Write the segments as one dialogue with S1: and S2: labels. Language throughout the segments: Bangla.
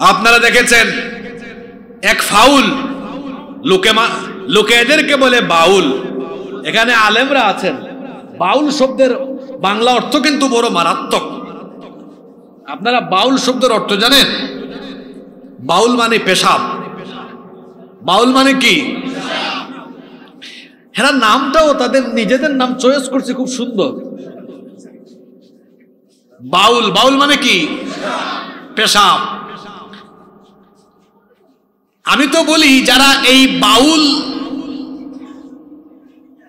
S1: আপনারা দেখেছেন এক ফাউল লোকে এদেরকে বলে বাউল। এখানে আলেমরা আছেন, বাউল শব্দের বাংলা অর্থ কিন্তু বড় মারাত্মক। আপনারা বাউল শব্দের অর্থ জানেন? বাউল মানে পেশাব। বাউল মানে কি? হ্যাঁ, নামটাও তাদের নিজেদের নাম চয়েস করছে, খুব সুন্দর। বাউল, বাউল মানে কি? পেশাব। আমি তো বলি যারা এই বাউল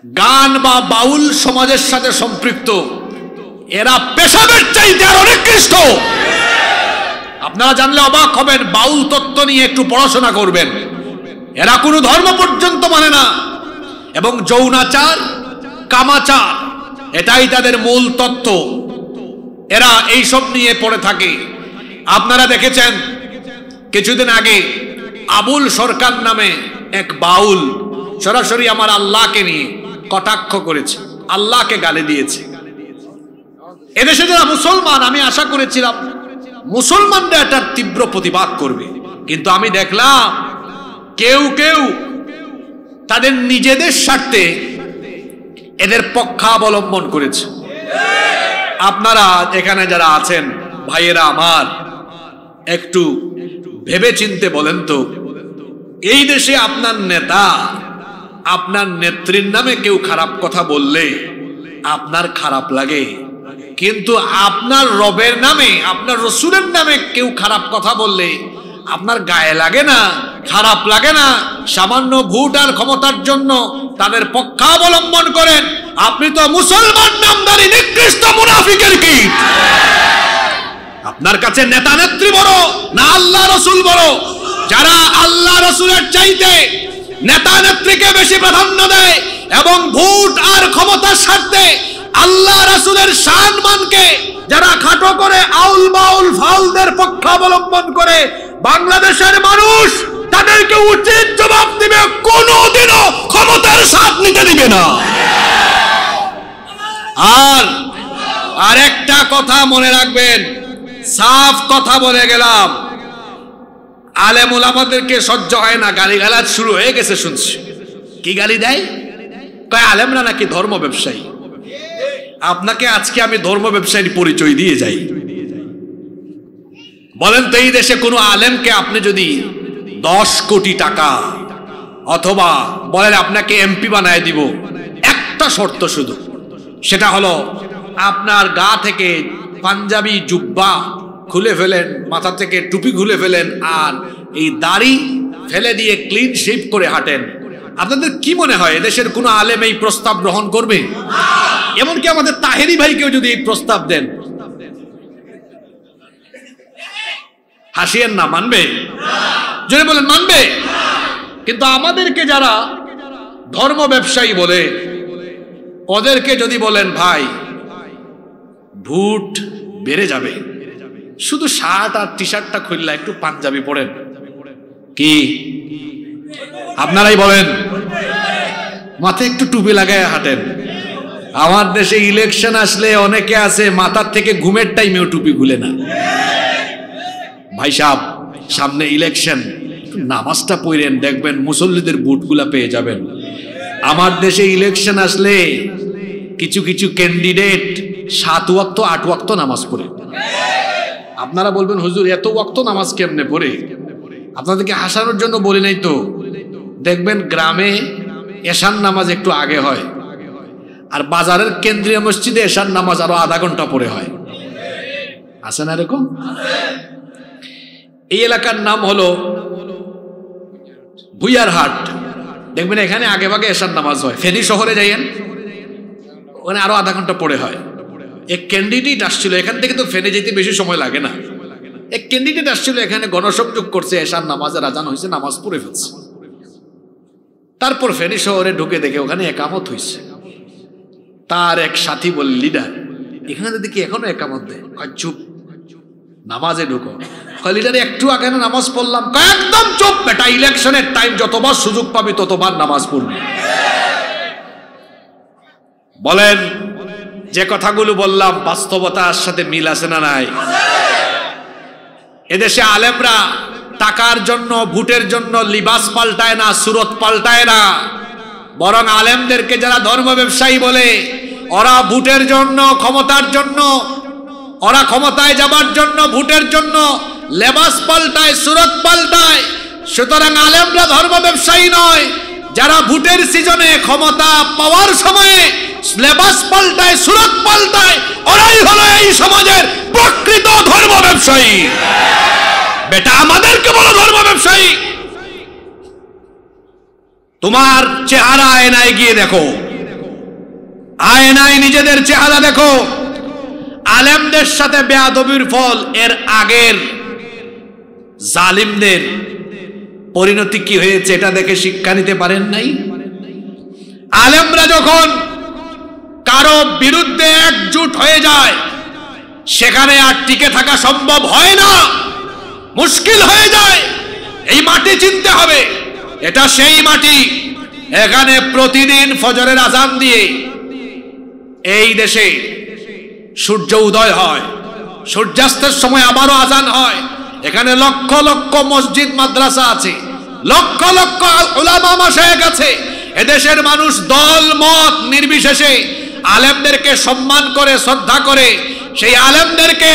S1: গান বা বাউল সমাজের সাথে সম্পৃক্ত, এরা পেশাবের চাইতে আর অনেক নিকৃষ্ট। আপনারা জানলে অবাক হবেন। বাউল তত্ত্ব নিয়ে একটু পড়াশোনা করবেন। এরা কোনো ধর্ম পর্যন্ত মানে না এবং যৌনাচার, কামাচার এটাই তাদের মূল তত্ত্ব। এরা এইসব নিয়ে পড়ে থাকে। আপনারা দেখেছেন কিছুদিন আগে আবুল সরকার নামে এক বাউল সরাসরি আমার আল্লাহকে নিয়ে কটাক্ষ করেছে, আল্লাহকে গালি দিয়েছে। এদেশে যারা মুসলমান, আমি আশা করেছিলাম মুসলমানরা এটার তীব্র প্রতিবাদ করবে, কিন্তু আমি দেখলাম কেউ কেউ তাদের নিজেদের স্বার্থে এদের পক্ষাবলম্বন করেছে। আপনারা এখানে যারা আছেন ভাইয়েরা আমার, একটু ভেবে চিনতে বলেন তো, এই দেশে আপনার নেতা, আপনার নেত্রীর নামে কেউ খারাপ কথা বললে আপনার খারাপ লাগে, কিন্তু আপনার রবের নামে, আপনার রসুলের নামে কেউ খারাপ কথা বললে আপনার গায়ে লাগে না, খারাপ লাগে না? সামান্য ভোট আর ক্ষমতার জন্য তাদের পক্ষাবলম্বন করেন। আপনি তো মুসলমান নামধারী নিকৃষ্ট মুনাফিকের কীট। আপনার কাছে নেতা নেত্রী বড় না আল্লাহ রসুল বড়? যারা আল্লাহ রসুলের চাইতে নেতা নেত্রীকে বেশি প্রাধান্য দেয় এবং ভোট আর ক্ষমতার স্বার্থে আল্লাহ রসুলের সম্মানকে যারা খাটো করে আউল বাউল ফাউলদের পক্ষাবলম্বন করে, বাংলাদেশের মানুষ তাদেরকে উচিত জবাব দিবে, কোনোদিনও ক্ষমতার সাথ নিতে দিবে না। আর একটা কথা মনে রাখবেন, সাফ কথা বলে গেলাম, আলেম ওলামাদেরকে সহ্য হয় না, গালিগালাজ শুরু হয়ে গেছে শুনছি। কি গালি দেয়? কয় আলেমরা নাকি ধর্ম ব্যবসায়ী। আপনাকে আজকে আমি ধর্ম ব্যবসায়ীর পরিচয় দিয়ে যাই। বলেন তো, এই দেশে কোনো আলেমকে আপনি যদি 10 কোটি টাকা অথবা বলেন আপনাকে এমপি বানায় দিব, একটা শর্ত শুধু, সেটা হলো আপনার গা থেকে পাঞ্জাবি জুব্বা খুলে ফেলেন, মাথা থেকে টুপি খুলে ফেলেন, আর এই দাড়ি ফেলে দিয়ে ক্লিন শেভ করে হাঁটেন। আপনাদের কি মনে হয় এদেশের কোনো আলেম এই প্রস্তাব গ্রহণ করবে? এমনকি আমাদের তাহেরি ভাইকেও যদি এই প্রস্তাব দেন, হাসিয়েন না, মানবে? যদি বলেন মানবে। কিন্তু আমাদেরকে যারা ধর্ম ব্যবসায়ী বলে, ওদেরকে যদি বলেন ভাই ভোট বেড়ে যাবে, শুধু শার্ট আর টি শার্টটা খুললা একটু পাঞ্জাবি পড়েন, কি আপনারাই বলেন? মাথায় একটু টুপি লাগায় হাঁটেন। আমার দেশে ইলেকশন আসলে অনেকে আছে মাথার থেকে ঘুমের টাইমেও টুপি খুলে না। ভাই সাহেব, সামনে ইলেকশন, নামাজটা পড়েন, দেখবেন মুসল্লিদের বুটগুলা পেয়ে যাবেন। আমার দেশে ইলেকশন আসলে কিছু কিছু ক্যান্ডিডেট 7 ওয়াক্ত 8 ওয়াক্ত নামাজ পড়ে। আপনারা বলবেন হুজুর এত ওয়াক্ত নামাজ কেমনে পড়ে? আপনাদেরকে হাসানোর জন্য বলি নাই তো। দেখবেন গ্রামে এশার নামাজ একটু আগে হয়, আর বাজারের কেন্দ্রীয় মসজিদে এশার নামাজ আরো আধা ঘন্টা পরে হয়। আছে না এরকম? এই এলাকার নাম হলো ভুইয়ারহাট। দেখবেন এখানে আগে ভাগে এশার নামাজ হয়। ফেনী শহরে যাইয়েন, ওখানে আরো আধা ঘন্টা পরে হয়। এক ক্যান্ডিডেট আসছিল এখান থেকে, তো ফেনে যেতে বেশি সময় লাগে না। এক ক্যান্ডিডেট আসছিল এখানে, গণসংযোগ করছে, এশার নামাজের আজান হয়েছে, নামাজ পড়ে ফেলছে। তারপর ফেনী শহরে ঢুকে দেখে ওখানে একামত হয়েছে। তার এক সাথী বল, লিডার এখানে দেখি এখনো একামত দেয়। চুপ, নামাজে ঢুকো। লিডার একটু আগে না নামাজ পড়লাম। একদম চুপ বেটা, ইলেকশনের টাইম, যতবার সুযোগ পাবি ততবার নামাজ পড়বি। বলেন যে কথাগুলো বললাম বাস্তবতার সাথে মিল আছে না নাই? এদেশে আলেমরা টাকার জন্য, ভোটের জন্য লিবাস পাল্টায় না, সুরত পাল্টায় না, বরং আলেমদেরকে যারা ধর্ম ব্যবসায়ী বলে, ওরা ভোটের জন্য, ক্ষমতার জন্য, ওরা ক্ষমতায় যাবার জন্য, ভোটের জন্য লেবাস পাল্টায়, সুরত পাল্টায়। সুতরাং আলেমরা ধর্ম ব্যবসায়ী নয়, যারা ভোটের সিজনে ক্ষমতা পাওয়ার সময়ে লেবাস পাল্টায়, সুরত পাল্টায়, ওরাই হলো এই সমাজের প্রকৃত ধর্ম ব্যবসায়ী। বেটা আমাদেরকে বলো ধর্ম ব্যবসায়ী। তোমার চেহারা আয়নায় গিয়ে দেখো, আয়নায় নিজেদের চেহারা দেখো। আলেমদের সাথে বেয়াদবির ফল এর আগের জালিমদের পরিণতি কি হয়েছে এটা দেখে শিক্ষা নিতে পারেন নাই? আলেমরা যখন কারো বিরুদ্ধে একজোট হয়ে যায়, সেখানে আর টিকে থাকা সম্ভব হয় না, মুশকিল হয়ে যায়। এই মাটি চিনতে হবে, এটা সেই মাটি, এখানে প্রতিদিন ফজরের আজান দিয়ে এই দেশে সূর্য উদয় হয়, সূর্যাস্তের সময় আবারও আজান হয়। এখানে লক্ষ লক্ষ মসজিদ মাদ্রাসা আছে, লক্ষ লক্ষ উলামা মাশায়েখ আছে। এদেশের মানুষ দল মত নির্বিশেষে আলেমদেরকে সম্মান করে, শ্রদ্ধা করে। সেই আলেমদেরকে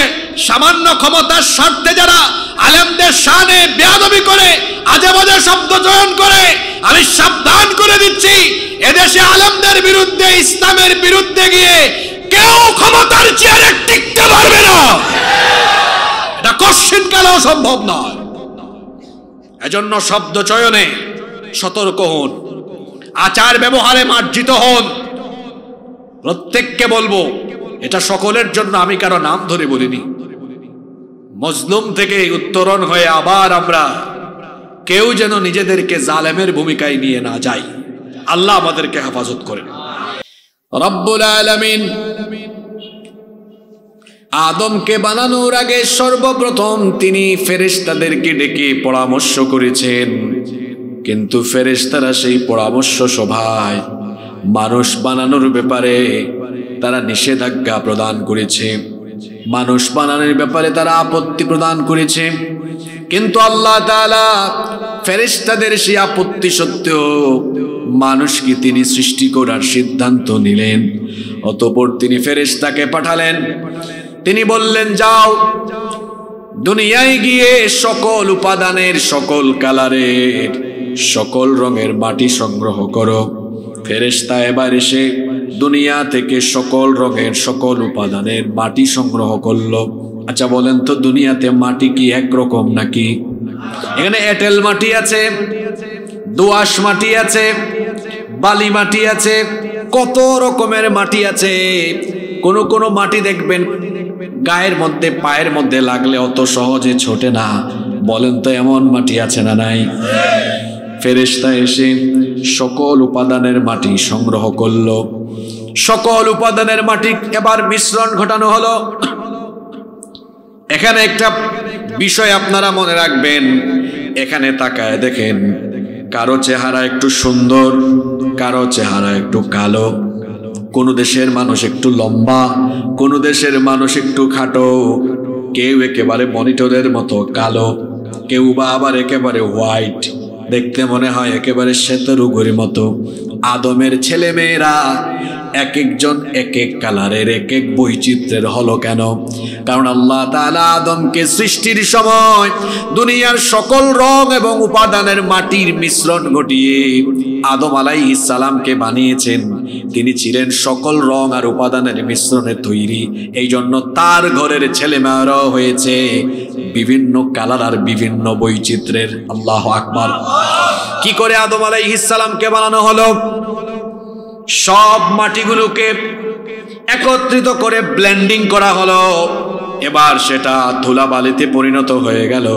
S1: সামান্য ক্ষমতার স্বার্থে যারা আলেমদের শানে বেয়াদবি করে, আজে বাজে শব্দ চয়ন করে, আমি সাবধান করে দিচ্ছি, এদেশে আলেমদের বিরুদ্ধে, ইসলামের বিরুদ্ধে গিয়ে কেউ ক্ষমতার চেয়ারে টিকতে পারবে না, এটা কশিন কালেও সম্ভব নয়। এজন্য শব্দ চয়নে সতর্ক হন, আচার ব্যবহারে মার্জিত হন। প্রত্যেককে বলবো, এটা সকলের জন্য, আমি কারো নাম ধরে বলিনি। মজলুম থেকে উত্তরণ হয়ে আবার আমরা কেউ যেন নিজেদেরকে জালেমের ভূমিকায় নিয়ে না যাই। আল্লাহ আমাদেরকে হেফাজত করেন। রব্বুল আলামিন আদমকে বানানোর আগে সর্বপ্রথম তিনি ফেরেশতাদেরকে ডেকে পরামর্শ করেছেন, কিন্তু ফেরেশতারা সেই পরামর্শ সভায় মানুষ বানানোর ব্যাপারে তারা নিষেধাজ্ঞা প্রদান করেছে, মানুষ বানানোর ব্যাপারে তারা আপত্তি প্রদান করেছে। কিন্তু আল্লাহ তাআলা ফেরেশতাদের সেই আপত্তি সত্ত্বেও মানুষকে তিনি সৃষ্টি করার সিদ্ধান্ত নিলেন। অতঃপর তিনি ফেরেশতাকে পাঠালেন, তিনি বললেন, যাও দুনিয়ায় গিয়ে সকল উপাদানের, সকল কালারের, সকল রঙের মাটি সংগ্রহ করো। ফেরেশতা এবার এসে দুনিয়া থেকে সকল রঙের, সকল উপাদানের মাটি সংগ্রহ করলো। আচ্ছা বলেন তো, দুনিয়াতে মাটি কি একরকম নাকি? এখানে এঁটেল মাটি আছে, দোআঁশ মাটি আছে, বালি মাটি আছে, কত রকমের মাটি আছে। কোন কোন মাটি দেখবেন গায়ের মধ্যে, পায়ের মধ্যে লাগলে অত সহজে ছোটে না। বলেন তো এমন মাটি আছে না নাই? ফেরেশতা এসে সকল উপাদানের মাটি সংগ্রহ করলো। সকল উপাদানের মাটি এবার মিশ্রণ ঘটানো হলো। এখানে একটা বিষয় আপনারা মনে রাখবেন, এখানে তাকায় দেখেন, কারো চেহারা একটু সুন্দর, কারো চেহারা একটু কালো। কোন দেশের মানুষ একটু লম্বা, কোন দেশের মানুষ একটু খাটো, কেউ একেবারে মনিটরের মতো কালো, কেউ বা আবার একেবারে হোয়াইট, দেখতে মনে হয় একেবারে শ্বেতরুগের মতো। আদমের ছেলে মেয়েরা এক একজন এক এক কালারের, এক এক বৈচিত্র্যের হলো কেন? কারণ আল্লাহ তাআলা আদমকে সৃষ্টির সময় দুনিয়ার সকল রং এবং উপাদানের মাটির মিশ্রণ ঘটিয়ে আদম আলাইহিস সালামকে বানিয়েছেন। তিনি ছিলেন সকল রং আর উপাদানের মিশ্রণে তৈরি। এই জন্য তার ঘরের ছেলে মেয়েরাও হয়েছে বিভিন্ন কালার আর বিভিন্ন বৈচিত্র্যের। আল্লাহু আকবার। কি করে আদম আলাইহিস সালামকে বানানো হলো? সব মাটিগুলোকে একত্রিত করে ব্লেন্ডিং করা হলো। এবার সেটা ধুলাবালিতে পরিণত হয়ে গেল।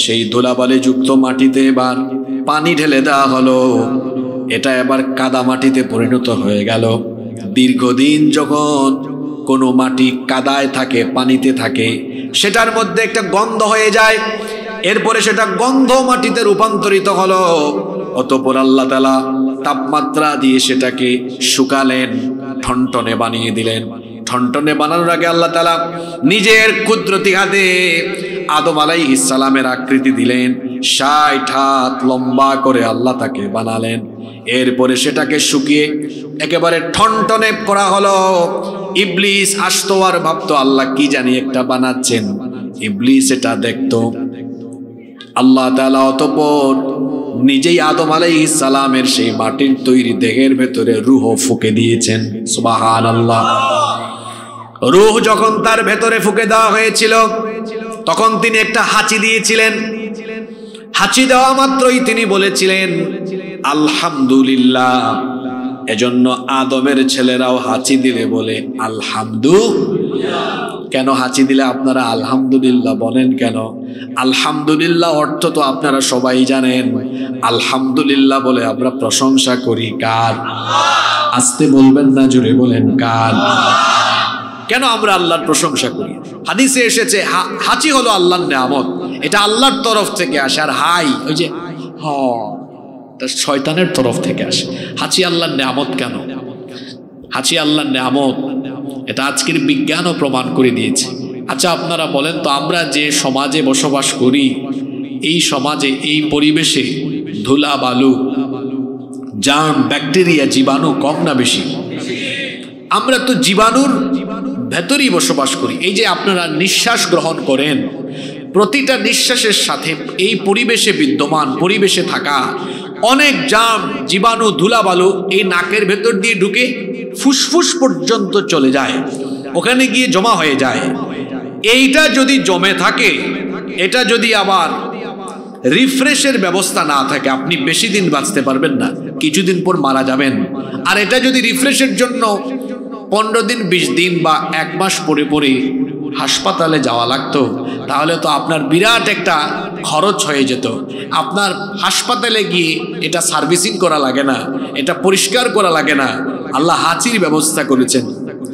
S1: সেই ধুলাবালি যুক্ত মাটিতে এবার পানি ঢেলে দেওয়া হলো। এটা এবার কাদা মাটিতে পরিণত হয়ে গেল। দীর্ঘদিন যখন কোনো মাটি কাদায় থাকে, পানিতে থাকে, সেটার মধ্যে একটা গন্ধ হয়ে যায়। এরপরে সেটা গন্ধ মাটিতে রূপান্তরিত হলো। অতঃপর আল্লাহ তাআলা তাপমাত্রা দিয়ে সেটাকে শুকালেন, ঠনঠনে বানিয়ে দিলেন। ঠনঠনে বানানোর আগে আল্লাহ তাআলা নিজের কুদরতি হাতে আদম আলাইহিস সালামের আকৃতি দিলেন, ৬০ হাত লম্বা করে আল্লাহ তাকে বানালেন। এরপরে সেটাকে শুকিয়ে একেবারে ঠনঠনে করা হলো। ইবলিস আসতো আর ভাবতো আল্লাহ কি জানি একটা বানাচ্ছেন। ইবলিস এটা দেখতো। আল্লাহ তাআলা অতঃপর নিজেই আদম আলাইহিস সালামের সেই মাটির তৈরি দেহের ভেতরে রূহ ফুঁকে দিয়েছেন। সুবহানাল্লাহ। রূহ যখন তার ভেতরে ফুঁকে দেওয়া হয়েছিল তখন তিনি একটা হাঁচি দিয়েছিলেন। হাঁচি দেওয়া মাত্রই তিনি বলেছিলেন আলহামদুলিল্লাহ। এজন্য আদমের ছেলেরাও হাঁচি দিলে বলে আলহামদুলিল্লাহ। কেন হাঁচি দিলে আপনারা আলহামদুলিল্লাহ বলেন কেন? আলহামদুলিল্লাহ অর্থ তো আপনারা সবাই জানেন। আলহামদুলিল্লাহ বলে আমরা প্রশংসা করি কার? আস্তে বলবেন না, জোরে বলেন কার? কেন আমরা আল্লাহর প্রশংসা করি? হাদিসে এসেছে হাঁচি হলো আল্লাহর নেয়ামত, এটা আল্লাহর তরফ থেকে আসে। আর হাই ওই যে এটা শয়তানের তরফ থেকে আসে। হাঁচি আল্লাহর নেয়ামত কেন? হাঁচি আল্লাহর নেয়ামত, এটা আজকের বিজ্ঞানও প্রমাণ করে দিয়েছে। আচ্ছা আপনারা বলেন তো, আমরা যে সমাজে বসবাস করি, এই সমাজে এই পরিবেশে ধুলা বালু জার্ম ব্যাকটেরিয়া জীবাণু কম না বেশি? আমরা তো জীবাণুর ভেতরেই বসবাস করি। এই যে আপনারা নিঃশ্বাস গ্রহণ করেন, প্রতিটা নিঃশ্বাসের সাথে এই পরিবেশে বিদ্যমান, পরিবেশে থাকা অনেক জার্ম জীবাণু ধুলাবালু এই নাকের ভেতর দিয়ে ঢুকে ফুসফুস পর্যন্ত চলে যায়, ওখানে গিয়ে জমা হয়ে যায়। এইটা যদি জমে থাকে, এটা যদি আবার রিফ্রেশের ব্যবস্থা না থাকে, আপনি বেশি দিন বাঁচতে পারবেন না, কিছুদিন পর মারা যাবেন। আর এটা যদি রিফ্রেশের জন্য 15 দিন 20 দিন বা 1 মাস পরে পরে হাসপাতালে যাওয়া লাগতো, তাহলে তো আপনার বিরাট একটা খরচ হয়ে যেত। আপনার হাসপাতালে গিয়ে এটা সার্ভিসিং করা লাগে না, এটা পরিষ্কার করা লাগে না। আল্লাহ হাঁচির ব্যবস্থা করেছেন।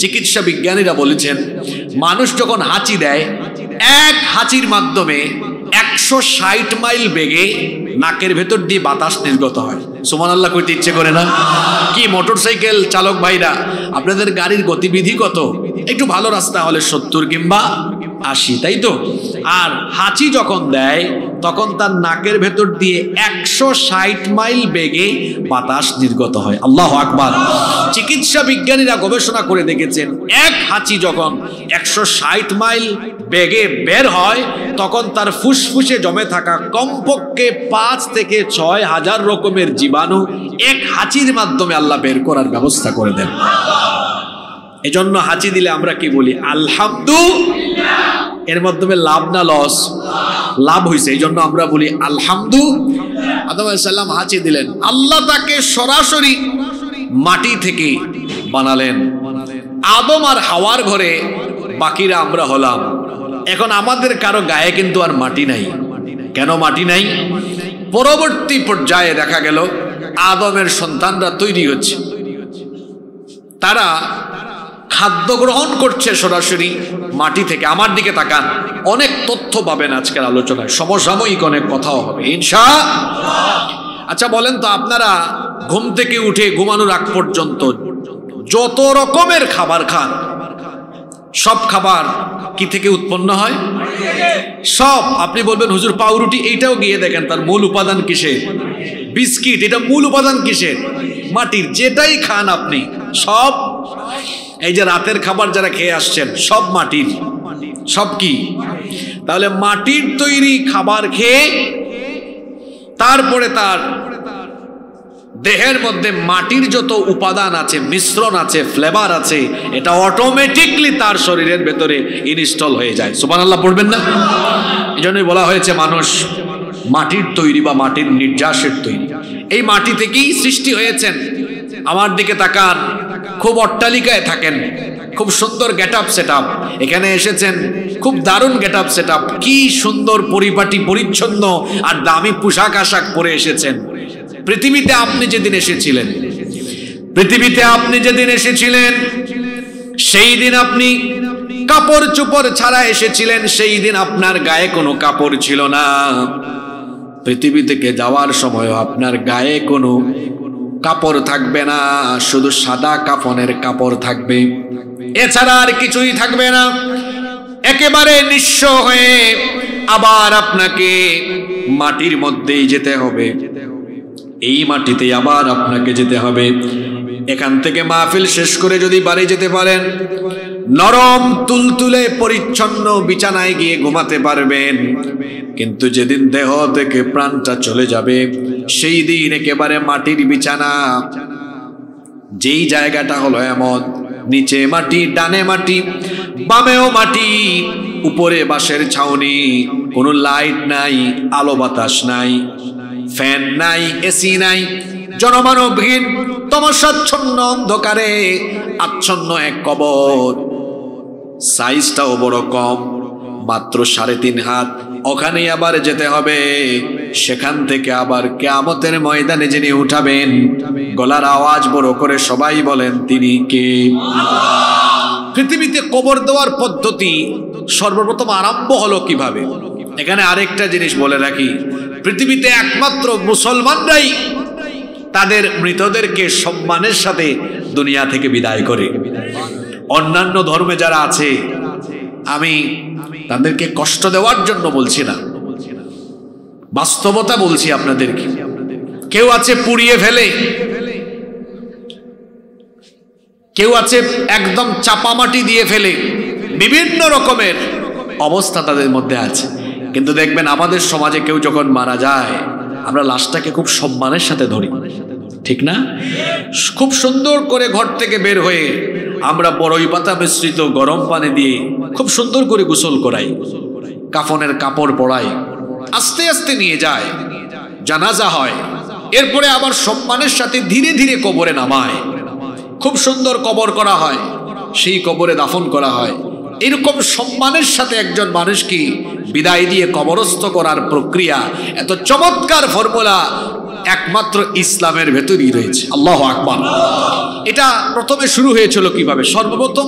S1: চিকিৎসা বিজ্ঞানীরা বলেছেন মানুষ যখন হাঁচি দেয়, এক হাঁচির মাধ্যমে 160 মাইল বেগে নাকের ভেতর দিয়ে বাতাস নির্গত হয়। সুবহানাল্লাহ কইতে ইচ্ছে করে না? কি মোটরসাইকেল চালক ভাইরা, আপনাদের গাড়ির গতিবিধি কত? একটু ভালো রাস্তা হলে 70 কিংবা 80, তাই তো? আর হাঁচি যখন দেয় তখন তার নাকের ভেতর দিয়ে 160 মাইল বেগে বাতাস নির্গত হয়। আল্লাহু আকবার। চিকিৎসা বিজ্ঞানীরা গবেষণা করে দেখেছেন, এক হাঁচি যখন 160 মাইল বেগে বের হয় তখন তার ফুসফুসে জমে থাকা কমপক্ষে 5 থেকে 6 হাজার রকমের জীবাণু এক হাঁচির মাধ্যমে আল্লাহ বের করার ব্যবস্থা করে দেন। এজন্য হাঁচি দিলে আমরা কি বলি? আলহামদুলিল্লাহ। এর মাধ্যমে লাভ না লস? লাভ হয়েছে, এই জন্য আমরা বলি আলহামদুলিল্লাহ। আদম আলাইহিস সালাম হাঁচি দিলেন, আল্লাহ তাকে সরাসরি মাটি থেকে বানালেন। আদম আর হাওয়ার ঘরে বাকিরা আমরা হলাম। এখন আমাদের কারো গায়ে কিন্তু আর মাটি নাই। কেন মাটি নাই? পরবর্তী পর্যায়ে দেখা গেল আদমের সন্তানরা তৈরি হচ্ছে, তারা খাদ্য গ্রহণ করছে সরাসরি মাটি থেকে। আমার দিকে তাকান, অনেক তথ্য পাবেন আজকের আলোচনায়, সমসাময়িক অনেক কথাও হবে ইনশাআল্লাহ। আচ্ছা বলেন তো, আপনারা ঘুম থেকে উঠে ঘুমানোর আগ পর্যন্ত যত রকমের খাবার খান, সব খাবার কি থেকে উৎপন্ন হয়? সব। আপনি বলবেন হুজুর পাউরুটি, এইটাও গিয়ে দেখেন তার মূল উপাদান কিসের? বিস্কিট, এটা মূল উপাদান কিসের? মাটির। যেটাই খান আপনি সব, এই যে রাতের খাবার যারা খেয়ে আসছেন সব মাটির। সব কি? তাহলে মাটির তৈরি খাবার খেয়ে তারপরে তার দেহের মধ্যে মাটির যত উপাদান আছে, মিশ্রণ আছে, ফ্লেভার আছে, এটা অটোমেটিকলি তার শরীরের ভেতরে ইনস্টল হয়ে যায়। সুবহানাল্লাহ পড়বেন না? এই জন্যই বলা হয়েছে মানুষ মাটির তৈরি বা মাটির নির্যাসের তৈরি। এই মাটি থেকেই সৃষ্টি হয়েছেন। আমার দিকে তাকান, খুব অট্টালিকায় থাকেন, খুব সুন্দর গেট আপ সেট আপ, এখানে এসেছেন খুব দারুণ গেট আপ সেট আপ, কি সুন্দর পরিপাটি পরিচ্ছন্ন আর দামি পোশাক আশাক পরে এসেছেন। পৃথিবীতে আপনি যেদিন এসেছিলেন সেই দিন আপনি কাপড় চোপড় ছাড়া এসেছিলেন, সেই দিন আপনার গায়ে কোনো কাপড় ছিল না। পৃথিবী থেকে যাওয়ার সময় আপনার গায়ে কোনো কাপড় থাকবে না, শুধু সাদা কাফনের কাপড় থাকবে, এছাড়া আর কিছুই থাকবে না। একেবারে নিঃস্ব হয়ে আবার আপনাকে মাটির মধ্যেই যেতে হবে, এই মাটিতে আবার আপনাকে যেতে হবে। এখান থেকে মাহফিল শেষ করে যদি বাড়ি যেতে পারেন, নরম তুলতুলে পরিচ্ছন্ন বিছানায় গিয়ে ঘুমাতে পারবেন। কিন্তু যেদিন দেহ থেকে প্রাণটা চলে যাবে, সেই দিন একেবারে মাটির বিছানা। যেই জায়গাটা হলো এমন, নিচে মাটি, ডানে মাটি, বামেও মাটি, উপরে বাঁশের ছাউনি, কোনো লাইট নাই, আলো বাতাস নাই, ফ্যান নাই, এসি নাই, জনমানবহীন তমসাচ্ছন্ন অন্ধকারে আচ্ছন্ন এক কবর। সাইজটাও বড় কম, মাত্র 3.5 হাত। ওখানেই আবার যেতে হবে। সেখান থেকে আবার কিয়ামতের ময়দানে যিনি উঠাবেন, গলার আওয়াজ বড় করে সবাই বলেন, তিনি কে? পৃথিবীতে কবর দেওয়ার পদ্ধতি সর্বপ্রথম আরম্ভ হলো কিভাবে? এখানে আরেকটা জিনিস বলে রাখি, পৃথিবীতে একমাত্র মুসলমানরাই তাদের মৃতদেরকে সম্মানের সাথে দুনিয়া থেকে বিদায় করে। অন্যান্য ধর্মে যারা আছে, আমি তাদেরকে কষ্ট দেওয়ার জন্য বলছি না, বাস্তবতা বলছি আপনাদেরকে। কেউ আছে পুড়িয়ে ফেলে, কেউ আছে একদম চাপামাটি দিয়ে ফেলে, বিভিন্ন রকমের অবস্থা তাদের মধ্যে আছে। কিন্তু দেখবেন আমাদের সমাজে কেউ যখন মারা যায়, আমরা লাশটাকে খুব সম্মানের সাথে ধরি, ঠিক না? খুব সুন্দর করে ঘর থেকে বের হয়ে আমরা বড়ই পাতা মিশ্রিত গরম পানি দিয়ে খুব সুন্দর করে গোসল করাই, কাফনের কাপড় পরাই, আস্তে আস্তে নিয়ে যায়, জানাজা হয়, এরপরে আবার সম্মানের সাথে ধীরে ধীরে কবরে নামায়, খুব সুন্দর কবর করা হয়, সেই কবরে দাফন করা হয়। এরকম সম্মানের সাথে একজন মানুষকে বিদায় দিয়ে কবরস্থ করার প্রক্রিয়া, এত চমৎকার ফর্মুলা একমাত্র ইসলামের ভেতরই রয়েছে। আল্লাহু আকবার। এটা প্রথমে শুরু হয়েছিল কিভাবে? সর্বপ্রথম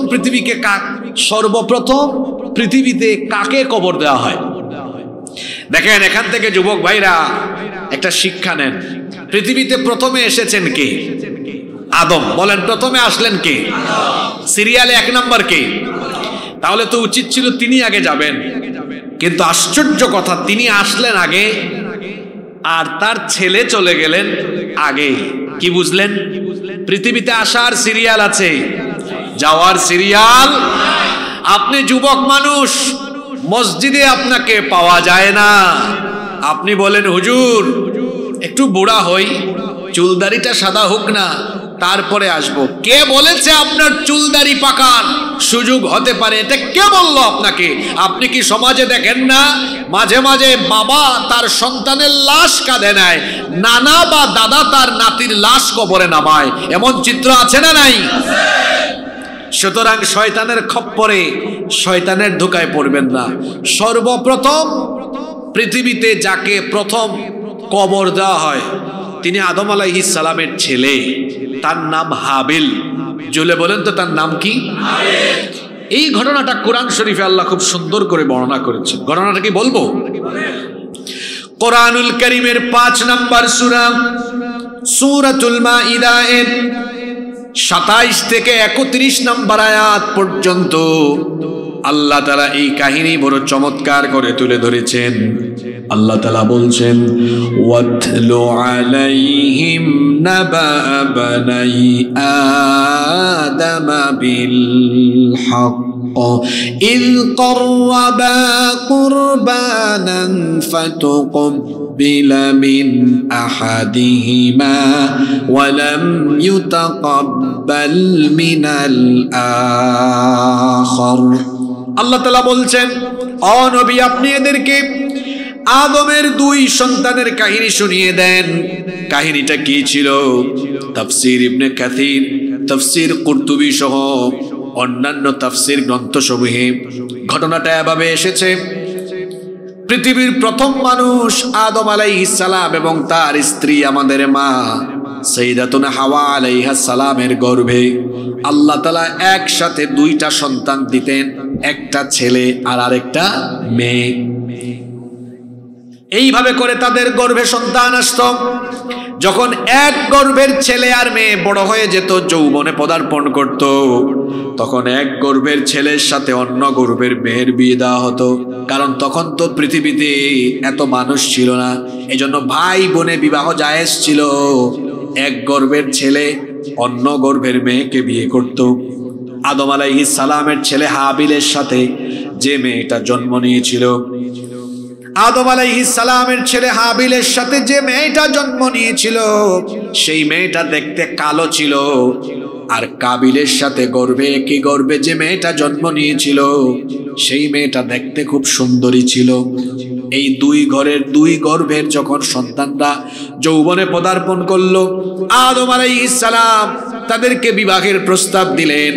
S1: পৃথিবীতে কাকে কবর দেওয়া হয়? দেখেন, এখান থেকে যুবক ভাইরা একটা শিক্ষা নেন। পৃথিবীতে প্রথমে এসেছেন কে? আদম। বলেন, প্রথমে আসলেন কে? সিরিয়ালে 1 নম্বর কে? তাহলে তো উচিত ছিল তিনি আগে যাবেন, কিন্তু আশ্চর্য কথা, তিনি আসলেন আগে আর তার ছেলে চলে গেলেন আগে। কি বুঝলেন? পৃথিবীতে আসার সিরিয়াল আছে, যাওয়ার সিরিয়াল। আপনি যুবক মানুষ, মসজিদে আপনাকে পাওয়া যায় না। আপনি বলেন, হুজুর একটু বুড়া হই, চুলদাড়িটা সাদা হোক না, তারপরে আসবো। কে বলেছে আপনার চুলদাড়ি পাকার সুযোগ হতে পারে? এটা কে বলল আপনাকে? আপনি কি সমাজে দেখেন না, মাঝে মাঝে বাবা তার সন্তানের লাশ কাঁধে নেয়, নানা বা দাদা তার নাতির লাশ কবরে নামায়, এমন চিত্র আছে না নাই? সুতরাং শয়তানের খপ্পরে, শয়তানের ধোকায় পড়বেন না। সর্বপ্রথম পৃথিবীতে যাকে প্রথম কবর দেওয়া হয়, তিনি আদম আলাইহিস সালামের ছেলে, তার নাম হাবিল। জুলে বলেন তো, তার নাম কি? এই ঘটনাটা কোরআন শরীফে আল্লাহ খুব সুন্দর করে বর্ণনা করেছেন। ঘটনাটা কি বলবো? কোরআনুল কারীমের 5 নম্বর সূরা, সূরাতুল মাইদা এর 27 থেকে 31 নম্বর আয়াত পর্যন্ত আল্লাহ তাআলা এই কাহিনী বড় চমৎকার করে তুলে ধরেছেন। আল্লাহ তাআলা বলছেন, ওয়াতলু আলাইহিম নাবা বানাই আদম বিল হক إذ قربا قربانا فتقبل من أحدهما ولم يتقبل من الآخر। আল্লাহ তাআলা বলছেন, ও নবী, আপনি এদেরকে আদমের 2 সন্তানের কাহিনী শুনিয়ে দেন। কাহিনীটা কি ছিল? তাফসীর ইবনে কাসির, তাফসীর কুরতুবী সহ অন্যান্য তাফসীর গ্রন্থসমূহে ঘটনাটা এভাবে এসেছে। পৃথিবীর প্রথম মানুষ আদম আলাইহিস সালাম এবং তার স্ত্রী আমাদের মা সাইয়্যিদাতুনা হাওয়া আলাইহাস সালামের গর্ভে আল্লাহ তাআলা একসাথে 2টা সন্তান দিতেন, একটা ছেলে আর আরেকটা মেয়ে। এইভাবে করে তাদের গর্ভে সন্তান আসতো। যখন এক গর্ভের ছেলে আর মেয়ে বড় হয়ে যেত, যৌবনে পদার্পণ করত, তখন এক গর্ভের ছেলের সাথে অন্য গর্ভের মেয়ের বিয়ে দেওয়া হতো। কারণ তখন তো পৃথিবীতে এত মানুষ ছিল না, এজন্য ভাই বোনে বিবাহ জায়েজ ছিল। এক গর্ভের ছেলে অন্য গর্ভের মেয়েকে বিয়ে করত। আদম আলাইহিস সালামের ছেলে হাবিলের সাথে যে মেয়েটা জন্ম নিয়েছিল, আদম আলাইহিস সালামের ছেলে হাবিলের সাথে যে মেয়েটা জন্ম নিয়েছিল, সেই মেয়েটা দেখতে কালো ছিল। আর কাবিলের সাথে গর্ভে একই গর্ভে যে মেয়েটা জন্ম নিয়েছিল, সেই মেয়েটা দেখতে খুব সুন্দরী ছিল। এই দুই ঘরের দুই গর্ভের যখন সন্তানরা যৌবনে পদার্পণ করলো, আদম আলাইহিস সালাম তাদেরকে বিবাহের প্রস্তাব দিলেন।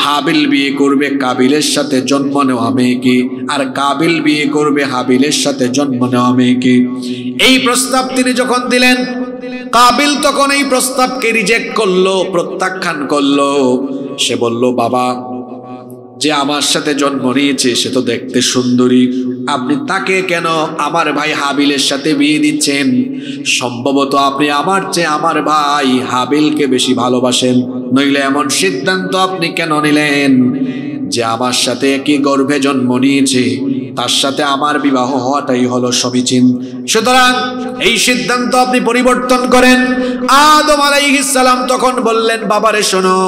S1: হাবিল বিয়ে করবে কাবিলের সাথে জন্ম নেওয়া মেয়েকে, আর কাবিল বিয়ে করবে হাবিলের সাথে জন্ম নেওয়া মেয়েকে। এই প্রস্তাব তিনি যখন দিলেন, কাবিল তখন এই প্রস্তাবকে রিজেক্ট করলো, প্রত্যাখ্যান করলো। সে বলল, বাবা, যে আমার সাথে জন্ম নিয়েছে সে তো দেখতে সুন্দরী, আপনি তাকে কেন আমার ভাই হাবিলের সাথে বিয়ে দিচ্ছেন? সম্ভবত আপনি আমার চেয়ে আমার ভাই হাবিলকে বেশি ভালোবাসেন, নইলে এমন সিদ্ধান্ত আপনি কেন নিলেন যে আমার সাথে একই গর্ভে জন্ম নিয়েছে তার সাথে আমার বিবাহ হওয়াটাই হলো সমীচীন। সুতরাং এই সিদ্ধান্ত আপনি পরিবর্তন করেন। আদম আলাইহিস সালাম তখন বললেন, বাবারে শোনো,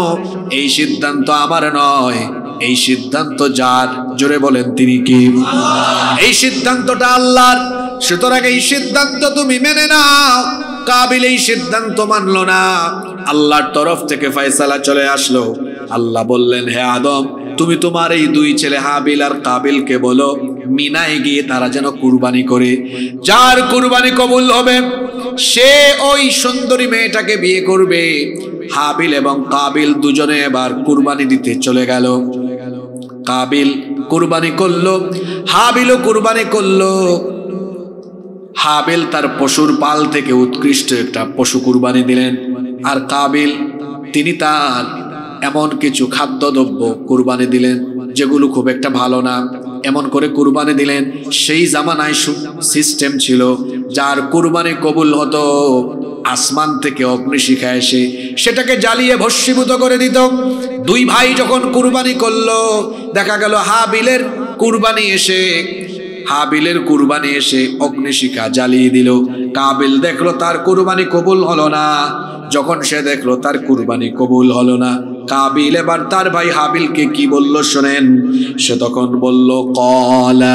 S1: এই সিদ্ধান্ত আমার নয়, এই সিদ্ধান্ত যার, জোরে বলেন তিনি কি? এই সিদ্ধান্তটা আল্লাহর। সুতরাং এই সিদ্ধান্ত তুমি মেনে নাও। কাবিল এই সিদ্ধান্ত মানলো না, আল্লাহর তরফ থেকে ফয়সালা চলে আসলো। আল্লাহ বললেন, হে আদম, তুমি তোমার এই দুই ছেলে হাবিল আর কাবিলকে বলো মিনায় গিয়ে তারা যেন কুরবানি করে। যার কুরবানি কবুল হবে সে ওই সুন্দরী মেয়েটাকে বিয়ে করবে। হাবিল এবং কাবিল দুজনে এবার কুরবানি দিতে চলে গেল। কাবিল কুরবানি করলো, হাবিলও কুরবানি করলো। হাবিল তার পশুর পাল থেকে উৎকৃষ্ট একটা পশু কুরবানি দিলেন, আর কাবিল তিনি তার এমন কিছু খাদ্যদ্রব্য কুরবানি দিলেন যেগুলো খুব একটা ভালো না, এমন করে কুরবানি দিলেন। সেই জামানায় সিস্টেম ছিল, যার কুরবানি কবুল হতো আসমান থেকে অগ্নিশিখা এসে সেটাকে জ্বালিয়ে ভস্মীভূত করে দিত। দুই ভাই যখন কুরবানি করলো, দেখা গেল হাবিলের কুরবানি এসে অগ্নিশিখা জ্বালিয়ে দিল। কাবিল দেখলো তার কুরবানি কবুল হলো না। যখন সে দেখলো তার কুরবানি কবুল হলো না, কাবিল এবার তার ভাই হাবিলকে কি বলল শোনেন। সে তখন বলল, ক্বালা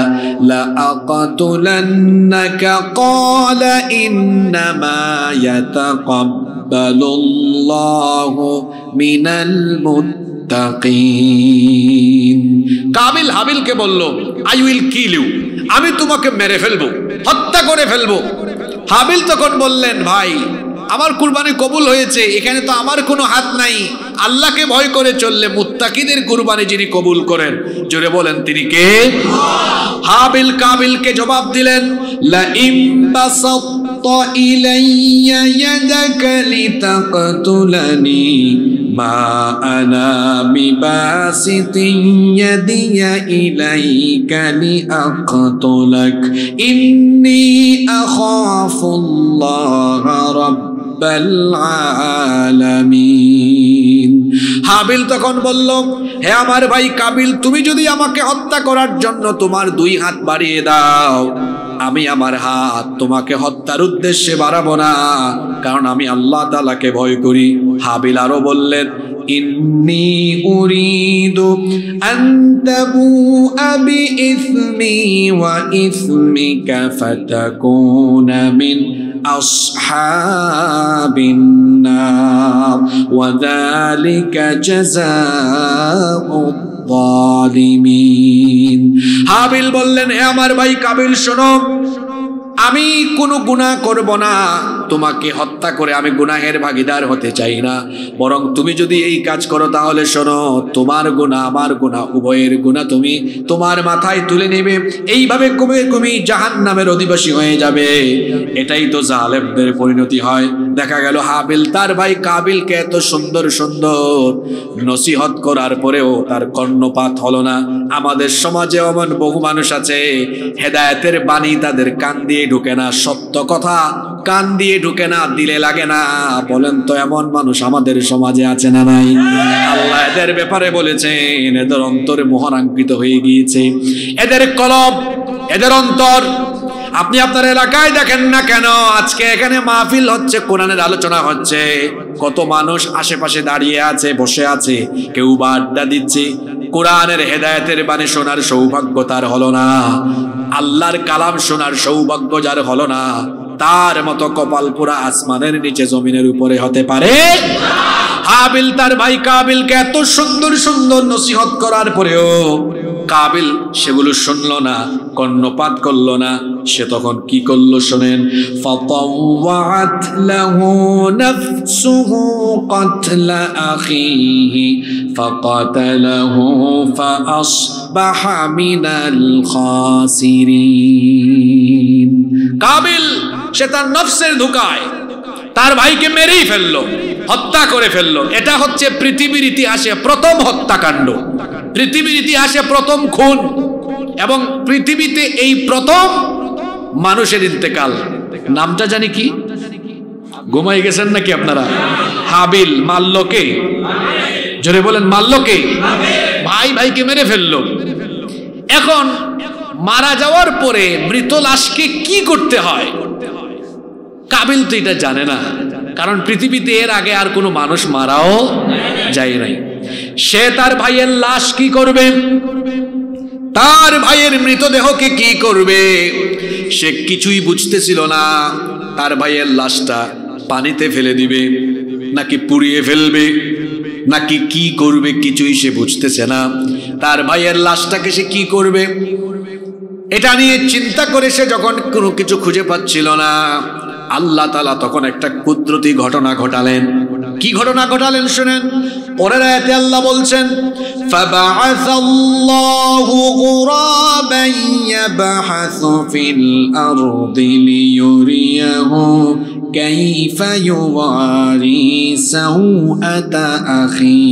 S1: লা আকাতুলান্নাকা ক্বালা ইন্নামা ইয়াতাকাব্বালুল্লাহু মিনাল মুত্তাকিন। কাবিল হাবিলকে বলল, আই উইল কিল ইউ, আমি তোমাকে মেরে ফেলবো, হত্যা করে ফেলবো। হাবিল তখন বললেন, ভাই আমার কুরবানি কবুল হয়েছে, এখানে তো আমার কোনো হাত নাই। আল্লাহকে ভয় করে চললে মুত্তাকিদের কুরবানি যিনি কবুল করেন, জোরে বলেন তিনি কে? হাবিল কাবিলকে জবাব দিলেন, লা ইম বাসাত্তা ইলাইয়া ইয়াদাকা লিতাকতুলানি মা আনা বিবাসিতিন ইয়াদিয়া ইলাইকা লিআকতুলাক ইন্নী আখাফুল্লাহ রাব্বাল আলামিন। হাবিল তখন বলল, হে আমার ভাই কাবিল, তুমি যদি আমাকে হত্যা করার জন্য তোমার দুই হাত বাড়িয়ে দাও, আমি আমার হাত তোমাকে হত্যার উদ্দেশ্যে বাড়াবো না, কারণ আমি আল্লাহ তাআলাকে ভয় করি। হাবিল আরো বললেন, ইন্নী উরিদু আন তাবুআ বিইসমি ওয়া ইসমিকা ফাতাকুনা মিন আসহাবিন নার ওয়া যালিকা জাযাউদ যালিমিন। হাবিল বললেন, হে আমার ভাই কাবিল, শোনো, আমি কোনো গুনাহ করব না, তোমাকে হত্যা করে আমি গুনাহের ভাগীদার হতে চাই না। বরং তুমি যদি এই কাজ করো তাহলে শোনো, তোমার গুনাহ আমার গুনাহ উভয়ের গুনাহ তুমি তোমার মাথায় তুলে নেবে। এইভাবে কমে কমে জাহান্নামের অধিবাসী হয়ে যাবে। এটাই তো জালেমদের পরিণতি হয়। দেখা গেল হাবিল তার ভাই কাবিলকে এত সুন্দর সুন্দর নসিহত করার পরেও তার কর্ণপাত হলো না। আমাদের সমাজে এমন বহু মানুষ আছে, হেদায়েতের বাণী তাদের কান দিয়ে ঢুকে না, সত্য কথা কান দিয়ে ঢুকে না, দিলে লাগে না। বলেন তো এমন মানুষ আমাদের সমাজে আছে না নাই? আল্লাহ এদের ব্যাপারে বলেছেন এদের অন্তরে মোহরাঙ্কিত হয়ে গিয়েছে, এদের কলব, এদের অন্তর। আপনি আপনার এলাকায় দেখেন না কেন, আজকে এখানে মাহফিল হচ্ছে, কোরআনের আলোচনা হচ্ছে, কত মানুষ আশেপাশে দাঁড়িয়ে আছে, বসে আছে, কেউ বা আড্ডা দিচ্ছে। কোরআনের হেদায়েতের বাণী শোনার সৌভাগ্য তার হলো না, আল্লাহর কালাম শোনার সৌভাগ্য যার হলো না, তার মতো কপাল পুরা আসমানের নিচে জমিনের উপরে হতে পারে? হাবিল তার ভাই কাবিলকে এত সুন্দর সুন্দর নসিহত করার পরেও কাবিল সেগুলো শুনলো না, কর্ণপাত করলো না। সে তখন কি করলো শোনেন, ফাতাওয়াত লাহু নাফসুহু কাতলা আখিহি ফাকাতালাহু ফাআসবাহা মিনাল খাসিরিন। কাবিল সে তার নফসের ধোঁকায় তার ভাইকে মেরেই ফেললো, হত্যা করে ফেললো। এটা হচ্ছে পৃথিবীর ইতিহাসে প্রথম হত্যাকাণ্ড, পৃথিবীর ইতিহাসে প্রথম খুন, এবং পৃথিবীতে এই প্রথম মানুষের ইন্তেকাল। নামটা জানি কি? ঘুমাই গেছেন নাকি আপনারা? হাবিল মারল কে? জোরে বলেন, মারল কে? ভাই ভাইকে মেরে ফেললো। এখন মারা যাওয়ার পরে মৃত লাশকে কি করতে হয় কাবিল তো এটা জানে না, কারণ পৃথিবীতে এর আগে আর কোনো মানুষ মারাও যায় নাই। সে তার ভাইয়ের লাশ কি করবে, তার ভাইয়ের মৃতদেহকে কি করবে, সে কিছুই বুঝতেছিল না। তার ভাইয়ের লাশটা পানিতে ফেলে দিবে নাকি পুড়িয়ে ফেলবে নাকি কি করবে, কিছুই সে বুঝতেছে না। তার ভাইয়ের লাশটাকে সে কি করবে এটা নিয়ে চিন্তা করে সে যখন কোনো কিছু খুঁজে পাচ্ছিল না, আল্লাহ তাআলা তখন একটা কুদরতি ঘটনা ঘটালেন। কি ঘটনা ঘটালেন শুনেন, পরের আয়াতে আল্লাহ বলছেন, ফাবাআসাল্লাহু গুরাবান ইয়াবহাসু ফিল আরদি লিয়ুরিয়াহু কাইফা ইউওয়ারি সাওআতা আখি।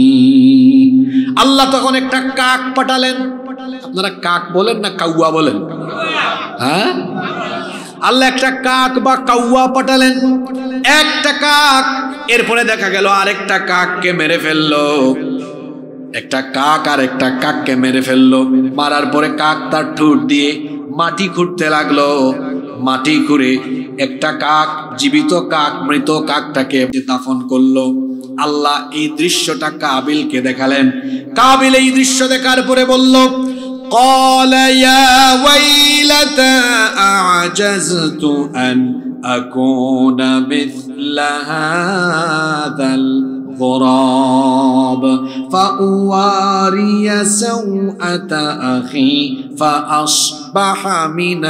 S1: আল্লাহ তখন একটা কাক পাঠালেন। আপনারা কাক বলেন না কাউয়া বলেন? হ্যাঁ, আল্লাহ একটা কাক বা কাউয়া পাঠালেন। একটা কাক, এরপরে দেখা গেল আরেকটা কাককে মেরে ফেললো। একটা কাক আর একটা কাককে মেরে ফেললো। মারার পরে কাক তার ঠোঁট দিয়ে মাটি খুঁড়তে লাগলো। মাটি খুঁড়ে একটা কাক, জীবিত কাক, মৃত কাকটাকে দাফন করলো। আল্লাহ এই দৃশ্যটা কাবিলকে দেখালেন। কাবিল এই দৃশ্য দেখার পরে বলল, قال يا ويلتى أعجزت أن أكون مثل هذا الغراب فأواري سوءة أخي فأصبح من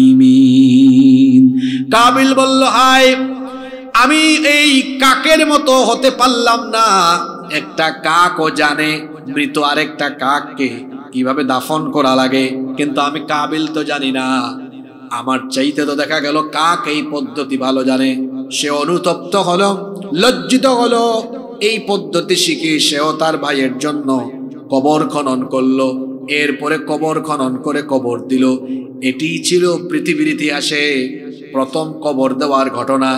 S1: النادمين। কাবিল বলল, হায়, আমি এই কাকের মতো হতে পারলাম না। একটা কাকও জানে মৃত আরেকটা কাককে কিভাবে দাফন করা লাগে, কিন্তু আমি কাবিল তো জানি না। আমার চাইতে তো দেখা গেল কাক এই পদ্ধতি ভালো জানে। সে অনুতপ্ত হলো, লজ্জিত হলো। এই পদ্ধতি শিখে সেও তার ভাইয়ের জন্য কবর খনন করলো। এরপরে কবর খনন করে কবর দিল। এটি ছিল পৃথিবীর ইতিহাসে প্রথম কবর দেওয়ার ঘটনা।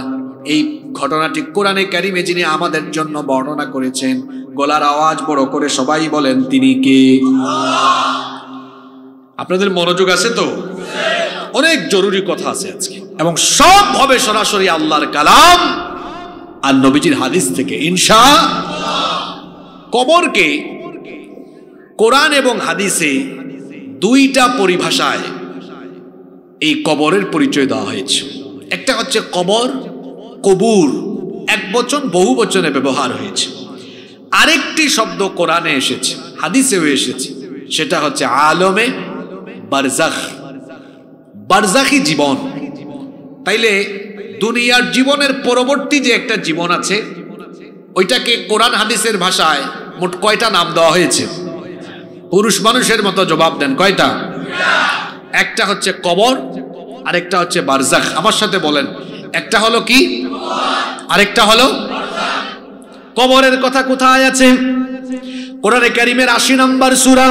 S1: এই ঘটনাটি কোরআনে কারিমে যিনি আমাদের জন্য বর্ণনা করেছেন, গলার আওয়াজ বড় করে সবাই বলেন, তিনি কে? আপনাদের মনোযোগ আছে তো? অনেক জরুরি কথা আছে আজকে, এবং সব হবে সরাসরি আল্লাহর কালাম আর নবীজির হাদিস থেকে ইনশাআল্লাহ। কবরকে কোরআন এবং হাদিসে দুইটা পরিভাষায় এই কবরের পরিচয় দেওয়া হয়েছে। একটা হচ্ছে কবর, কবুর, এক বচন বহু বচনে ব্যবহার হয়েছে। আরেকটি শব্দ কোরআনে এসেছে, হাদিসেও এসেছে, সেটা হচ্ছে আলমে বারজাখ, বারজাখি জীবন। তাইলে দুনিয়ার জীবনের পরবর্তী যে একটা জীবন আছে, ওইটাকে কোরআন হাদিসের ভাষায় মোট কয়টা নাম দেওয়া হয়েছে? পুরুষ মানুষের মতো জবাব দেন, কয়টা? একটা হচ্ছে কবর, আরেকটা হচ্ছে বারজাখ। আমার সাথে বলেন, একটা হলো কি, আরেকটা হলো? কবরের কথা কোথায় আছে? কোরআনে কারীমের ৮০ নম্বর সূরা,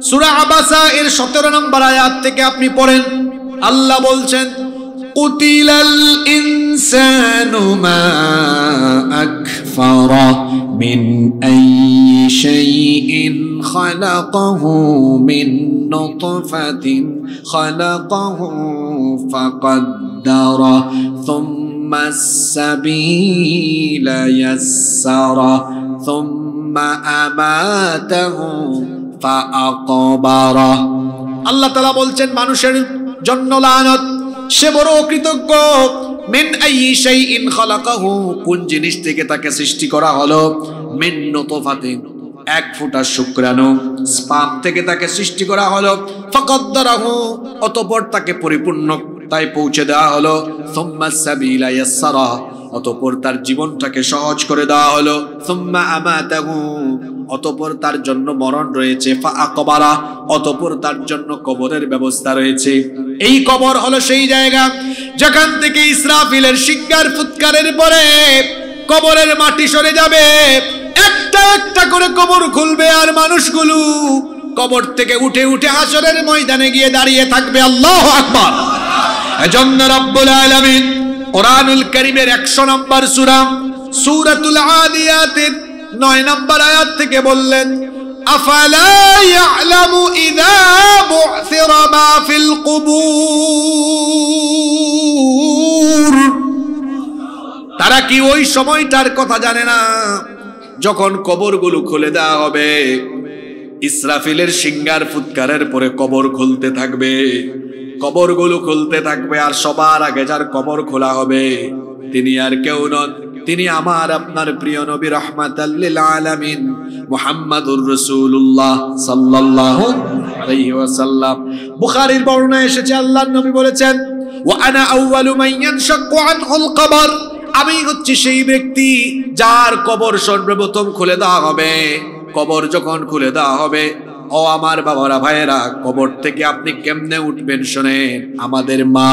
S1: সূরা আবাসা এর ১৭ নম্বর আয়াত থেকে আপনি পড়েন। আল্লাহ বলছেন, কুতিলাল ইনসানু মা আকফারা মিন আইয়ি শাইইন খালাকাহু মিন নুতফাতিন খালাকাহু ফাকাদ্দারা সুম্মা আস-সাবিলা ইয়াসসারা সুম্মা আমাতাহু ফাআকবারা। আল্লাহ তাআলা বলছেন মানুষের জন্য লানত, সে বড় অকৃতজ্ঞ। মিন আইয়ি শাইইন খালাকাহু, কোন জিনিস থেকে তাকে সৃষ্টি করা হলো? মিন নুতফাতিন, এক ফোঁটা শুক্রাণু স্পাম থেকে তাকে সৃষ্টি করা হলো। ফাকাদ্দারাহু, অতঃপর তাকে পরিপূর্ণতায় পৌঁছে দেওয়া হলো। সুম্মা সাবিলা ইয়াসসারা, অতঃপর তার জীবনটাকে সহজ করে দেওয়া হলো। সুম্মা আমাতাহু, অতঃপর তার জন্য মরণ রয়েছে। ফাআকবারা, অতঃপর তার জন্য কবরের ব্যবস্থা রয়েছে। এই কবর হলো সেই জায়গা যেখান থেকে ইসরাফিলের শিঙ্গার ফুৎকারের পরে কবরের মাটি সরে যাবে, একটা একটা করে কবর খুলবে, আর মানুষগুলো কবর থেকে উঠে উঠে হাশরের ময়দানে গিয়ে দাঁড়িয়ে থাকবে। আল্লাহু আকবার। এজন্য রব্বুল আলামিন কোরআনুল কারীমের 100 নম্বর সূরা সূরাতুল আদিয়াতের 9 নম্বর আয়াত থেকে বললেন, আফালা ইয়ালামু ইযা বু'থিরা মা ফিল কুবুর, তারা কি ওই সময়টার কথা জানে না যখন কবরগুলো খুলে দেওয়া হবে? ইসরাফিলের শিঙ্গার ফুৎকারের পরে কবর খুলতে থাকবে, কবরগুলো খুলতে থাকবে, আর সবার আগে যার কবর খোলা হবে তিনি আর কেউ নন, তিনি আমার আপনার প্রিয় নবী রাহমাতাল লিল আলামিন মুহাম্মাদুর রাসূলুল্লাহ সাল্লাল্লাহু আলাইহি ওয়াসাল্লাম। বুখারীর বর্ণনায় এসেছে আল্লাহর নবী বলেছেন, ওয়া আনা আউয়ালু মান ইয়ানশাক্কু আনহুল কবর, আমি হচ্ছি সেই ব্যক্তি যার কবর সর্বপ্রথম খুলে দেওয়া হবে। কবর যখন খুলে দেওয়া হবে, ও আমার বাবারা ভাইয়েরা, কবর থেকে আপনি কেমনে উঠবেন শোনেন। আমাদের মা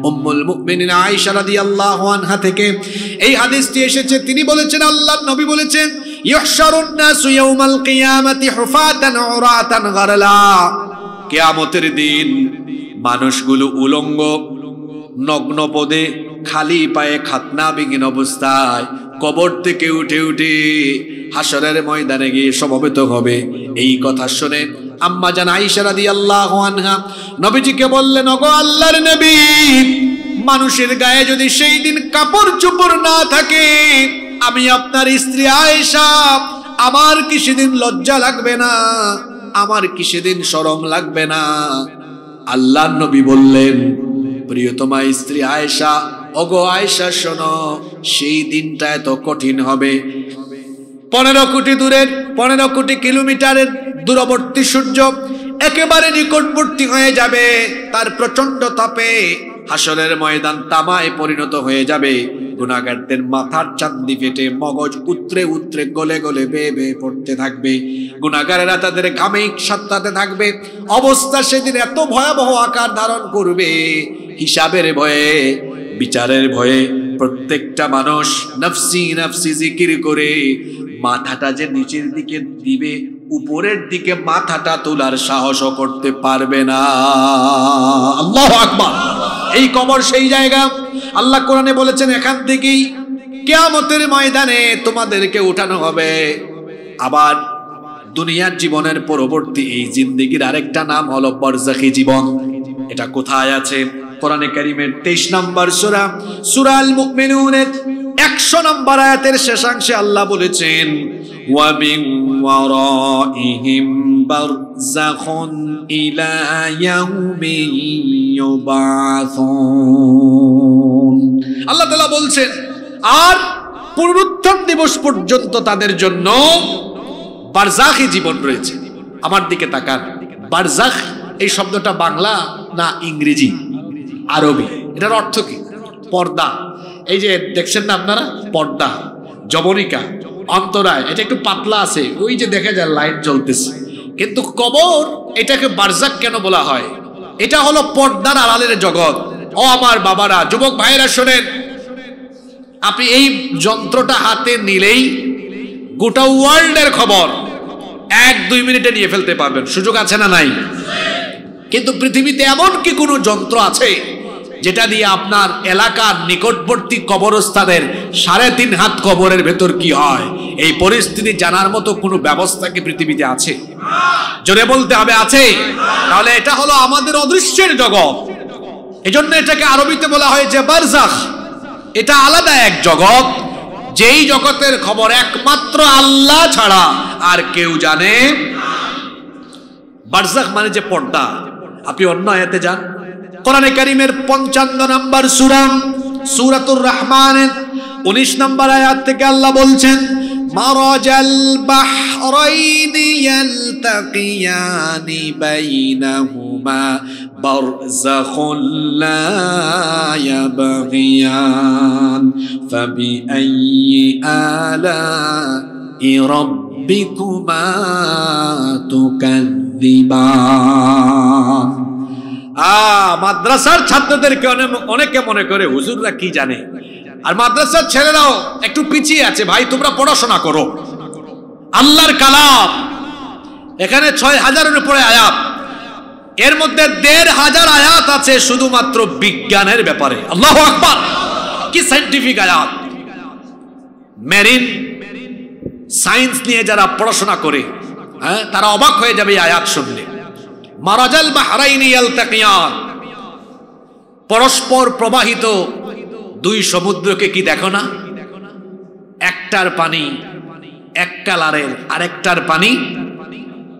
S1: উম্মুল মুমিনিন আয়েশা রাদিয়াল্লাহু আনহা থেকে এই হাদিসটি এসেছে। তিনি বলেছেন, আল্লাহর নবী বলেছেন, ইহশারুন নাসু ইয়াউমাল কিয়ামাতি হুফাতান উরাতান গারলা, কিয়ামতের দিন মানুষগুলো উলঙ্গ নগ্ন পদে খালি পায়ে খাতনাবিহীন অবস্থায় কবর থেকে উঠে উঠে হাশরের ময়দানে গিয়ে সমবেত হবে। এই কথা শুনে আম্মা জান আয়েশা রাদিয়াল্লাহু আনহা নবীজিকে বললেন, ওগো আল্লাহর নবী, মানুষের গায়ে যদি সেই দিন কাপড় চোপড় না থাকে, আমি আপনার স্ত্রী আয়েশা, আমার কি সেদিন লজ্জা লাগবে না? আমার কি সেদিন শরম লাগবে না? আল্লাহর নবী বললেন, প্রিয়তমা স্ত্রী আয়েশা, ওগো আয়েশা শোনো, সেই দিনটা এত কঠিন হবে। 15 কোটি দূরের 15 কোটি কিলোমিটারের দূরবর্তী সূর্য একেবারে নিকটবর্তী হয়ে যাবে, তার প্রচন্ড তাপে হাশরের ময়দান তামায় পরিণত হয়ে যাবে। গুনাহগারদের মাথার চান্দি ফেটে মগজ উতরে উতরে গলে গলে বেয়ে বেয়ে পড়তে থাকবে। গুনাহগারেরা তাদের ঘামে সাঁতরাতে থাকবে। অবস্থা সেদিন এত ভয়াবহ আকার ধারণ করবে, হিসাবের ভয়ে, বিচারের ভয়ে প্রত্যেকটা মানুষ নফসি নফসি জিকির করে মাথাটা যে নিচের দিকে দিবে, উপরের দিকে মাথাটা তোলার সাহসও করতে পারবে না। আল্লাহু আকবার। এই কবর সেই জায়গা, আল্লাহ কোরআনে বলেছেন, এখান থেকেই কিয়ামতের ময়দানে তোমাদেরকে উঠানো হবে। আবার দুনিয়ার জীবনের পরবর্তী এই জিন্দেগির আরেকটা নাম হলো বারজাখী জীবন। এটা কোথায় আছে? কোরআনে কারীমের 23 নম্বর সূরা সূরা আল মুমিনুনের 100 নম্বর আয়াতের শেষাংশে আল্লাহ বলেছেন, ওয়া মিন ওয়ারাইহিম বারযাখুন ইলা ইয়াউমি ইউবাসুন। আল্লাহ তাআলা বলছেন, আর পুনরুত্থান দিবস পর্যন্ত তাদের জন্য বারজাখী জীবন রয়েছে। আমার দিকে তাকান, বারজাখ এই শব্দটা বাংলা না ইংরেজি? আরবি। এটার অর্থ কি? পর্দা। এই যে দেখছেন না আপনারা, পর্দা, জবনিকা, অন্তরায়, এটা একটু পাতলা আছে, ওই যে দেখা যায় লাইট জ্বলতেছে। কিন্তু কবর, এটাকে বারজাখ কেন বলা হয়? এটা হলো পর্দার আড়ালের জগৎ। ও আমার বাবারা, যুবক ভাইয়েরা শোনেন, আপনি এই যন্ত্রটা হাতে নিলেই গোটা ওয়ার্ল্ডের খবর 1-2 মিনিটে নিয়ে ফেলতে পারবেন। সুযোগ আছে না নাই? কিন্তু পৃথিবীতে এমন কি কোনো যন্ত্র আছে যেটা দিয়ে আপনার এলাকার নিকটবর্তী কবরস্থানের 3.5 হাত কবরের ভেতর কি হয়, এই পরিস্থিতি জানার মতো কোনো ব্যবস্থা কি পৃথিবীতে আছে? জোরে বলতে হবে, আছে? তাহলে এটা হলো আমাদের অদৃশ্যের জগৎ। এজন্য এটাকে আরবিতে বলা হয়েছে বারজাখ। এটা আলাদা এক জগৎ, যেই জগতের খবর একমাত্র আল্লাহ ছাড়া আর কেউ জানে। বারজাখ মানে যে পর্দা। আপনি অন্য আয়াতে যান, কোরআনে কারীমের 55 নম্বর সূরা সূরাতুর রহমানের 19 নম্বর আয়াত থেকে আল্লাহ বলছেন, মারাজাল বাহরাইনি ইয়ালতাকিয়ানি বাইনাহুমা বারযাখুন লা ইয়াবগিয়ান ফাবিআইয়ি আলা'i রাব্বিকুমা তুকাযযিবান। মাদ্রাসার ছাত্রদেরকে অনেকে মনে করে হুজুররা কি জানে, আর মাদ্রাসার ছেলেরাও একটু পিছিয়ে আছে। ভাই, তোমরা পড়াশোনা করো, আল্লাহর কালাম। এখানে 6000-এর উপরে আয়াত, এর মধ্যে 1500 আয়াত আছে শুধুমাত্র বিজ্ঞানের ব্যাপারে। আল্লাহু আকবার, কি সায়েন্টিফিক আয়াত! মেরিন সায়েন্স নিয়ে যারা পড়াশোনা করে, তারা অবাক হয়ে যাবে এই আয়াত শুনলে। মারাজাল বাহরাইনি ইয়ালতাকিয়ান, পরস্পর প্রবাহিত দুই সমুদ্রকে কি দেখো না? একটার পানি এক কালারের, আরেকটার পানি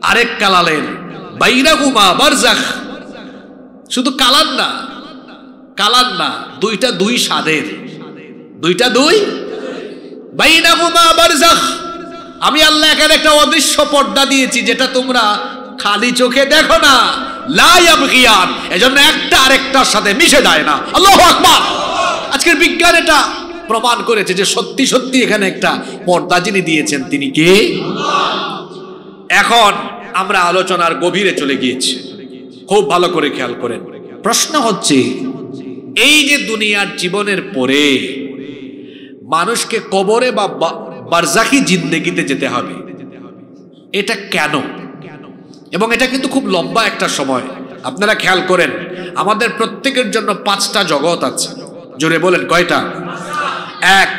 S1: আরেক কালারের। বাইনাহুমা বারজাখ, শুধু কালার না, কালার না, দুইটা দুই স্বাদের, দুইটা দুই। বাইনাহুমা বারজাখ, আমি আল্লাহ এখানে একটা অদৃশ্য পর্দা দিয়েছি যেটা তোমরা খালি চোখে দেখো না। লা ইয়াবগিয়ান, এজন্য একটা আরেকটার সাথে মিশে যায় না। আল্লাহু আকবার। আজকের বিজ্ঞান এটা প্রমাণ করেছে যে সত্যি সত্যি এখানে একটা পর্দা যিনি দিয়েছেন তিনি কে? এখন আমরা আলোচনার গভীরে চলে গিয়েছি, খুব ভালো করে খেয়াল করেন। প্রশ্ন হচ্ছে, এই যে দুনিয়ার জীবনের পরে মানুষকে কবরে বা বারজাখি জিন্দেগিতে যেতে হবে, এটা কেন? এবং এটা কিন্তু খুব লম্বা একটা সময়। আপনারা খেয়াল করেন, আমাদের প্রত্যেকের জন্য 5টা জগৎ আছে। জোরে বলেন, কয়টা? 1,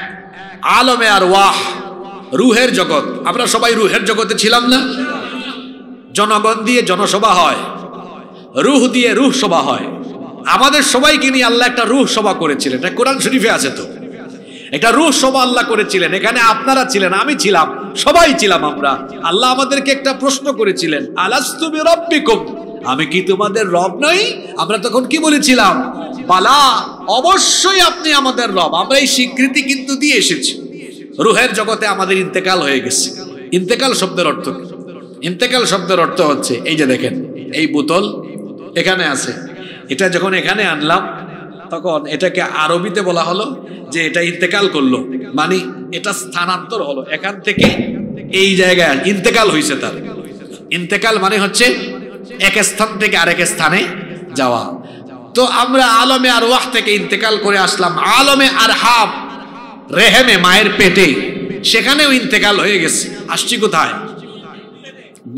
S1: আলমে আরওয়াহ, রুহের জগৎ। আমরা সবাই রুহের জগতে ছিলাম না? জনগণ দিয়ে জনসভা হয়, রুহ দিয়ে রুহ সভা হয়। আমাদের সবাইকে নিয়ে আল্লাহ একটা রুহ সভা করেছিলেন, এটা কোরআন শরীফে আছে। তো একটা রুহ সভা আল্লাহ করেছিলেন, এখানে আপনারা ছিলেন, আমি ছিলাম, সবাই ছিলাম আমরা। আল্লাহ আমাদেরকে একটা প্রশ্ন করেছিলেন, আলাস্তু বিরাব্বিকুম, আমি কি তোমাদের রব নই? আমরা তখন কি বলেছিলাম? বালা, অবশ্যই আপনি আমাদের রব। আমরা এই স্বীকৃতি কিন্তু দিয়ে এসেছি। রুহের জগতে আমাদের ইন্তেকাল হয়ে গেছে। ইন্তেকাল শব্দের অর্থ কি? ইন্তেকাল শব্দের অর্থ হচ্ছে, এই যে দেখেন এই বোতল এখানে আছে, এটা যখন এখানে আনলাম তখন এটাকে আরবিতে বলা হলো যে এটা ইন্তেকাল করলো, মানে এটা স্থানান্তর হলো, এখান থেকে এই জায়গায় ইন্তেকাল হয়েছে। তার ইন্তেকাল মানে হচ্ছে এক স্থান থেকে আরেক স্থানে যাওয়া। তো আমরা আলমে আরওয়াহ থেকে ইন্তেকাল করে আসলাম আলমে আরহাম, রেহেমে, মায়ের পেটে, সেখানেও ইন্তেকাল হয়ে গেছে। আসছি কোথায়?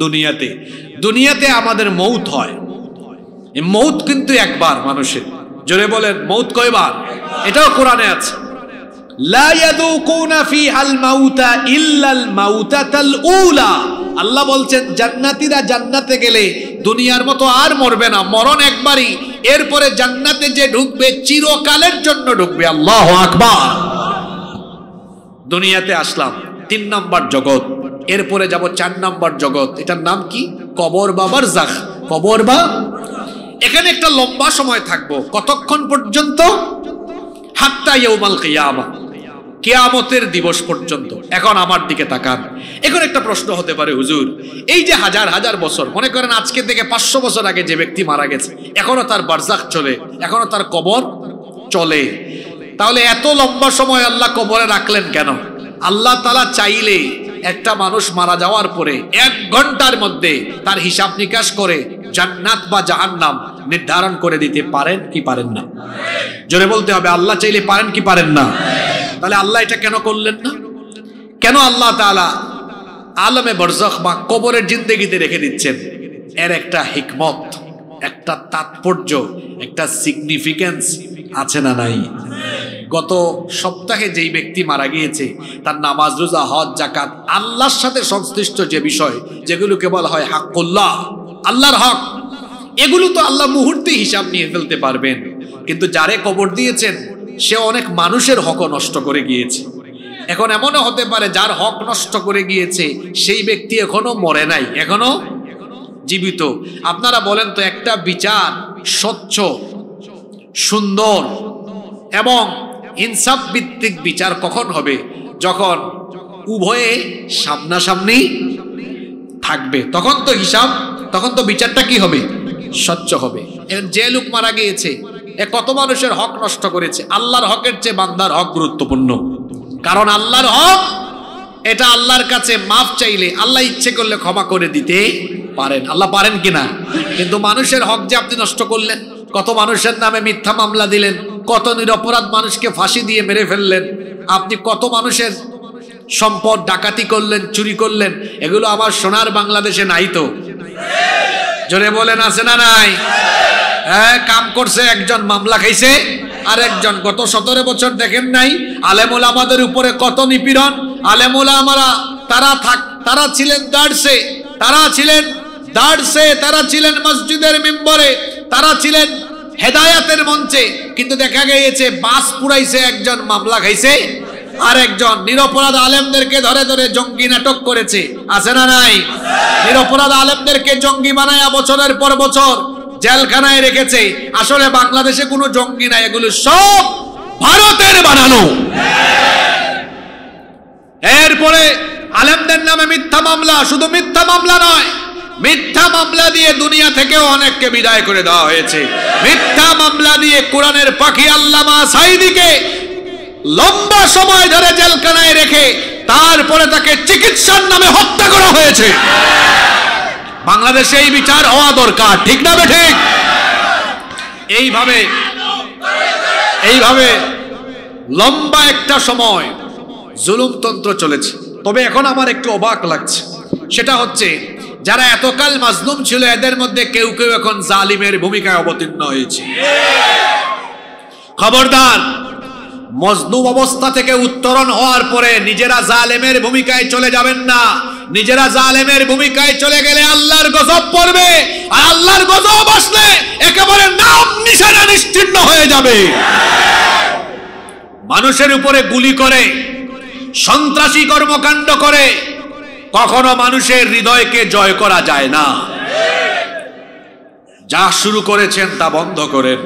S1: দুনিয়াতে। দুনিয়াতে আমাদের মৌত হয়। এই মৌত কিন্তু একবার মানুষের। জোরে বলেন, মৌত কয়বার? এটাও কোরআনে আছে। লা ইয়াযুকুনা ফিহাল মাউতা ইল্লাল মাউতাতাল উলা। আল্লাহ বলছেন জান্নাতীরা জান্নাতে গেলে দুনিয়ার মতো আর মরবে না, মরণ একবারই। এরপরে জান্নাতে যে ঢুকবে চিরকালের জন্য ঢুকবে। আল্লাহু আকবার। দুনিয়াতে আসলাম 3 নম্বর জগৎ, এরপরে যাব 4 নম্বর জগৎ। এটার নাম কি? কবর বা বারজাখ। কবর বা, এখানে একটা লম্বা সময় থাকবো। কতক্ষণ পর্যন্ত? হাত্তা ইয়াউমাল কিয়ামা, কিয়ামতের দিবস পর্যন্ত। এখন আমার দিকে তাকান। এখন একটা প্রশ্ন হতে পারে, হুজুর এই যে হাজার হাজার বছর, মনে করেন আজকে থেকে 500 বছর আগে যে ব্যক্তি মারা গেছে, এখনো তার বারজাখ চলে, এখনো তার কবর চলে, তাহলে এত লম্বা সময় আল্লাহ কবরে রাখলেন কেন? আল্লাহ তাআলা চাইলে একটা মানুষ মারা যাওয়ার পরে 1 ঘন্টার মধ্যে তার হিসাব নিকাশ করে জান্নাত বা জাহান্নাম নির্ধারণ করে দিতে পারেন কি পারেন না? জোরে বলতে হবে, আল্লাহ চাইলে পারেন কি পারেন না? তাহলে আল্লাহ এটা কেন করলেন না? কেন আল্লাহ তাআলা আলমে বারজাখ বা কবরের জিন্দেগিতে রেখে দিচ্ছেন? এর একটা হিকমত, একটা তাৎপর্য, একটা সিগনিফিকেন্স আছে না নাই? গত সপ্তাহে যেই ব্যক্তি মারা গিয়েছে তার নামাজ, রোজা, হজ, যাকাত, আল্লাহর সাথে সংশ্লিষ্ট যে বিষয় যেগুলোকে বলা হয় হাক্কুল্লাহ, আল্লাহর হক, এগুলো তো আল্লাহ মুহূর্তে হিসাব নিয়ে ফেলতে পারবেন। কিন্তু যারে কবর দিয়েছেন সে অনেক মানুষের হকও নষ্ট করে গিয়েছে। এখন এমনও হতে পারে যার হক নষ্ট করে গিয়েছে সেই ব্যক্তি এখনো মরে নাই, এখনো জীবিত। আপনারা বলেন তো, একটা বিচার স্বচ্ছ, সুন্দর এবং ইনসাফ ভিত্তিক বিচার কখন হবে? যখন উভয়ে সামনাসামনি থাকবে, তখন তো হিসাব, তখন তো বিচারটা কি হবে? স্বচ্ছ হবে। যে লোক মারা গিয়েছে এ কত মানুষের হক নষ্ট করেছে। আল্লাহর হকের চেয়ে বান্দার হক গুরুত্বপূর্ণ, কারণ আল্লাহর হক এটা আল্লাহর কাছে মাফ চাইলে আল্লাহ ইচ্ছে করলে ক্ষমা করে দিতে পারেন। আল্লাহ পারেন কিনা? কিন্তু মানুষের হক যে আপনি নষ্ট করলেন, কত মানুষের নামে মিথ্যা মামলা দিলেন, কত নিরপরাধ মানুষকে ফাঁসি দিয়ে মেরে ফেললেন, আপনি কত মানুষের সম্পদ ডাকাতি করলেন, চুরি করলেন, এগুলো আবার সোনার বাংলাদেশে নাই তো? জোরে বলেন, আছে না নাই? হ্যাঁ, কাম করছে একজন, মামলা খাইছে আর একজন। গত 17 বছর দেখেন নাই আলেম ওলামাদের উপরে কত নিপীড়ন? আলেম ওলামারা তারা ছিলেন দার্সে, তারা ছিলেন মসজিদের মিম্বরে, তারা ছিলেন হেদায়াতের মঞ্চে, কিন্তু দেখা গিয়েছে বাস পুরাইছে একজন, মামলা খাইছে আর একজন। নিরপরাধ আলেমদেরকে ধরে ধরে জঙ্গি নাটক করেছে, আছে না নাই? নিরপরাধ আলেমদেরকে জঙ্গি বানায়া বছরের পর বছর জেলখানায় রেখেছে। আসলে বাংলাদেশে কোনো জঙ্গি নাই, এগুলো সব ভারতের বানানো। এরপরে আলেমদের নামে মিথ্যা মামলা, শুধু মিথ্যা মামলা নয়, মিথ্যা মামলা দিয়ে দুনিয়া থেকেও অনেককে বিদায় করে দেওয়া হয়েছে। মিথ্যা মামলা দিয়ে কোরআনের পাখি আল্লামা সাঈদীকে লম্বা সময় ধরে জেলখানায় রেখে তারপরে তাকে চিকিৎসার নামে হত্যা করা হয়েছে। বাংলাদেশে এই বিচার হওয়া দরকার, ঠিক না বেঠিক? এইভাবে লম্বা একটা সময় জুলুমতন্ত্র চলেছে। তবে এখন আমার একটু অবাক লাগছে, সেটা হচ্ছে যারা এতকাল মাজলুম ছিল এদের মধ্যে কেউ কেউ এখন জালিমের ভূমিকায় অবতীর্ণ হয়েছে। খবরদার, মজলুম অবস্থা থেকে উত্তরণ হওয়ার পরে নিজেরা জালেমের ভূমিকায় চলে যাবেন না। নিজেরা জালেমের ভূমিকায় চলে গেলে আল্লাহর গজব পড়বে, আর আল্লাহর গজব আসলে একেবারে নাম নিশানা নিশ্চিহ্ন হয়ে যাবে। মানুষের উপরে গুলি করে, সন্ত্রাসী কর্মকাণ্ড করে কখনো মানুষের হৃদয়কে জয় করা যায় না। যা শুরু করেছেন তা বন্ধ করেন।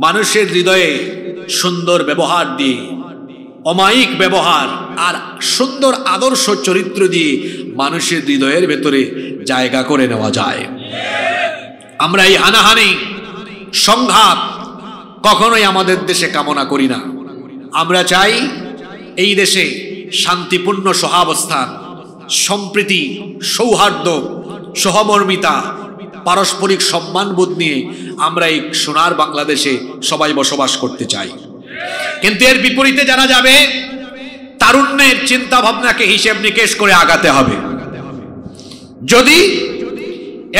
S1: মানুষের হৃদয়ে সুন্দর ব্যবহার দিয়ে, অমায়িক ব্যবহার আর সুন্দর আদর্শ চরিত্র দিয়ে মানুষের হৃদয়ের ভেতরে জায়গা করে নেওয়া যায়। আমরা এই হানাহানি, সংঘাত কখনোই আমাদের দেশে কামনা করি না। আমরা চাই এই দেশে শান্তিপূর্ণ সহাবস্থান, সম্প্রীতি, সৌহার্দ্য, সহমর্মিতা, পারস্পরিক সম্মানবোধ নিয়ে আমরা এই সোনার বাংলাদেশে সবাই বসবাস করতে চাই। কিন্তু এর বিপরীতে যারা যাবে, তারুণ্যের চিন্তা ভাবনাকে হিসেব নিকেশ করে আগাতে হবে। যদি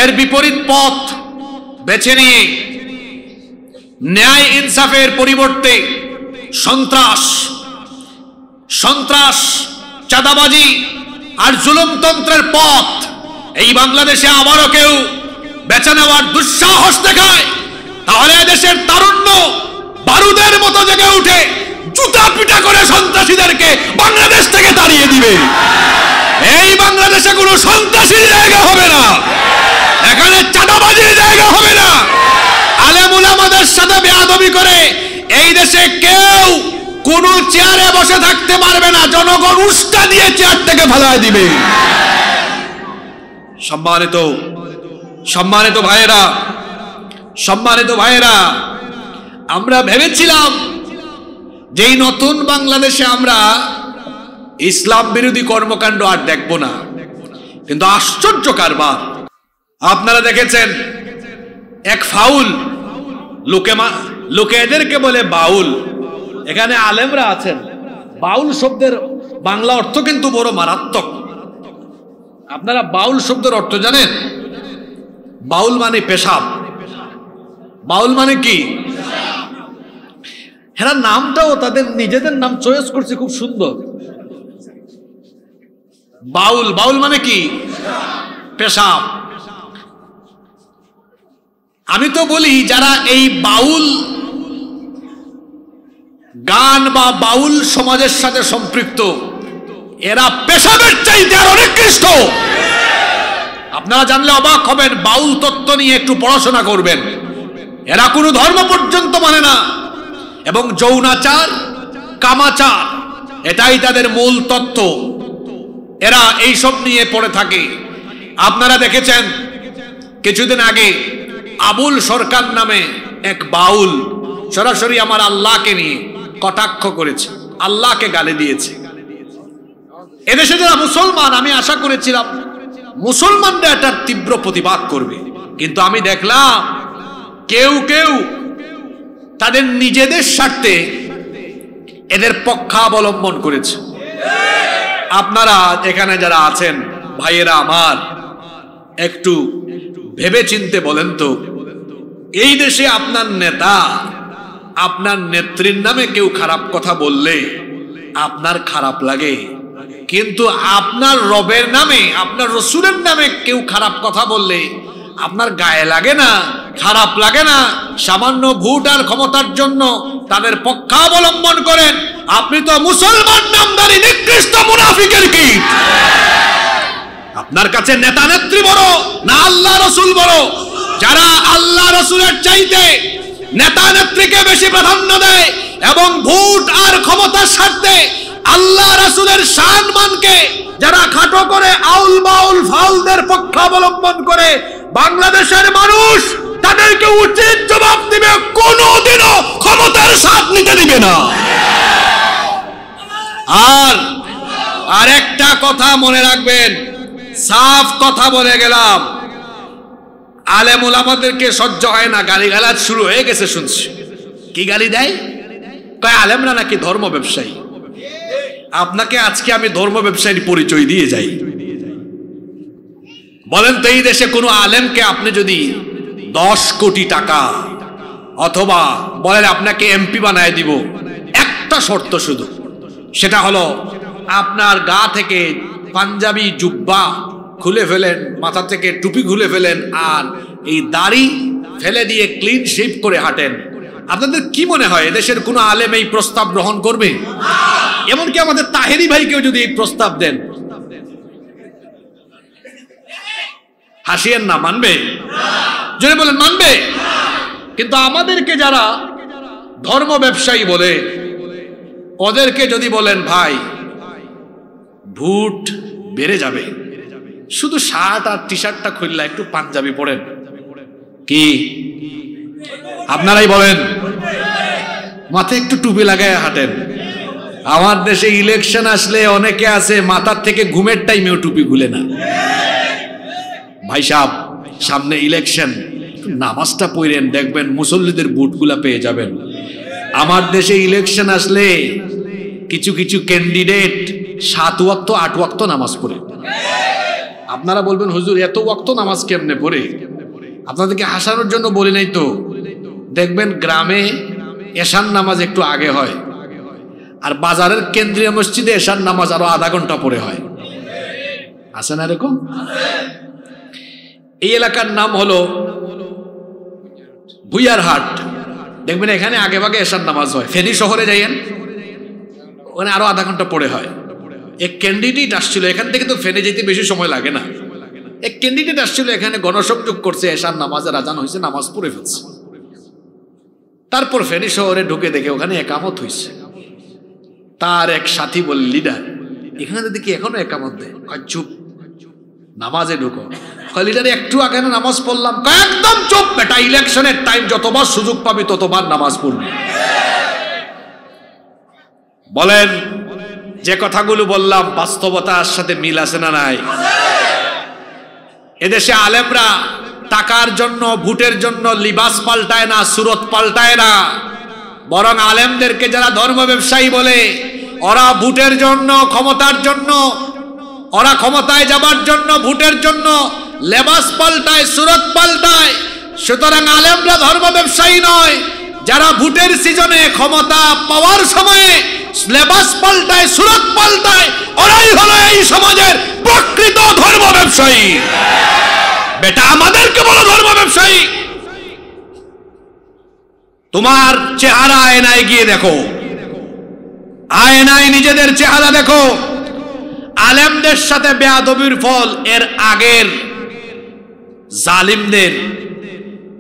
S1: এর বিপরীত পথ বেছে নিয়ে ন্যায় ইনসাফের পরিবর্তে সন্ত্রাস, চাঁদাবাজি আর জুলুমতন্ত্রের পথ এই বাংলাদেশে আবারও কেউ বেছে নেওয়ার দুঃসাহস দেখায়, তাহলে দেশের তারুণ্য বারুদের মতো জেগে উঠে জুতা পিটা করে সন্ত্রাসীদেরকে বাংলাদেশ থেকে তাড়িয়ে দিবে। এই বাংলাদেশে কোনো সন্ত্রাসীর জায়গা হবে না, এখানে চাঁদাবাজির জায়গা হবে না। আলেম উলামাদের সাথে বেয়াদবি করে এই দেশে কেউ কোন চেয়ারে বসে থাকতে পারবে না, জনগণ উস্কা দিয়ে চেয়ার থেকে ফেলায় দিবে। সম্মানিত ভাইয়েরা, আমরা ভেবেছিলাম যে এই নতুন বাংলাদেশে আমরা ইসলাম বিরোধী কর্মকাণ্ড আর দেখব না, কিন্তু আশ্চর্য কারবার। আপনারা দেখেছেন এক ফাউল লোকে এদেরকে বলে বাউল। এখানে আলেমরা আছেন, বাউল শব্দের বাংলা অর্থ কিন্তু বড় মারাত্মক। আপনারা বাউল শব্দের অর্থ জানেন? বাউল মানে পেশাব। বাউল মানে কি? এরা নামটাও তাদের নিজেদের নাম চয়েস করছে খুব সুন্দর। বাউল, বাউল মানে কি? পেশাব। আমি তো বলি যারা এই বাউল গান বা বাউল সমাজের সাথে সম্পৃক্ত, এরা পেশাবের চাইতে আর অনেক নিকৃষ্ট। আপনারা জানলে অবাক হবেন, বাউল তত্ত্ব নিয়ে একটু পড়াশোনা করবেন। এরা কোনো ধর্ম পর্যন্ত মানে না এবং যৌনাচার, কামাচার এটাই তাদের মূল তত্ত্ব। এরা এইসব নিয়ে পড়ে থাকে। আপনারা দেখেছেন কিছুদিন আগে আবুল সরকার নামে এক বাউল সরাসরি আমার আল্লাহকে নিয়ে কটাক্ষ করেছে, আল্লাহকে গালি দিয়েছে। এদেশে যারা মুসলমান, আমি আশা করেছিলাম মুসলমানরা এটার তীব্র প্রতিবাদ করবে, কিন্তু আমি দেখলাম কেউ কেউ তাদের নিজেদের স্বার্থে এদের পক্ষাবলম্বন করেছে। আপনারা এখানে যারা আছেন ভাইয়েরা আমার, একটু ভেবে চিনতে বলেন তো, এই দেশে আপনার নেতা, আপনার নেত্রীর নামে কেউ খারাপ কথা বললে আপনার খারাপ লাগে, কিন্তু আপনার রবের নামে, আপনার রসুলের নামে কেউ খারাপ কথা বললে আপনার গায়ে লাগে না, খারাপ লাগে না? সামান্য ভোট আর ক্ষমতার জন্য তাদের পক্ষাবলম্বন করেন। আপনি তো মুসলমান নামধারী নিকৃষ্ট মুনাফিকের কীট। আপনার কাছে নেতা নেত্রী বড় না আল্লাহ রসুল বড়? যারা আল্লাহ রসুলের চাইতে নেতা নেত্রীকে বেশি প্রাধান্য দেয় এবং ভোট আর ক্ষমতার স্বার্থে আল্লাহ রসুলের সম্মানকে যারা খাটো করে আউল বাউল ফাউলদের পক্ষাবলম্বন করে, বাংলাদেশের মানুষ তাদেরকে উচিত জবাব দিবে, কোনোদিনও ক্ষমতার সাথ নিতে দিবে না। আর একটা কথা মনে রাখবেন, সাফ কথা বলে গেলাম, আলেম ওলামাদেরকে সহ্য হয় না, গালিগালাজ শুরু হয়ে গেছে শুনছি। কি গালি দেয়? কয় আলেমরা নাকি ধর্ম ব্যবসায়ী। আপনাকে আজকে আমি ধর্ম ব্যবসায়ীর পরিচয় দিয়ে যাই। বলেন তো, এই দেশে কোনো আলেমকে আপনি যদি 10 কোটি টাকা অথবা বলেন আপনাকে এমপি বানায় দিব, একটা শর্ত শুধু, সেটা হলো আপনার গা থেকে পাঞ্জাবি জুব্বা খুলে ফেলেন, মাথা থেকে টুপি খুলে ফেলেন, আর এই দাড়ি ফেলে দিয়ে ক্লিন শেভ করে হাঁটেন। আপনাদের কি মনে হয় এদেশের কোনো আলেম এই প্রস্তাব গ্রহণ করবে? এমনকি আমাদের তাহেরি ভাইকেও যদি এই প্রস্তাব দেন, হাসিয়েন না, মানবে? যদি বলেন মানবে। কিন্তু আমাদেরকে যারা ধর্ম ব্যবসায়ী বলে, ওদেরকে যদি বলেন ভাই ভোট বেড়ে যাবে, শুধু শার্ট আর টি শার্টটা খুললে একটু পাঞ্জাবি পড়েন, কি আপনারাই বলেন? মাথায় একটু টুপি লাগায় হাঁটেন। আমার দেশে ইলেকশন আসলে অনেকে আছে মাথার থেকে ঘুমের টাইমেও টুপি খুলে না। ভাই সাহেব, সামনে ইলেকশন, নামাজটা পড়েন, দেখবেন মুসল্লিদের বুটগুলা পেয়ে যাবেন। আমার দেশে ইলেকশন আসলে কিছু কিছু ক্যান্ডিডেট 7 ওয়াক্ত 8 ওয়াক্ত নামাজ পড়ে। আপনারা বলবেন হুজুর এত ওয়াক্ত নামাজ কেমনে পড়ে? আপনাদেরকে হাসানোর জন্য বলি নাই তো। দেখবেন গ্রামে এশার নামাজ একটু আগে হয়, আর বাজারের কেন্দ্রীয় মসজিদে এশার নামাজ আরো আধা ঘন্টা পরে হয়। আছে না এরকম? এই এলাকার নাম হলো ভুইয়ারহাট। দেখবেন এখানে আগে ভাগে এশার নামাজ হয়। ফেনী শহরে যাইয়েন, ওখানে আরো আধা ঘন্টা পরে হয়। এক ক্যান্ডিডেট আসছিল, এখান থেকে তো ফেনে যেতে বেশি সময় লাগে না। এক ক্যান্ডিডেট আসছিল এখানে, গণসংযোগ করছে, এশার নামাজের আজান হয়েছে, নামাজ পড়ে ফেলছে। তারপর ফেনী শহরে ঢুকে দেখে ওখানে একামত হয়েছে। তার এক সাথী বল, লিডার এখানে দেখি এখনো একামত দেয়। চুপ, নামাজে ঢুকো। লিডারে একটু আগে নামাজ পড়লাম। একদম চুপ বেটা, ইলেকশনের টাইম, যতবার সুযোগ পাবি ততবার নামাজ পড়বি। বলেন যে কথাগুলো বললাম বাস্তবতার সাথে মিল আছে না নাই? এদেশে আলেমরা টাকার জন্য, ভোটের জন্য লিবাস পাল্টায় না, সুরত পাল্টায় না। বরং আলেমদেরকে যারা ধর্ম ব্যবসায়ী বলে, ওরা ভোটের জন্য, ক্ষমতার জন্য, ওরা ক্ষমতায় যাবার জন্য, ভোটের জন্য লেবাস পাল্টায়, সুরত পাল্টায়। সুতরাং আলেমরা ধর্ম ব্যবসায়ী নয়। যারা ভোটের সিজনে ক্ষমতা পাওয়ার সময়ে লেবাস পাল্টায়, সুরত পাল্টায়, ওরাই হলো এই সমাজের প্রকৃত ধর্ম ব্যবসায়ী। বেটা আমাদেরকে বলো ধর্ম ব্যবসায়ী। তোমার চেহারা আয়নায় গিয়ে দেখো, আয়নায় নিজেদের চেহারা দেখো। আলেমদের সাথে বেয়াদবির ফল এর আগের জালিমদের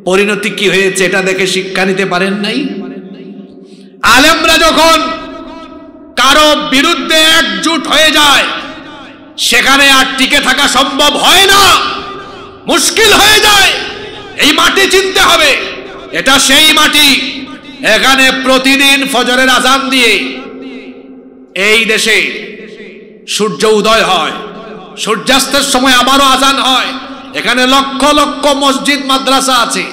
S1: পরিণতি কি হয়েছে এটা দেখে শিক্ষা নিতে পারেন নাই? আলেমরা যখন কারো বিরুদ্ধে একজোট হয়ে যায় সেখানে আর টিকে থাকা সম্ভব হয় না, মুশকিল হয়ে যায়। এই মাটি চিনতে হবে, এটা সেই মাটি। এখানে প্রতিদিন ফজরের আজান দিয়ে এই দেশে সূর্য উদয় হয়, সূর্যাস্তের সময় আবারও আজান হয়। এখানে লক্ষ লক্ষ মসজিদ মাদ্রাসা আছে,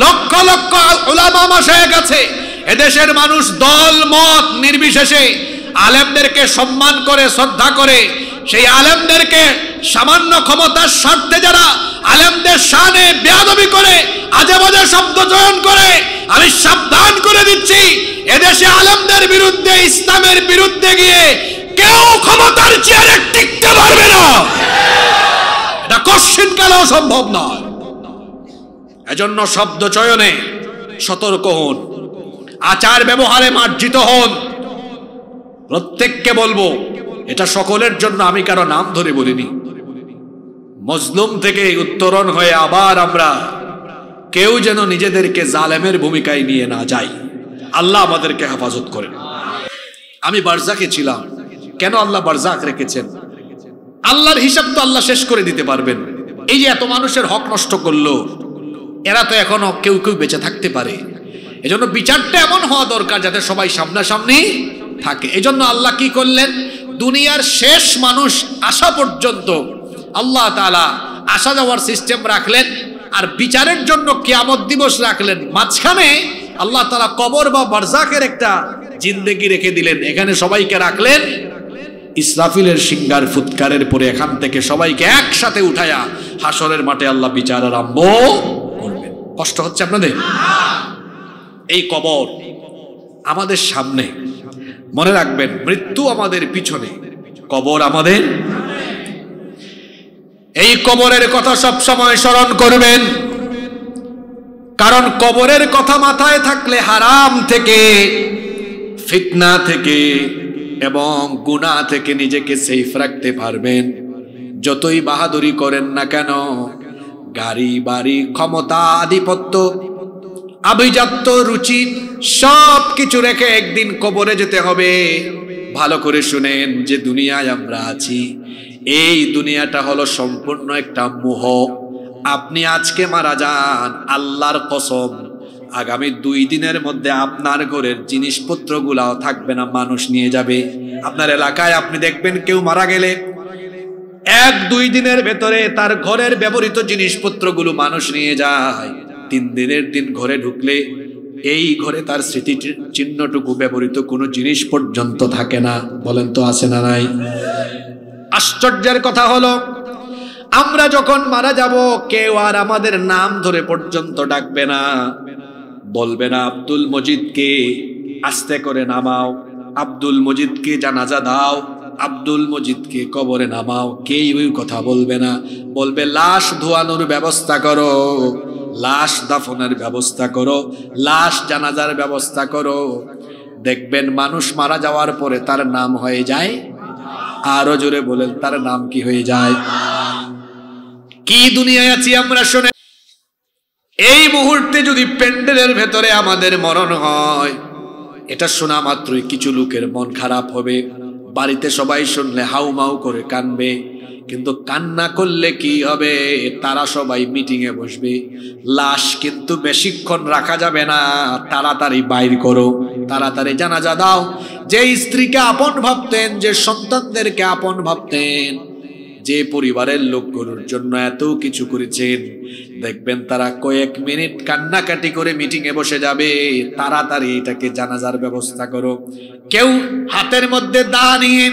S1: লক্ষ লক্ষ উলামা মাশায়েখ আছে। এদেশের মানুষ দল মত নির্বিশেষে আলেমদেরকে সম্মান করে, শ্রদ্ধা করে। সেই আলেমদেরকে সামান্য ক্ষমতার স্বার্থে যারা আলেমদের শানে বেয়াদবি করে, আজে বাজে শব্দ চয়ন করে, আমি সাবধান করে দিচ্ছি, এদেশে আলেমদের বিরুদ্ধে, ইসলামের বিরুদ্ধে গিয়ে কেউ ক্ষমতার চেয়ারে টিকতে পারবে না। এটা কশ্চিন কালেও সম্ভব নয়। এজন্য শব্দ চয়নে সতর্ক হন, আচার ব্যবহারে মার্জিত হন। প্রত্যেককে বলবো, এটা সকলের জন্য, আমি কারো নাম ধরে বলিনি। মজলুম থেকে উত্তরণ হয়ে আবার আমরা কেউ যেন নিজেদেরকে জালেমের ভূমিকায় নিয়ে না যাই। আল্লাহ আমাদেরকে হেফাজত করেন। আমি বারজাকে ছিলাম, কেন আল্লাহ বারজাক রেখেছেন? আল্লাহর হিসাব তো আল্লাহ শেষ করে দিতে পারবেন। এই যে এত মানুষের হক নষ্ট করলো, এরা তো এখনো কেউ কেউ বেঁচে থাকতে পারে। এজন্য বিচারটা এমন হওয়া দরকার যাতে সবাই সামনাসামনি থাকে। এজন্য আল্লাহ কি করলেন? দুনিয়ার শেষ মানুষ আসা পর্যন্ত আল্লাহ তাআলা আসা যাওয়ার সিস্টেম রাখলেন, আর বিচারের জন্য কিয়ামত দিবস রাখলেন। মাঝখানে আল্লাহ তাআলা কবর বা বারজাকের একটা জিন্দেগি রেখে দিলেন। এখানে সবাইকে রাখলেন, ইসরাফিলের সিঙ্গার ফুৎকারের পরে এখান থেকে সবাইকে একসাথে উঠায়া হাসরের মাঠে আল্লাহ বিচার আরম্ভ করবেন। কষ্ট হচ্ছে আপনাদের? এই কবর আমাদের সামনে, মনে রাখবেন, মৃত্যু আমাদের পিছনে, কবর আমাদের। এই কবরের কথা সব সময় স্মরণ করবেন, কারণ কবরের কথা মাথায় থাকলে হারাম থেকে, ফিতনা থেকে এবং গুনাহ থেকে নিজেকে সেফ রাখতে পারবেন। যতই বাহাদুরি করেন না কেন, গাড়ি বাড়ি, ক্ষমতা, আধিপত্য, আভিজাত্য, রুচি সব কিছু রেখে একদিন কবরে যেতে হবে। ভালো করে শুনেন, যে দুনিয়ায় আমরা আছি, এই দুনিয়াটা হলো সম্পূর্ণ একটা মোহ। আপনি আজকে মারা যান, আল্লাহর কসম আগামী 2 দিনের মধ্যে আপনার ঘরের জিনিসপত্রগুলাও থাকবে না, মানুষ নিয়ে যাবে। আপনার এলাকায় আপনি দেখবেন কেউ মারা গেলে 1-2 দিনের ভেতরে তার ঘরের ব্যবহৃত জিনিসপত্রগুলো মানুষ নিয়ে যায়। 3 দিনের দিন ঘরে ঢুকলে এই ঘরে তার স্মৃতি চিহ্নটুকু, ব্যবহৃত কোনো জিনিস পর্যন্ত থাকে না। বলেন তো আছে না নাই? আশ্চর্যের কথা হলো, আমরা যখন মারা যাব কেউ আর আমাদের নাম ধরে পর্যন্ত ডাকবে না, বলবে না আব্দুল মজিদকে আস্তে করে নামাও, আব্দুল মজিদকে জানাজা দাও, আব্দুল মজিদকে কবরে নামাও। কেউ ওই কথা বলবে না। বলবে লাশ ধোয়ানোর ব্যবস্থা করো, লাশ দাফনের ব্যবস্থা করো, লাশ জানাজার ব্যবস্থা করো। দেখবেন মানুষ মারা যাওয়ার পরে তার নাম হয়ে যায়, আরো জোরে বলেন, তার নাম কি হয়ে যায়? কি দুনিয়ায় আছি আমরা শুনে। এই মুহূর্তে যদি প্যান্ডেলের ভেতরে আমাদের মরণ হয়, এটা শোনা মাত্রই কিছু লোকের মন খারাপ হবে। বাড়িতে সবাই শুনলে হাউমাউ করে কানবে, কিন্তু কান্না করলে কি হবে? তারা সবাই মিটিং এ বসবে। লাশ কিন্তু বেশিক্ষণ রাখা যাবে না, তাড়াতাড়ি বাইর করো, তাড়াতাড়ি জানাজা দাও। যে স্ত্রীকে আপন ভাবতেন, যে সন্তানদেরকে আপন ভাবতেন, যে পরিবারের লোকগুলোর জন্য এত কিছু করেছেন, দেখবেন তারা কয়েক মিনিট কান্নাকাটি করে মিটিং এ বসে যাবে। তাড়াতাড়ি এটাকে জানাজার ব্যবস্থা করো। কেউ হাতের মধ্যে দা নিয়ে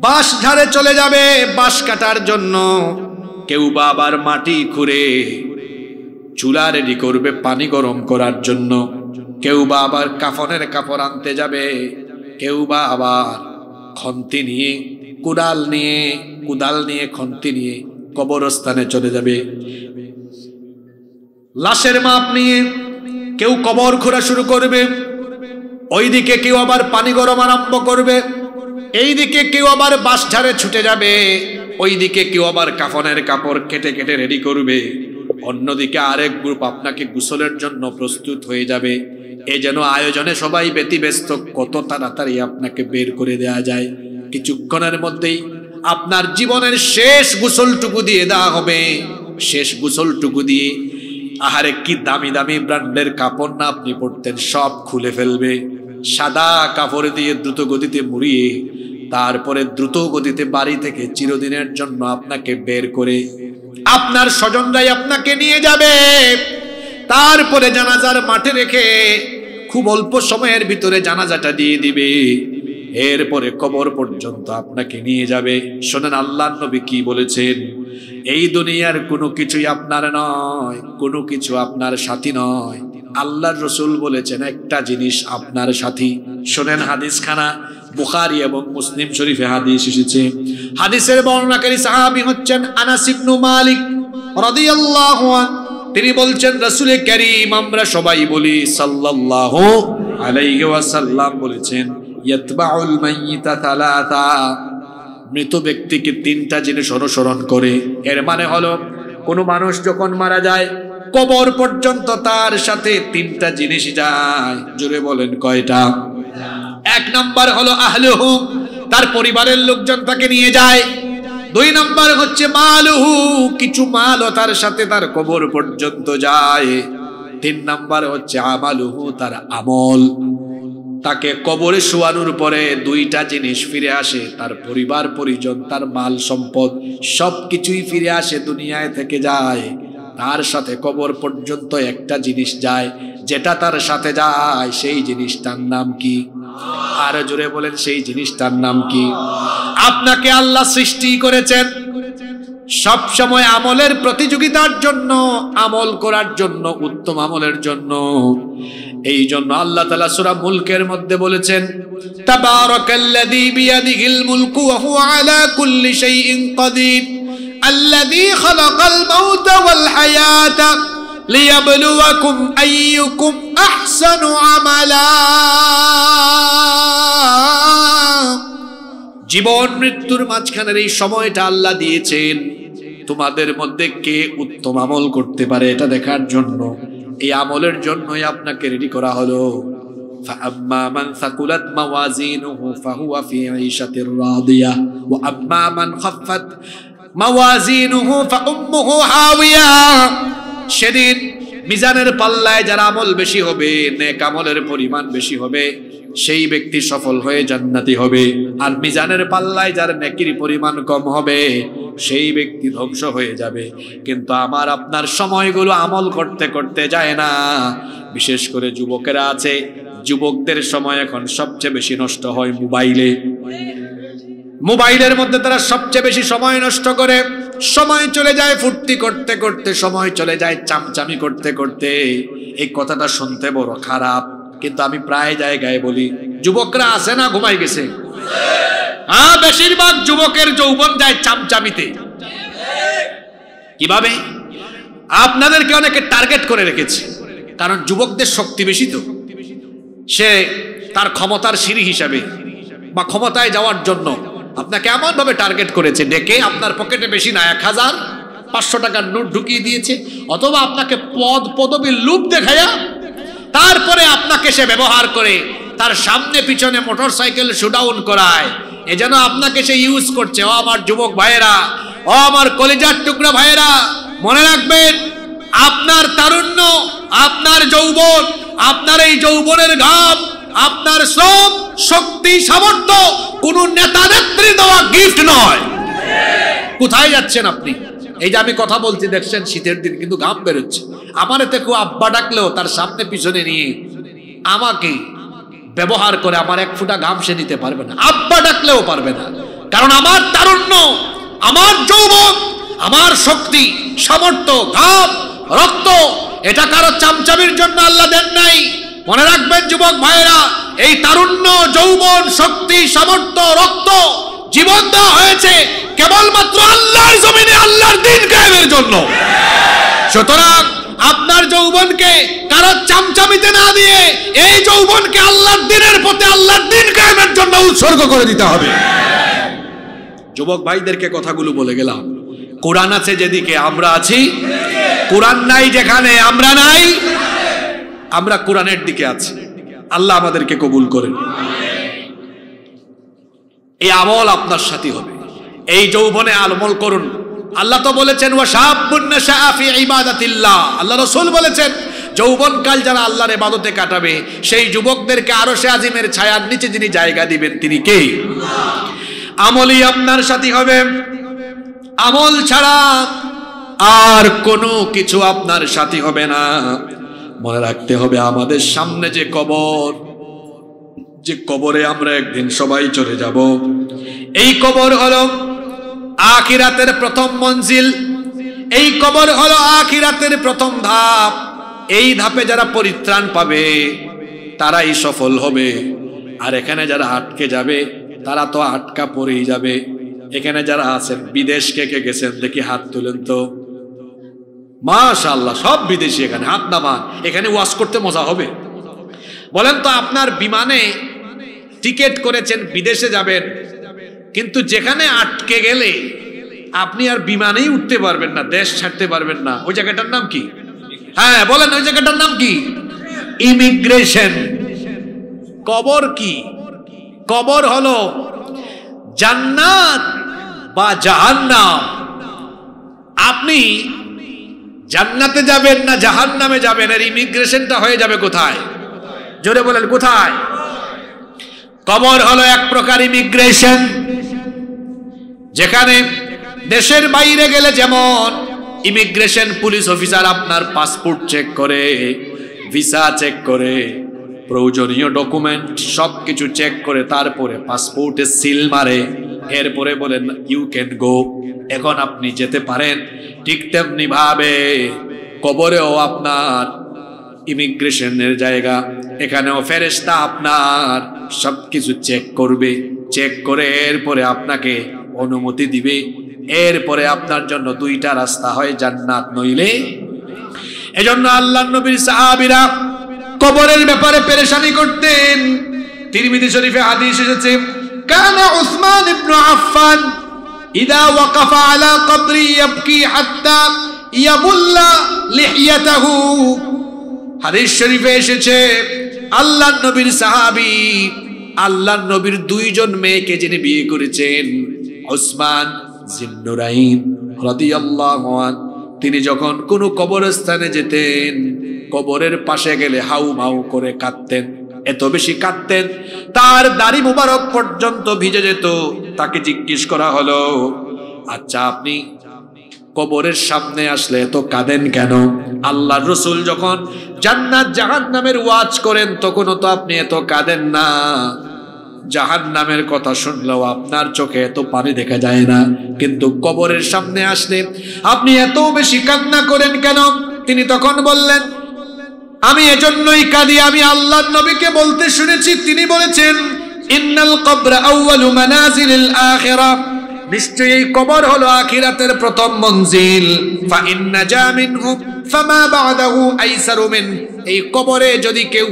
S1: বাঁশ ঝাড়ে চলে যাবে বাঁশ কাটার জন্য, কেউ বা আবার মাটি খুঁড়ে চুলা রেডি করবে পানি গরম করার জন্য। কেউ বা আবার কাফনের কাপড় আনতে যাবে, কেউ বা আবার খন্তি নিয়ে কুদাল নিয়ে খন্তি নিয়ে কবরস্থানে চলে যাবে। লাশের মাপ নিয়ে কেউ কবর খোঁড়া শুরু করবে, ওইদিকে কেউ আবার পানি গরম আরম্ভ করবে, এইদিকে কেউ আবার বাঁশঝাড়ে ছুটে যাবে, ওইদিকে কেউ আবার কাফনের কাপড় কেটে কেটে রেডি করবে, অন্যদিকে আরেক গ্রুপ আপনাকে গোসলের জন্য প্রস্তুত হয়ে যাবে। এই যেন আয়োজনে সবাই ব্যতিব্যস্ত, কত তাড়াতাড়ি আপনাকে বের করে দেয়া যায়। কিছুক্ষণের মধ্যেই আপনার জীবনের শেষ গোসলটুকু দিয়ে দেওয়া হবে। শেষ গোসলটুকু দিয়ে আহারে কি দামি দামি ব্র্যান্ডের কাপড় না আপনি পরতেন, সব খুলে ফেলবে। সাদা কাপড় দিয়ে দ্রুত গতিতে মুড়িয়ে তারপরে দ্রুত গতিতে বাড়ি থেকে চিরদিনের জন্য আপনাকে বের করে আপনার স্বজনরাই আপনাকে নিয়ে যাবে। তারপরে জানাজার মাঠে রেখে খুব অল্প সময়ের ভিতরে জানাজাটা দিয়ে দিবে। এরপরে কবর পর্যন্ত আপনাকে নিয়ে যাবে। শোনেন আল্লাহর নবী কি বলেছেন, এই দুনিয়ার কোনো কিছুই আপনার নয়, কোনো কিছু আপনার সাথী নয়। আল্লাহর রাসূল বলেছেন একটা জিনিস আপনার সাথী। শোনেন হাদিস খানা, বুখারী এবং মুসলিম শরীফে হাদিস এসেছে। হাদিসের বর্ণনাকারী সাহাবী হচ্ছেন আনাস ইবনে মালিক রাদিয়াল্লাহু আনহু। তিনি বলছেন রাসূল কারীম আমরা সবাই বলি সাল্লাল্লাহু আলাইহি ওয়াসাল্লাম বলেছেন ইয়াতবাউল মাইয়িতা তালাতা, মৃত ব্যক্তিকে তিনটা জিনিস অনুসরণ করে। এর মানে হলো কোনো মানুষ যখন মারা যায় কবর পর্যন্ত তার সাথে তিনটা জিনিস যায়। জোরে বলেন কয়টা? এক নাম্বার হলো আহলুহু, তার পরিবারের লোকজন তাকে নিয়ে যায়। দুই নাম্বার হচ্ছে মালুহু, কিছু মালও তার সাথে তার কবর পর্যন্ত যায়। তিন নাম্বার হচ্ছে আমালুহু, তার আমল। তাকে কবরে শোয়ানোর পরে দুইটা জিনিস ফিরে আসে, তার পরিবার পরিজন, তার মাল সম্পদ সবকিছুই ফিরে আসে, দুনিয়ায় থেকে যায়। তার সাথে কবর পর্যন্ত একটা জিনিস যায়, যেটা তার সাথে যায় সেই জিনিসটার নাম কি? আর জোরে বলেন সেই জিনিসটার নাম কি? আপনাকে আল্লাহ সৃষ্টি করেছেন সব সময় আমলের প্রতিযোগিতার জন্য, আমল করার জন্য, উত্তম আমলের জন্য। এই জন্য আল্লাহ তাআলা সূরা মুলকের মধ্যে বলেছেন তাবারাকাল্লাযী বিয়াদিহিল মুলকু ওয়া হুয়া আলা কুল্লি শাইইন কাদির আল্লাযী খালাকাল মাউতা ওয়াল হায়াতা লিয়াবলুয়াকুম আইয়ুকুম আহসানু আমালা। জীবন মৃত্যুর মাঝখানের এই সময়টা আল্লাহ দিয়েছেন তোমাদের মধ্যে কে উত্তম আমল করতে পারে এটা দেখার জন্য। এই আমলের জন্যই আপনাকে রেডি করা হলো। فأما من ثقلت موازينه فهو في عيشة راضية وأما من خفت موازينه فأمه هاوية। সেদিন মিজানের পাল্লায় যার আমল বেশি হবে, নেক আমলের পরিমাণ বেশি হবে, সেই ব্যক্তি সফল হয়ে জান্নাতি হবে। আর মিজানের পাল্লায় যার নেকির পরিমাণ কম হবে সেই ব্যক্তি ধ্বংস হয়ে যাবে। কিন্তু আমার আপনার সময়গুলো আমল করতে করতে যায় না। বিশেষ করে যুবকেরা আছে, যুবকদের সময় এখন সবচেয়ে বেশি নষ্ট হয় মোবাইলে। মোবাইলের মধ্যে তারা সবচেয়ে বেশি সময় নষ্ট করে। সময় চলে যায় ফুর্তি করতে করতে, সময় চলে যায় চামচামি করতে করতে। এই কথাটা শুনতে বড় খারাপ, কিন্তু আমি প্রায় জায়গায় বলি যুবকরা আছে না ঘুমাই গেছে? হ্যাঁ, বেশিরভাগ যুবকের যৌবন যায় চামচামিতে। কিভাবে? আপনাদেরকে অনেকে টার্গেট করে রেখেছে, কারণ যুবকদের শক্তি বেশি। তো সে তার ক্ষমতার সিঁড়ি হিসাবে বা ক্ষমতায় যাওয়ার জন্য আপনাকে এমন ভাবে টার্গেট করেছে, ডেকে আপনার পকেটে বেশি না 1000-500 টাকার নোট ঢুকিয়ে দিয়েছে, অথবা আপনাকে পদ পদবীর লুপ দেখায়া তারপরে আপনাকে সে ব্যবহার করে তার সামনে পিছনে মোটরসাইকেল শোডাউন করায়। এজন্য আপনাকে সে ইউজ করছে। ও আমার যুবক ভাইয়েরা, ও আমার কলিজার টুকরা ভাইয়েরা, মনে রাখবেন আপনার তারুণ্য, আপনার যৌবন, আপনার এই যৌবনের ঘাম, আপনার শ্রম, শক্তি, সামর্থ্য কোন নেতা নেত্রী দেওয়া গিফট নয়। কোথায় যাচ্ছেন আপনি? এই যে আমি কথা বলছি দেখছেন, শীতের দিন কিন্তু ঘাম বেরোচ্ছে। আমার এতে কেউ আব্বা ডাকলেও তার সামনে পিছনে নিয়ে আমাকে ব্যবহার করে আমার এক ফোঁটা ঘাম সে নিতে পারবে না, আব্বা ডাকলেও পারবে না। কারণ আমার তারুণ্য, আমার যৌবন, আমার শক্তি, সামর্থ্য, ঘাম, রক্ত, এটা কারো চামচামির জন্য আল্লাহ দেন নাই। মনে রাখবেন যুবক ভাইরা, এই তারুণ্য, যৌবন, শক্তি, সামর্থ্য, রক্ত, জীবন দেওয়া হয়েছে কেবলমাত্র আল্লাহর জমিনে আল্লাহর দ্বীন কায়েমের জন্য। সুতরাং আপনার যৌবনকে কারো চামচামিতে না দিয়ে এই যৌবনকে আল্লাহর দ্বীনের পথে, আল্লাহর দ্বীন কায়েমের জন্য উৎসর্গ করে দিতে হবে। যুবক ভাইদেরকে কথাগুলো বলে গেলাম। কোরআন আছে যেদিকে, আমরা আছি। কোরআন নাই যেখানে, আমরা নাই। আমরা কোরআনের দিকে আছি। আল্লাহ আমাদেরকে কবুল করেন। এই আমল আপনার সাথে হবে। এই যৌবনে আমল করুন। আল্লাহ তো বলেছেন ওয়াশাবুন নাশাআ ফি ইবাদাতিল্লাহ। আল্লাহ রাসূল বলেছেন যৌবনকাল যারা আল্লাহর ইবাদতে কাটাবে সেই যুবকদেরকে আরশে আজিমের ছায়ার নিচে যিনি জায়গা দিবেন তিনি কে? আমলই আপনার সাথী হবে। আমল ছাড়া আর কোনো কিছু আপনার সাথী হবে না। মনে রাখতে হবে আমাদের সামনে যে কবর, যে কবরে আমরা একদিন সবাই চলে যাব, এই কবর হলো আখিরাতের প্রথম মঞ্জিল। এই কবর হলো আখিরাতের প্রথম ধাপ। এই ধাপে যারা পরিত্রাণ পাবে তারাই সফল হবে। আর এখানে যারা আটকে যাবে তারা তো আটকা পড়েই যাবে। এখানে যারা আছেন বিদেশ কে কে গেছেন দেখি হাত তুলেন তো। মাশাআল্লাহ, সব বিদেশি। এখানে হাত নামান। এখানে ওয়াজ করতে মজা হবে। বলেন তো, আপনার বিমানে টিকিট করেছেন, বিদেশে যাবেন, কিন্তু যেখানে আটকে গেলে আপনি আর বিমানেই উঠতে পারবেন না, দেশ ছাড়তে পারবেন না, ওই জায়গাটার নাম কি? হ্যাঁ বলেন, ওই জায়গাটার নাম কি? ইমিগ্রেশন। কবর কি? কবর হলো জান্নাত বা জাহান্নাম। আপনি জান্নাতে যাবেন না জাহান্নামে যাবেন, এর ইমিগ্রেশনটা হয়ে যাবে কোথায়? জোরে বলেন, কোথায়? কবর হলো এক প্রকার ইমিগ্রেশন, যেখানে দেশের বাইরে গেলে যেমন ইমিগ্রেশন পুলিশ অফিসার আপনার পাসপোর্ট চেক করে, ভিসা চেক করে, প্রয়োজনীয় ডকুমেন্ট সবকিছু চেক করে তারপরে পাসপোর্টে সিল মারে, এরপরে বলেন ইউ ক্যান গো, এখন আপনি যেতে পারেন। ঠিক তেমনি ভাবে কবরেও আপনার ইমিগ্রেশনের জায়গা। এখানেও ফেরেশতা আপনার সবকিছু চেক করবে, চেক করে এরপরে আপনাকে অনুমতি দিবে। এরপরে আপনার জন্য দুইটা রাস্তা হয়, জান্নাত নইলে। এজন্য আল্লাহর নবীর সাহাবীরা কবরের ব্যাপারে পেরেশানি করতেন। তিরমিজি শরীফে হাদিস এসেছে, কানা উসমান ইবনে আফফান ইদা ওয়াকাফা আলা কবরি ইয়াবকি হাত্তা ইয়াবুল্লা লিহিয়াতাহু। হাদিস শরীফে এসেছে আল্লাহর নবীর সাহাবী, আল্লাহর নবীর দুইজন মেয়েকে যিনি বিয়ে করেছেন, উসমান জিন্নুরাইন রাদিয়াল্লাহু আনহু, তিনি যখন কোনো কবরস্থানে যেতেন, কবরের পাশে গেলে হাউ মাউ করে কাঁদতেন। এত বেশি কাঁদতেন তার দাড়ি মুবারক পর্যন্ত ভিজে যেত। তাকে জিজ্ঞেস করা হলো, আচ্ছা আপনি কবরের সামনে আসলে এত কাঁদেন কেন? আল্লাহর রাসূল যখন জান্নাত জাহান্নামের ওয়াজ করেন তখনও তো আপনি এত কাঁদেন না। জাহান্নামের কথা শুনলেও আপনার চোখে এত পানি দেখা যায় না, কিন্তু কবরের সামনে আসলে আপনি এত বেশি কান্না করেন কেন? তিনি তখন বললেন, আমি এজন্যই কাঁদি, আমি আল্লাহর নবীকে বলতে শুনেছি, তিনি বলেছেন ইন্নাল কবরা আউয়ালু মানাজিলিল আখিরাহ, নিশ্চয়ই এই কবর হলো আখিরাতের প্রথম মঞ্জিল। ফা ইন্না জা মিনহু ফামা বা'দাহু আইসারু মিন, এই কবরে যদি কেউ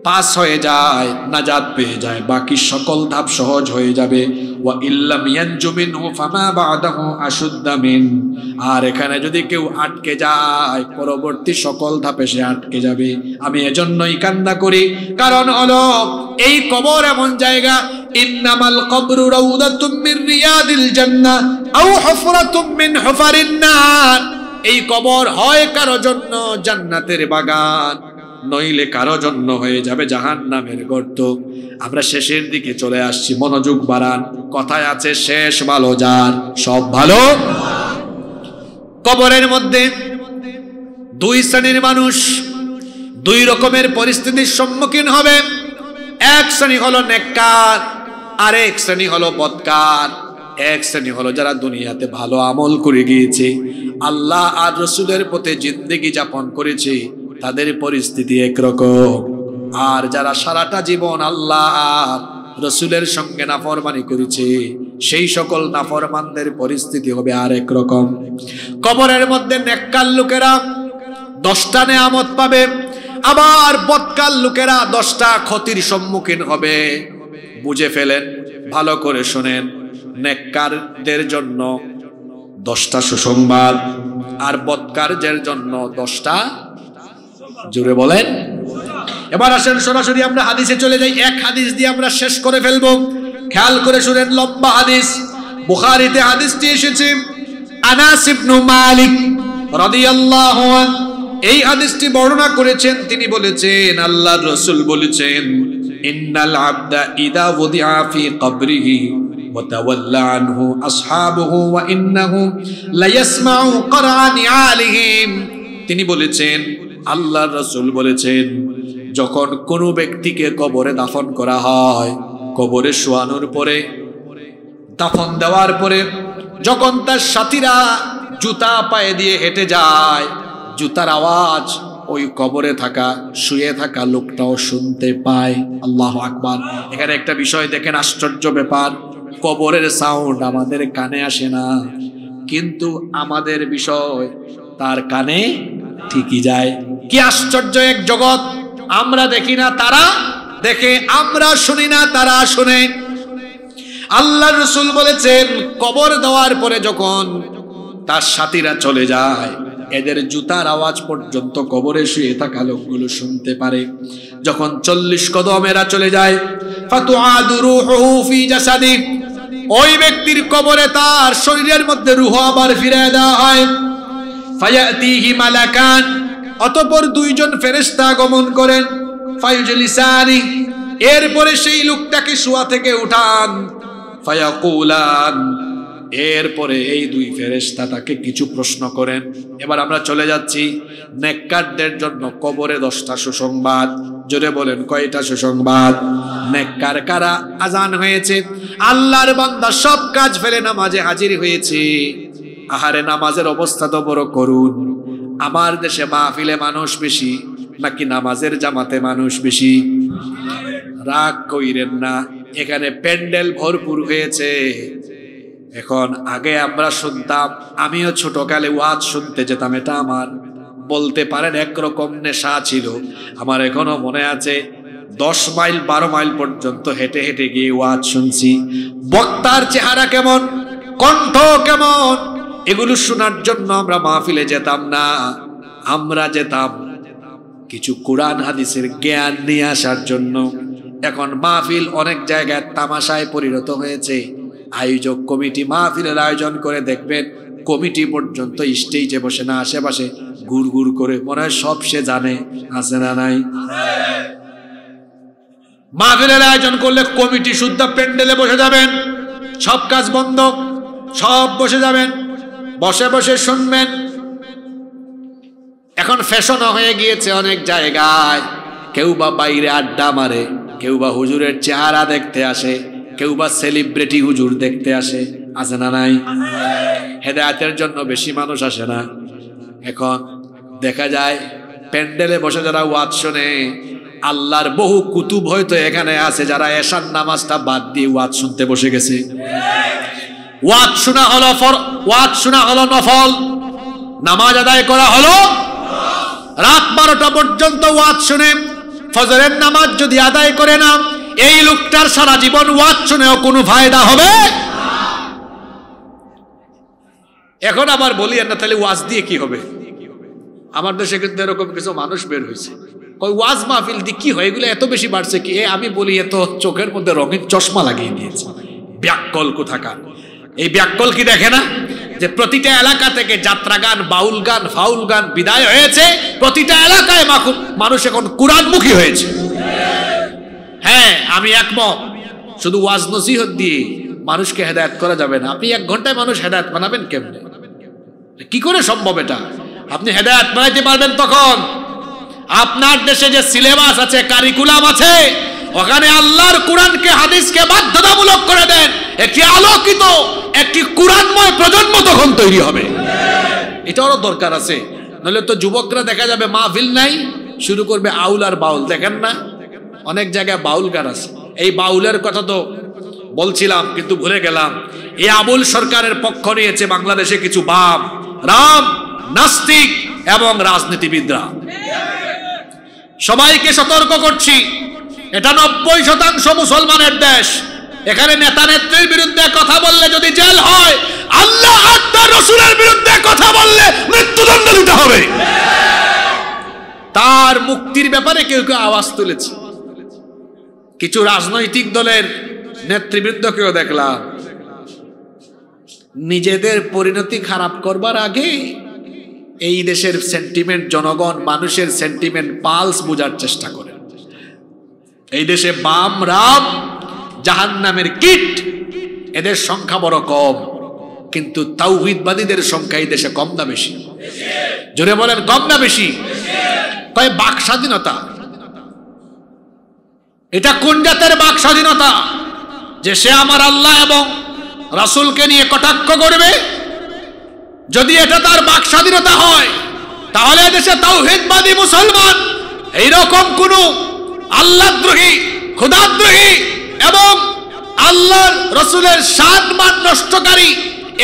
S1: পাস হয়ে যায়, নাজাত পেয়ে যায়, বাকি সকল ধাপ সহজ হয়ে যাবে। ওয়া ইল্লাম ইয়ানজু মিনহু ফামা বা'দাহু আশুদ্দা মিন, আর এখানে যদি কেউ আটকে যায় পরবর্তী সকল ধাপে সে আটকে যাবে। আমি এজন্যই কান্না করি, কারণ হলো এই কবর এমন জায়গা, ইন্নামাল কবরু রাউদাতুম মিন রিয়াদিল জান্নাহ আও হুফরাতুম মিন হুফারিন নার, এই কবর হয় কারো জন্য জান্নাতের বাগান, নইলে কারো জন্য হয়ে যাবে জাহান্নামের গর্ত। আমরা শেষের দিকে চলে আসছি, মনোযোগ বাড়ান। কথায় আছে শেষ ভালো যার, সব ভালো। কবরের মধ্যে দুই শ্রেণীর মানুষ দুই রকমের পরিস্থিতির সম্মুখীন হবে। এক শ্রেণী হলো নেককার, আরেক শ্রেণী হলো বদকার। এক শ্রেণী হলো যারা দুনিয়াতে ভালো আমল করে গিয়েছে, আল্লাহ আর রাসূলের পথে জিন্দেগি যাপন করেছে, তাদের পরিস্থিতি একরকম। আর যারা সারাটা জীবন আল্লাহ আর রসুলের সঙ্গে নাফরমানি করেছে, সেই সকল নাফরমানদের পরিস্থিতি হবে আরেক রকম। কবরের মধ্যে নেককার লোকেরা 10টা নেয়ামত পাবে, আবার বদকার লোকেরা 10টা ক্ষতির সম্মুখীন হবে। বুঝে ফেলেন, ভালো করে শোনেন। নেককারদের জন্য 10টা সুসংবাদ, আর বদকারদের জন্য 10টা। জোরে বলেন। এবার আসেন সরাসরি আমরা হাদিসে চলে যাই। এক হাদিস দিয়ে আমরা শেষ করে ফেলবো। খেয়াল করে শুনেন, লম্বা হাদিস। বুখারীতে হাদিসটি এসেছে। আনাস ইবনে মালিক রাদিয়াল্লাহু আনহু এই হাদিসটি বর্ণনা করেছেন। তিনি বলেছেন, আল্লাহর রাসূল বলেছেন, ইন্নাল আবদা ইদা ওদিআ ফি কবরিহি ওয়া তাওয়াল্লা আনহু আসহাবুহু ওয়া ইন্নাহু লায়াসমাউ করাআ নিআলিহিম। তিনি বলেছেন, আল্লাহর রাসূল বলেছেন, যখন কোনো ব্যক্তিকে কবরে দাফন করা হয়, কবরে শোয়ানোর পরে, দাফন দেওয়ার পরে যখন তার সাথীরা জুতা পায়ে দিয়ে হেঁটে যায়, জুতার আওয়াজ ওই কবরে থাকা, শুয়ে থাকা লোকটাও শুনতে পায়। আল্লাহু আকবার। এখানে একটা বিষয় দেখেন, আশ্চর্য ব্যাপার। কবরের সাউন্ড আমাদের কানে আসে না, কিন্তু আমাদের বিষয় তার কানে ঠিকই যায়। কি আশ্চর্য এক জগৎ! আমরা দেখি না, তারা দেখে; আমরা শুনি না, তারা শুনে। আল্লাহর রাসূল বলেছেন, কবর দেওয়ার পরে যখন তার সাথীরা চলে যায়, এদের জুতার আওয়াজ পর্যন্ত কবরে শুয়ে থাকা লোকগুলো শুনতে পারে। যখন 40 কদম এরা চলে যায়, ফাতুআদু রূহুহু ফি জাসাদি, ওই ব্যক্তির কবরে তার শরীরের মধ্যে রূহ আবার ফিরিয়ে দেওয়া হয়। ফায়াতিহি মালাকান, অতঃপর 2 জন ফেরেশতা আগমন করেন। ফায়ুজলিসানি, এরপরে সেই লোকটাকে শোয়া থেকে উঠান। ফায়াকুলান, এরপরে এই 2 ফেরেশতা তাকে কিছু প্রশ্ন করেন। এবার আমরা চলে যাচ্ছি নেককারদের জন্য কবরে 10টা সুসংবাদ। জোরে বলেন, কয়টা সুসংবাদ? নেককার কারা? আজান হয়েছে, আল্লাহর বান্দা সব কাজ ফেলে নামাজে হাজির হয়েছে। আহারে, নামাজের অবস্থা তো বড় করুন। আমার দেশে মাহফিলে মানুষ বেশি নাকি নামাজের জামাতে মানুষ বেশি? রাগ কইরেন না, এখানে প্যান্ডেল ভরপুর হয়েছে। এখন আগে আমরা শুনতাম, আমিও ছোটকালে ওয়াজ শুনতে যেতাম, এটা আমার বলতে পারেন একরকম নেশা ছিল। আমার এখনো মনে আছে, 10 মাইল 12 মাইল পর্যন্ত হেঁটে হেঁটে গিয়ে ওয়াজ শুনছি। বক্তার চেহারা কেমন, কণ্ঠ কেমন, এগুলো শোনার জন্য আমরা মাহফিলে যেতাম না। আমরা যেতাম কিছু কোরআন হাদিসের জ্ঞান নিয়ে আসার জন্য। এখন মাহফিল অনেক জায়গায় তামাশায় পরিণত হয়েছে। আয়োজক কমিটি মাহফিলের আয়োজন করে, দেখবেন কমিটি পর্যন্ত স্টেজে বসে না, আশেপাশে ঘুর ঘুর করে, মনে হয় সব সে জানে। আছে না নাই? মাহফিলের আয়োজন করলে কমিটি শুদ্ধ প্যান্ডেলে বসে যাবেন, সব কাজ বন্ধ, সব বসে যাবেন, বসে বসে শুনবেন। এখন ফ্যাশন হয়ে গিয়েছে অনেক জায়গায়। কেউ বা বাইরে আড্ডা মারে, কেউ বা হুজুরের চেহারা দেখতে আসে, কেউ বা সেলিব্রিটি হুজুর দেখতে আসে। আছে না নাই? হেদায়েতের জন্য বেশি মানুষ আসে না। এখন দেখা যায় প্যান্ডেলে বসে যারা ওয়াজ শোনে, আল্লাহর বহু কুতুব হয়তো এখানে আছে, যারা এশার নামাজটা বাদ দিয়ে ওয়াজ শুনতে বসে গেছে। ওয়াজ শোনা হলো নফল, নামাজ আদায় করা হলো। রাত 12টা পর্যন্ত ওয়াজ শুনে ফজরের নামাজ যদি আদায় করে না, এই লোকটার সারা জীবন ওয়াজ শুনেও কোনো ফায়দা হবে। এখন আবার বলি না, তাহলে ওয়াজ দিয়ে কি হবে? আমার দেশে কিন্তু এরকম কিছু মানুষ বের হয়েছে, ওই ওয়াজ মাহফিল দিয়ে কি হয়, এগুলো এত বেশি বাড়ছে কি, আমি বলি এত চোখের মধ্যে রঙিন চশমা লাগিয়ে দিয়েছে। ব্যাককল কোথাকার! এই ব্যাককল কি দেখে না যে প্রতিটা এলাকা থেকে যাত্রা গান, বাউল গান, ফাউল গান বিদায় হয়েছে? প্রতিটা এলাকায় মানুষ এখন কুরআনমুখী হয়েছে। হ্যাঁ, আমি একমত। শুধু ওয়াজ নসিহত দিয়ে মানুষকে হেদায়েত করা যাবে না। আপনি 1 ঘন্টায় মানুষ হেদায়েত বানাবেন কেমনে? কি করে সম্ভব এটা? আপনি হেদায়েত বানাইতে পারবেন তখন আপনার দেশে যে সিলেবাস আছে, কারিকুলাম আছে, ওখানে আল্লাহর কোরআনকে, হাদিসকে বাধ্যতামূলক করে দেন। একটি আলোকিত, একটি কোরআনময় প্রজন্ম তখন তৈরি হবে। এটারও দরকার আছে। নইলে তো যুবকরা দেখা যাবে মাহফিল নাই, শুরু করবে আউল আর বাউল। দেখেন না অনেক জায়গায় বাউল গান আছে। এই বাউলের কথা তো বলছিলাম কিন্তু ভুলে গেলাম। এই আবুল সরকারের পক্ষ নিয়েছে বাংলাদেশে কিছু বাম, রাম, নাস্তিক এবং রাজনীতিবিদরা। সবাইকে সতর্ক করছি, এটা 90% মুসলমানের দেশ। এখানে নেতা নেত্রীর বিরুদ্ধে কথা বললে যদি জেল হয়, আল্লাহ আর তার রাসূলের বিরুদ্ধে কথা বললে মৃত্যুদণ্ড দিতে হবে। তার মুক্তির ব্যাপারে কেউ কেউ আওয়াজ তুলেছে। কিছু রাজনৈতিক দলের নেতৃবৃন্দকেও দেখলাম নিজেদের পরিণতি খারাপ করবার আগে এই দেশের সেন্টিমেন্ট, জনগণ মানুষের সেন্টিমেন্ট পালস বোঝার চেষ্টা করে। এই দেশে বাম, রাম, জাহান্নামের কীট, এদের সংখ্যা বড় কম, কিন্তু তাওহীদবাদীদের সংখ্যা এই দেশে কম না বেশি? জোরে বলেন, কম না বেশি? তাই বাক স্বাধীনতা, এটা কোন জাতের বাক স্বাধীনতা যে সে আমার আল্লাহ এবং রাসূলকে নিয়ে কটাক্ষ করবে? যদি এটা তার বাক স্বাধীনতা হয়, তাহলে দেশে তাওহীদবাদী মুসলমান এইরকম কোন আল্লাহদ্রোহী, খোদাদ্রোহী এবং আল্লাহর রাসূলের সম্মান নষ্টকারী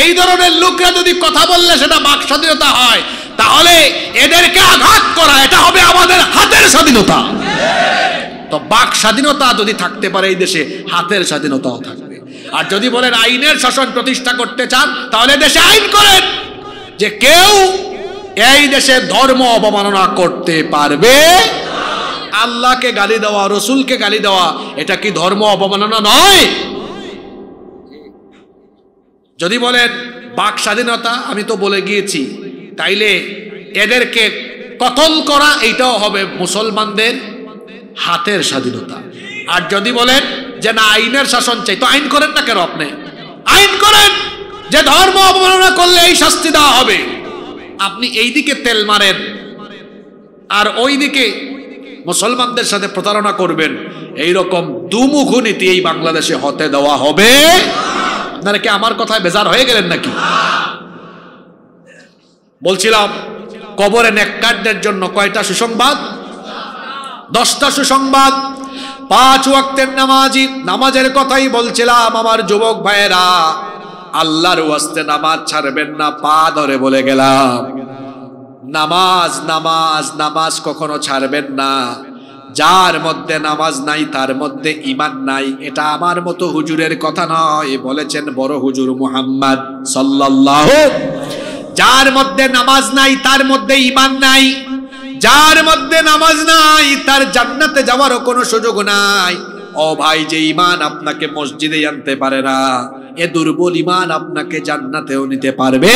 S1: এই ধরনের লোকরা যদি কথা বললে সেটা বাক স্বাধীনতা হয়, তাহলে এদেরকে আঘাত করা এটা হবে আমাদের হাতের স্বাধীনতা। তো বাক স্বাধীনতা যদি থাকতে পারে এই দেশে, হাতের স্বাধীনতাও থাকবে। আর যদি বলেন আইনের শাসন প্রতিষ্ঠা করতে চান, তাহলে দেশে আইন করেন যে কেউ এই দেশে ধর্ম অবমাননা করতে পারবে। আল্লাহকে গালি দেওয়া, রসুলকে গালি দেওয়া, এটা কি ধর্ম অবমাননা নয়? যদি বলেন বাক স্বাধীনতা, আমি তো বলে গিয়েছি, তাইলে এদেরকে কতল করা এইটাও হবে মুসলমানদের হাতের স্বাধীনতা। আর যদি বলেন যে না আইনের শাসন চাই, তো আইন করেন না কেন? আপনি আইন করেন যে ধর্ম অবমাননা করলে এই শাস্তি দেওয়া হবে। আপনি এই দিকে তেল মারেন আর ওই দিকে মুসলমানদের সাথে প্রতারণা করবেন, এইরকম দুমুখ নীতি এই বাংলাদেশে হতে দেওয়া হবে। আপনারা কি আমার কথায় বেজার হয়ে গেলেন নাকি? বলছিলাম কবরে নেককারদের জন্য কয়টা সুসংবাদ? 10টা সুসংবাদ। 5 ওয়াক্তের নামাজি, নামাজের কথাই বলছিলাম। আমার যুবক ভাইয়েরা, আল্লাহর ওয়াস্তে নামাজ ছাড়বেন না, পা ধরে বলে গেলাম। নামাজ নামাজ নামাজ কখনো ছাড়বেন না। যার মধ্যে নামাজ নাই তার মধ্যে ঈমান নাই, এটা আমার মতো হুজুরের কথা নয়, বলেছেন বড় হুজুর মুহাম্মদ সাল্লাল্লাহু। যার মধ্যে নামাজ নাই তার মধ্যে ঈমান নাই, যার মধ্যে নামাজ নাই তার জান্নাতে যাওয়ারও কোনো সুযোগ নাই। ও ভাই, যে ঈমান আপনাকে মসজিদে আনতে পারে না, এ দুর্বল ঈমান আপনাকে জান্নাতেও নিতে পারবে।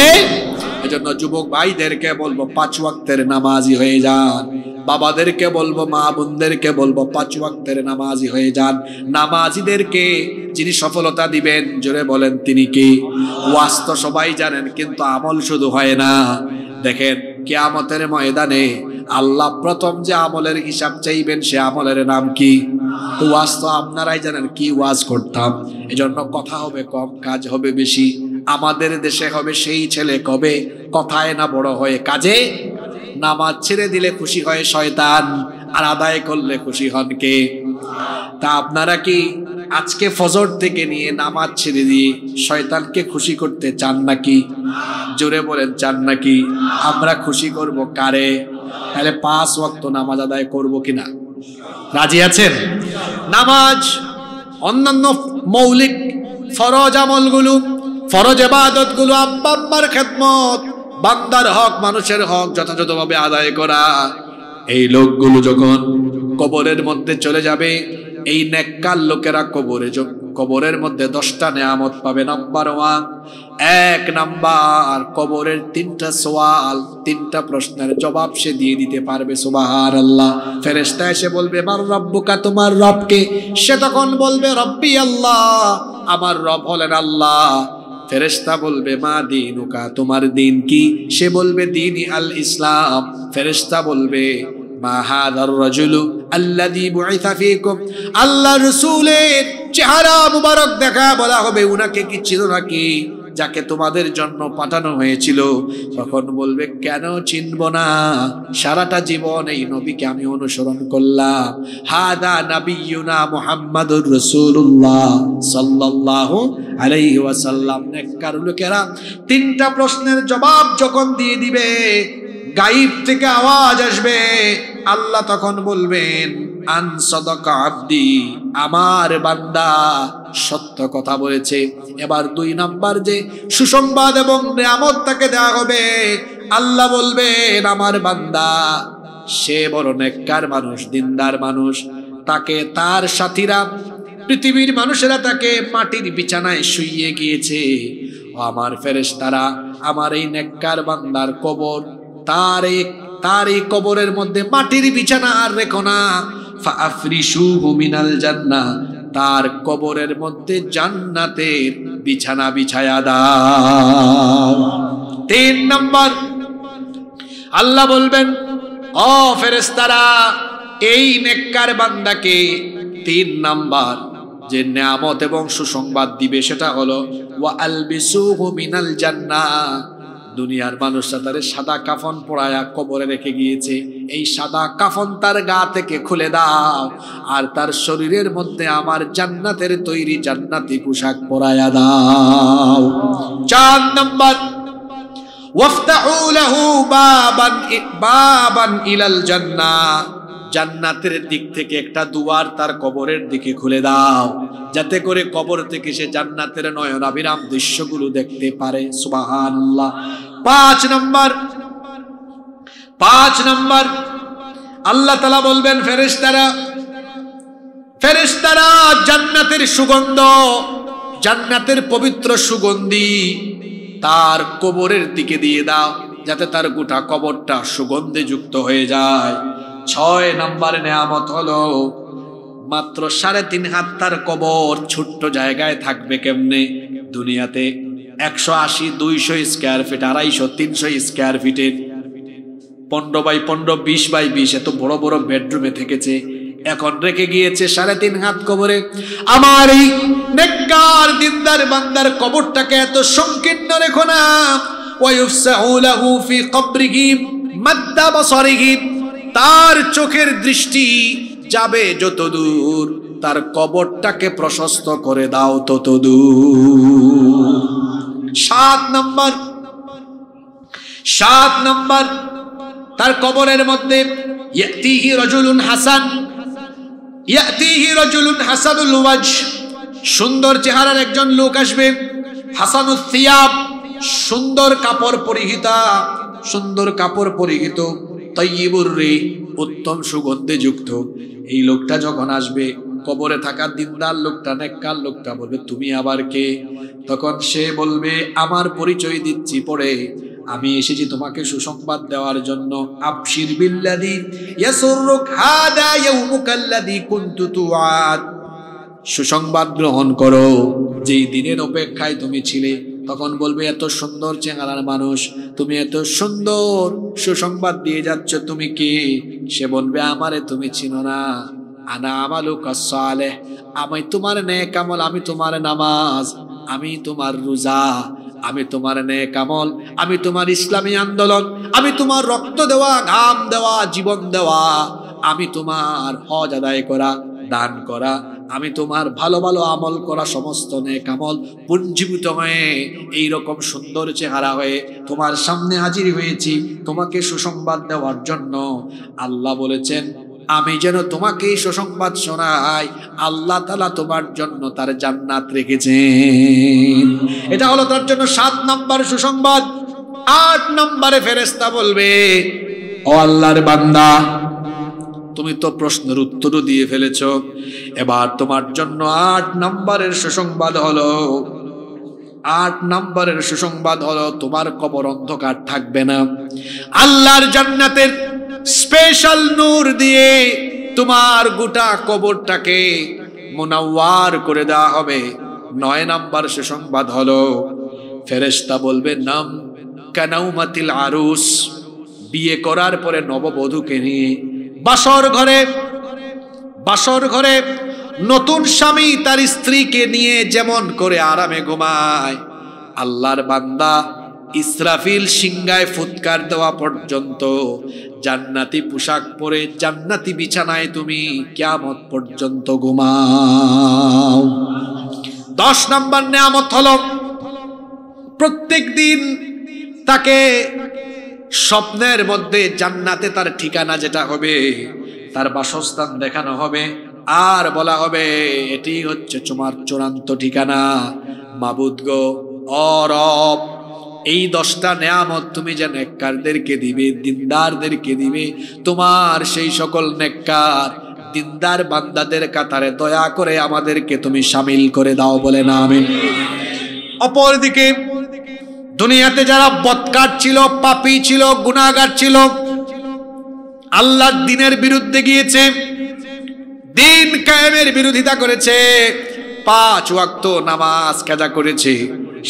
S1: এজন্য যুবক ভাইদেরকে বলবো 5 ওয়াক্তের নামাজি হয়ে যান। বাবাদেরকে বলবো, মা বোনদেরকে বলবো 5 ওয়াক্তের নামাজি হয়ে যান। নামাজিদেরকে যিনি সফলতা দিবেন, জোরে বলেন তিনি কি? ওয়াজ তো সবাই জানেন, কিন্তু আমল শুধু হয় না। দেখেন কিয়ামতের ময়দানে আল্লাহ প্রথম যে আমলের হিসাব চাইবেন, সে আমলের নাম কি? ওয়াজ তো আপনারাই জানেন কি ওয়াজ করতাম। এজন্য কথা হবে কম, কাজ হবে বেশি। আমাদের দেশে হবে সেই ছেলে কবে কথায় না বড় হয়ে কাজে। নামাজ ছেড়ে দিলে খুশি হয় শয়তান, আর আদায় করলে খুশি হন কে? তা আপনারা কি আজকে ফজর থেকে নিয়ে নামাজ ছেড়ে দিয়ে শয়তানকে খুশি করতে চান নাকি? জোরে বলেন, চান নাকি? আমরা খুশি করব কারে? তাহলে 5 ওয়াক্ত নামাজ আদায় করব কিনা? রাজি আছেন? নামাজ, অন্যান্য মৌলিক ফরজ আমলগুলো, ফরজ ইবাদতগুলো, আব্বা আম্মার খেদমত, বান্দার হক, মানুষের হক যথাযথভাবে আদায় করা, এই লোকগুলো যখন কবরের মধ্যে চলে যাবে, এই নেককার লোকেরা কবরের মধ্যে 10টা নেয়ামত পাবে। নাম্বার 1, 1 নাম্বার কবরের 3টা সওয়াল, 3টা প্রশ্নের জবাব সে দিয়ে দিতে পারবে। সুবহানাল্লাহ। ফেরেশতা এসে বলবে, মান রব্বুকা, তোমার রব কে? সে তখন বলবে, রব্বি আল্লাহ, আমার রব হলেন আল্লাহ। ফেরেশতা বলবে, মা দীনুকা, তোমার দিন কি? সে বলবে, দীনি আল ইসলাম। ফেরেশতা বলবে, মা হাদার রাজুলু আল্লাযী বুইসা ফীকুম, আল্লাহর রাসূলের চেহারা মুবারক দেখা বলা হবে, উনাকে কি চিনো নাকি? যাকে তোমাদের জন্য পাঠানো হয়েছিল। তখন বলবে কেন চিনব না, সারাটা জীবন এই নবীকে আমি অনুসরণ করলাম। হাদা নবিয়ুনা মুহাম্মাদুর রাসূলুল্লাহ সাল্লাল্লাহু আলাইহি ওয়াসাল্লাম। নেককার লোকেরা তিনটা প্রশ্নের জবাব যখন দিয়ে দিবে, গায়েব থেকে আওয়াজ আসবে, আল্লাহ তখন বলবেন আন সাদাকা আব্দি, আমার বান্দা সত্য কথা বলেছে। এবার 2 নাম্বার যে সুসংবাদ এবং নিয়ামত তাকে দেওয়া হবে, আল্লাহ বলবেন আমার বান্দা সে বড় নেককার মানুষ, দিনদার মানুষ। তাকে তার সাথীরা, পৃথিবীর মানুষেরা তাকে মাটির বিছানায় শুইয়ে গিয়েছে। ও আমার ফেরেশতারা, আমার এই নেককার বান্দার কবর, তার এই কবরের মধ্যে মাটির বিছানা আর রেখো না, ফাআফরিশুহু মিনাল জান্নাহ, তার কবরের মধ্যে জান্নাতের বিছানা বিছায়া দাও। 3 নাম্বার আল্লাহ বলবেন ও ফেরেশতারা, এই নেককার বান্দাকে 3 নাম্বার যে নিয়ামত এবং সুসংবাদ দিবে সেটা হলো ওয়া আলবিসুহু মিনাল জান্নাহ। দুনিয়ার মানুষরা তারে সাদা কাফন পরায়া কবরে রেখে গিয়েছে, এই সাদা কাফন তার গা থেকে খুলে দাও, আর তার শরীরের মধ্যে আমার জান্নাতের তৈরি জান্নাতি পোশাক পরায়া দাও। 4 নাম্বার ওয়াফতাহু লাহু বাবান ইলাল জান্নাহ, জান্নাতের দিক থেকে একটা দুয়ার তার কবরের দিকে খুলে দাও, যাতে করে কবর থেকে সে জান্নাতের নয়নাভিরাম দৃশ্যগুলো দেখতে পারে। সুবহানাল্লাহ। 5 নাম্বার আল্লাহ তাআলা বলবেন ফেরেশতারা জান্নাতের সুগন্ধ, জান্নাতের পবিত্র সুগন্ধি তার কবরের দিকে দিয়ে দাও, যাতে তার গোটা কবরটা সুগন্ধে যুক্ত হয়ে যায়। 6 নাম্বার নিয়ামত হলো মাত্র 3.5 হাত তার কবর, ছোট্ট জায়গায় থাকবে কেমনে? দুনিয়াতে 180, 200 স্কয়ার ফিট, 250, 300 স্কয়ার ফিটের 15 বাই 15, 20 বাই 20 এত বড় বড় বেডরুমে থেকেছে, এখন রেখে গিয়েছে 3.5 হাত কবরে। আমার এই নেককার দিনদার বান্দার কবরটাকে এত সংকীর্ণ রেখো না। ওয়ায়ুফসাহু লাহু ফি কবরিহি মাদ্দা বাসারিহি, তার চোখের দৃষ্টি যাবে যত দূর, তার কবরটাকে প্রশস্ত করে দাও তত দূর। 7 নাম্বার তার কবরের মধ্যে ইয়াতিহি রাজুলুন হাসানুল ওয়াজহ, সুন্দর চেহারার একজন লোক আসবে। হাসানুস সিয়াব, সুন্দর কাপড় পরিহিত, তাইয়িবুর রিহ, উত্তম সুগন্ধে যুক্ত। এই লোকটা যখন আসবে, কবরে থাকা দিনদার লোকটা, নেককার লোকটা বলবে তুমি আবার কে? তখন সে বলবে আমার পরিচয় দিচ্ছি পরে, আমি এসেছি তোমাকে সুসংবাদ দেওয়ার জন্য। আবশির বিল্লাযী ইয়াসুররুক হাদা ইয়াউমুকাল্লাযী কুনতু তুআদ, সুসংবাদ গ্রহণ করো, যেই দিনের অপেক্ষায় তুমি ছিলে। তখন বলবে এত সুন্দর চেহারার মানুষ, তুমি এত সুন্দর সুসংবাদ দিয়ে যাচ্ছ, তুমি কে? সে বলবে আমারে তুমি চিনো না, আনা আমালুকা সালেহ, আমি তোমার নেক আমল, আমি তোমার নামাজ, আমি তোমার রোজা, আমি তোমার নেক আমল, আমি তোমার ইসলামী আন্দোলন, আমি তোমার রক্ত দেওয়া, ঘাম দেওয়া, জীবন দেওয়া, আমি তোমার হজ আদায় করা, দান করা, আমি তোমার ভালো ভালো আমল করা, সমস্ত নেক আমল পুঞ্জীভূত হয়ে এইরকম সুন্দর চেহারা হয়ে তোমার সামনে হাজির হয়েছি তোমাকে সুসংবাদ দেওয়ার জন্য। আল্লাহ বলেছেন আমি যেন তোমাকে সুসংবাদ শোনাই, আল্লাহ তাআলা তোমার জন্য তার জান্নাত রেখেছেন। এটা হলো তার জন্য 7 নাম্বার সুসংবাদ। 8 নম্বরে ফেরেশতা বলবে ও আল্লাহর বান্দা, তুমি তো প্রশ্নের উত্তরও দিয়ে ফেলেছো, এবার তোমার জন্য 8 নম্বরের সুসংবাদ হলো, 8 নম্বরের সুসংবাদ হলো তোমার কবর অন্ধকার থাকবে না। আল্লাহর জান্নাতের স্পেশাল নূর দিয়ে তোমার গোটা কবরটাকে মুনাওয়ার করে দেওয়া হবে। 9 নম্বর সুসংবাদ হলো ফেরেশতা বলবে নাম কানাউমাতিল আরুস, বিয়ে করার পরে নববধূকে নিয়ে বাসর ঘরে নতুন স্বামী তার স্ত্রীকে নিয়ে যেমন করে আরামে ঘুমায়, আল্লাহর বান্দা ইসরাফিল সিংহায় ফুৎকার দেওয়া পর্যন্ত জান্নাতি পোশাক পরে জান্নাতি বিছানায় তুমি কিয়ামত পর্যন্ত ঘুমাও। 10 নম্বর নিয়ামত হলো প্রত্যেক দিন তাকে স্বপ্নের মধ্যে জান্নাতে তার ঠিকানা যেটা হবে, তার বাসস্থান দেখানো হবে, আর বলা হবে এটি হচ্ছে তোমার চূড়ান্ত ঠিকানা। মাবুদ গো, ও রব, এই 10টা নেয়ামত তুমি যে নেককারদেরকে দিবে, দিনদারদেরকে দিবে, তোমার সেই সকল নেককার দিনদার বান্দাদের কাতারে দয়া করে আমাদেরকে তুমি শামিল করে দাও, বলে না আমিন। অপরদিকে দুনিয়াতে যারা বদকার ছিল, পাপী ছিল, গুনাহগার ছিল, আল্লাহর দ্বীনের বিরুদ্ধে গিয়েছে, দিন কায়েমের বিরোধিতা করেছে, 5 ওয়াক্ত নামাজ কাজা করেছে,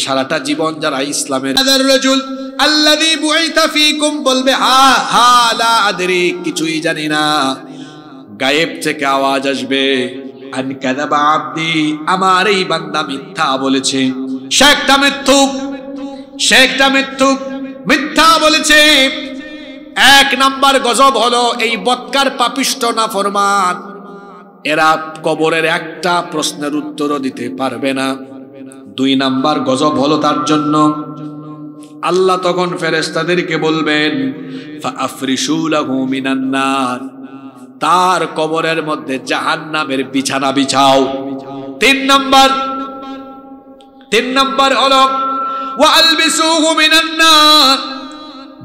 S1: সারাটা জীবন যারা ইসলামের রাজুল আল্লাযী বুইতা ফীকুম বলবে হা হা লা আদরি, কিছুই জানি না, গায়েব থেকে আওয়াজ আসবে আন কাযাবা আবদি, আমার এই বান্দা মিথ্যা বলেছে। শেখটা মিথ্যুক মিথ্যা বলেছে। 1 নাম্বার গজব হলো এই বদকার পাপিষ্ট নাফরমান, এরা কবরের একটা প্রশ্নের উত্তরও দিতে পারবে না। 2 নাম্বার গজব হলো তার জন্য আল্লাহ তখন ফেরেশতাদেরকে বলবেন ফাআফরিশু লাহু মিনান নার, তার কবরের মধ্যে জাহান্নামের বিছানা বিছাও। 3 নাম্বার হলো ওয়ালবিসুহু মিনান নার,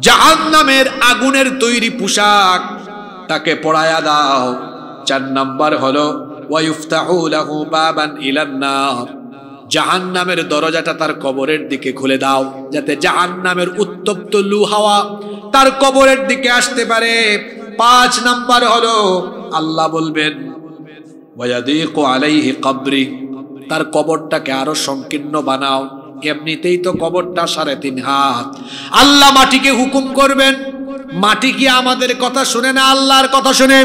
S1: জাহান্নামের আগুনের তৈরি পোশাক তাকে পরায়া দাও। 4 নাম্বার হলো ওয়ায়ুফতাহু লাহু বাবান ইলান নার, জাহান্নামের দরজাটা তার কবরের দিকে খুলে দাও, যাতে জাহান্নামের উত্তপ্ত লু হাওয়া তার কবরের দিকে আসতে পারে। 5 নাম্বার হলো আল্লাহ বলবেন ওয়ায়াদিকু আলাইহি কবরি, তার কবরটাকে আরো সংকীর্ণ বানাও। এমনিতেই তো কবরটা 3.5 হাত। আল্লাহ মাটিকে হুকুম করবেন, মাটি কি আমাদের কথা শুনে না, আল্লাহর কথা শুনে?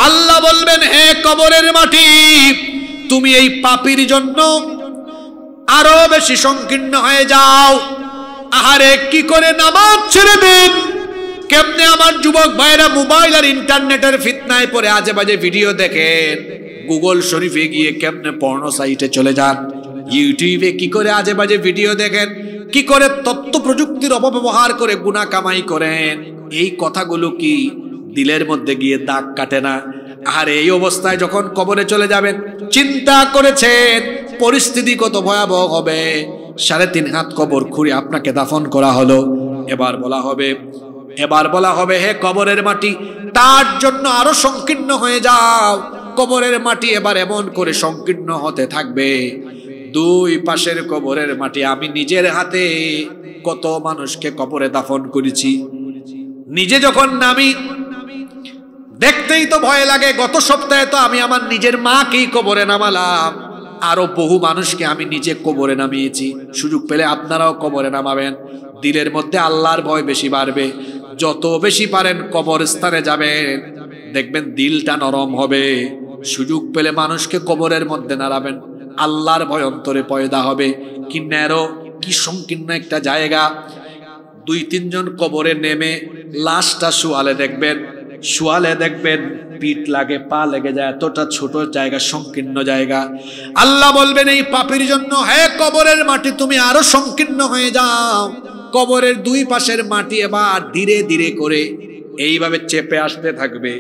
S1: আল্লাহ বলবেন হে কবরের মাটি, তুমি এই পাপীর জন্য আরো বেশি সংকীর্ণ হয়ে যাও। আহারে কি করে নামাজ ছেড়ে দেন, কেমনে আমার যুবক ভাইরা মোবাইল আর ইন্টারনেটের ফিতনায় পড়ে আজে বাজে ভিডিও দেখেন, গুগল শরীফে গিয়ে কেমনে পর্নো সাইটে চলে যান, ইউটিউবে কি করে আজে বাজে ভিডিও দেখেন, কি করে তথ্য প্রযুক্তির অপব্যবহার করে গুনাহ কামাই করেন, এই কথাগুলো কি দিলের মধ্যে গিয়ে দাগ কাটে না? আর এই অবস্থায় যখন কবরে চলে যাবেন, চিন্তা করেছেন পরিস্থিতি কত ভয়াবহ হবে। 3.5 হাত কবর খুঁড়ে আপনাকে দাফন করা হলো। এবার বলা হবে হে কবরের মাটি, তার জন্য আরো সংকীর্ণ হয়ে যাও। কবরের মাটি এবার এমন করে সংকীর্ণ হতে থাকবে, 2 পাশের কবরের মাটি আমি নিজের হাতে কত মানুষকে কবরে দাফন করেছি। নিজে যখন নামি দেখতেই তো ভয় লাগে। গত সপ্তাহে তো আমি আমার নিজের মাকেই কবরে নামালাম, আরো বহু মানুষকে আমি নিজে কবরে নামিয়েছি। সুযোগ পেলে আপনারাও কবরে নামাবেন, দিলের মধ্যে আল্লাহর ভয় বেশি বাড়বে। যত বেশি পারেন কবরস্থানে যাবেন, দেখবেন দিলটা নরম হবে। সুযোগ পেলে মানুষকে কবরের মধ্যে নাড়াবেন, আল্লাহর ভয় অন্তরে পয়দা হবে। কি ন্যারো, কি সংকীর্ণ একটা জায়গা। 2-3 জন কবরে নেমে লাশটা শুয়ালে দেখবেন পিঠ লাগে, পা লেগে যায়, এতটা ছোট জায়গা, সংকীর্ণ জায়গা। আল্লাহ বলবেন এই পাপীর জন্য হে কবরের মাটি তুমি আরো সংকীর্ণ হয়ে যাও। কবরের 2 পাশের মাটি এবার ধীরে ধীরে করে এইভাবে চেপে আসতে থাকবে,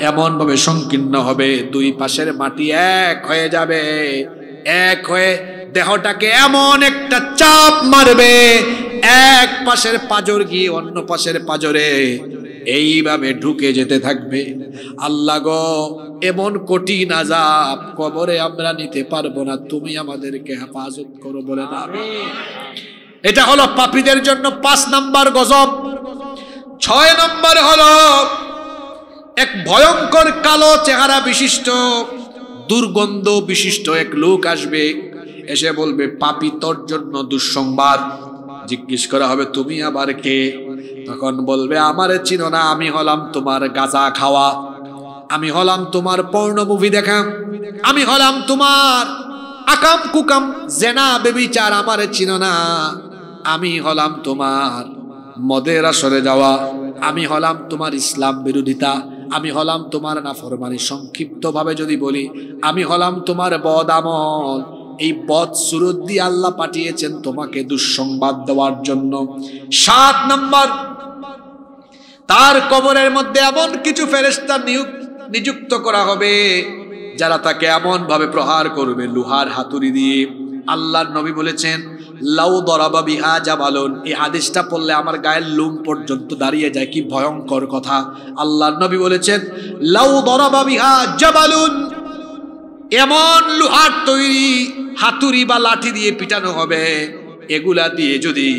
S1: এমন ভাবে সংকীর্ণ হবে 2 পাশের মাটি এক হয়ে যাবে। এক হয়ে দেহটাকে এমন একটা চাপ মারবে, এক পাশের পাঁজর গিয়ে অন্য পাশের পাঁজরে এইভাবে ঢুকে যেতে থাকবে। আল্লাহ গো, এমন কঠিন আযাব কবরে আমরা নিতে পারবো না, তুমি আমাদেরকে হেফাজত করো, বলে না আমিন। এটা হলো পাপীদের জন্য 5 নাম্বার গজব। 6 নাম্বার হলো এক ভয়ঙ্কর কালো চেহারা বিশিষ্ট, দুর্গন্ধ বিশিষ্ট এক লোক আসবে, এসে বলবে পাপী তোর জন্য দুঃসংবাদ। জিজ্ঞেস করা হবে তুমি আবার কে? তখন বলবে আমারে চিনো না, আমি হলাম তোমার গাঁজা খাওয়া, আমি হলাম তোমার পর্নো মুভি দেখা, আমি হলাম তোমার আকাম কুকাম জেনা বেবিচার আমারে চিনো না, আমি হলাম তোমার মদের আসরে যাওয়া, আমি হলাম তোমার ইসলাম বিরোধিতা, আমি হলাম তোমার নাফরমানি। সংক্ষিপ্ত ভাবে যদি বলি, আমি হলাম তোমার বদ আমল। এই বদ সুরত দিয়ে আল্লাহ পাঠিয়েছেন তোমাকে দুঃসংবাদ দেওয়ার জন্য। 7 নম্বর, তার কবরের মধ্যে এমন কিছু ফেরেশতা নিযুক্ত করা হবে যারা তাকে এমন ভাবে প্রহার করবে লোহার হাতুড়ি দিয়ে। আল্লাহর নবী বলেছেন লাউ দরাবা বিহা জাবালুন, এই হাদিসটা পড়লে আমার গায়ের লোম পর্যন্ত দাঁড়িয়ে যায়, কি ভয়ঙ্কর কথা। আল্লাহর নবী বলেছেন লাউ দরাবা বিহা জাবালুন, এমন লোহার তৈরি হাতুড়ি বা লাঠি দিয়ে পিটানো হবে, এগুলা দিয়ে যদি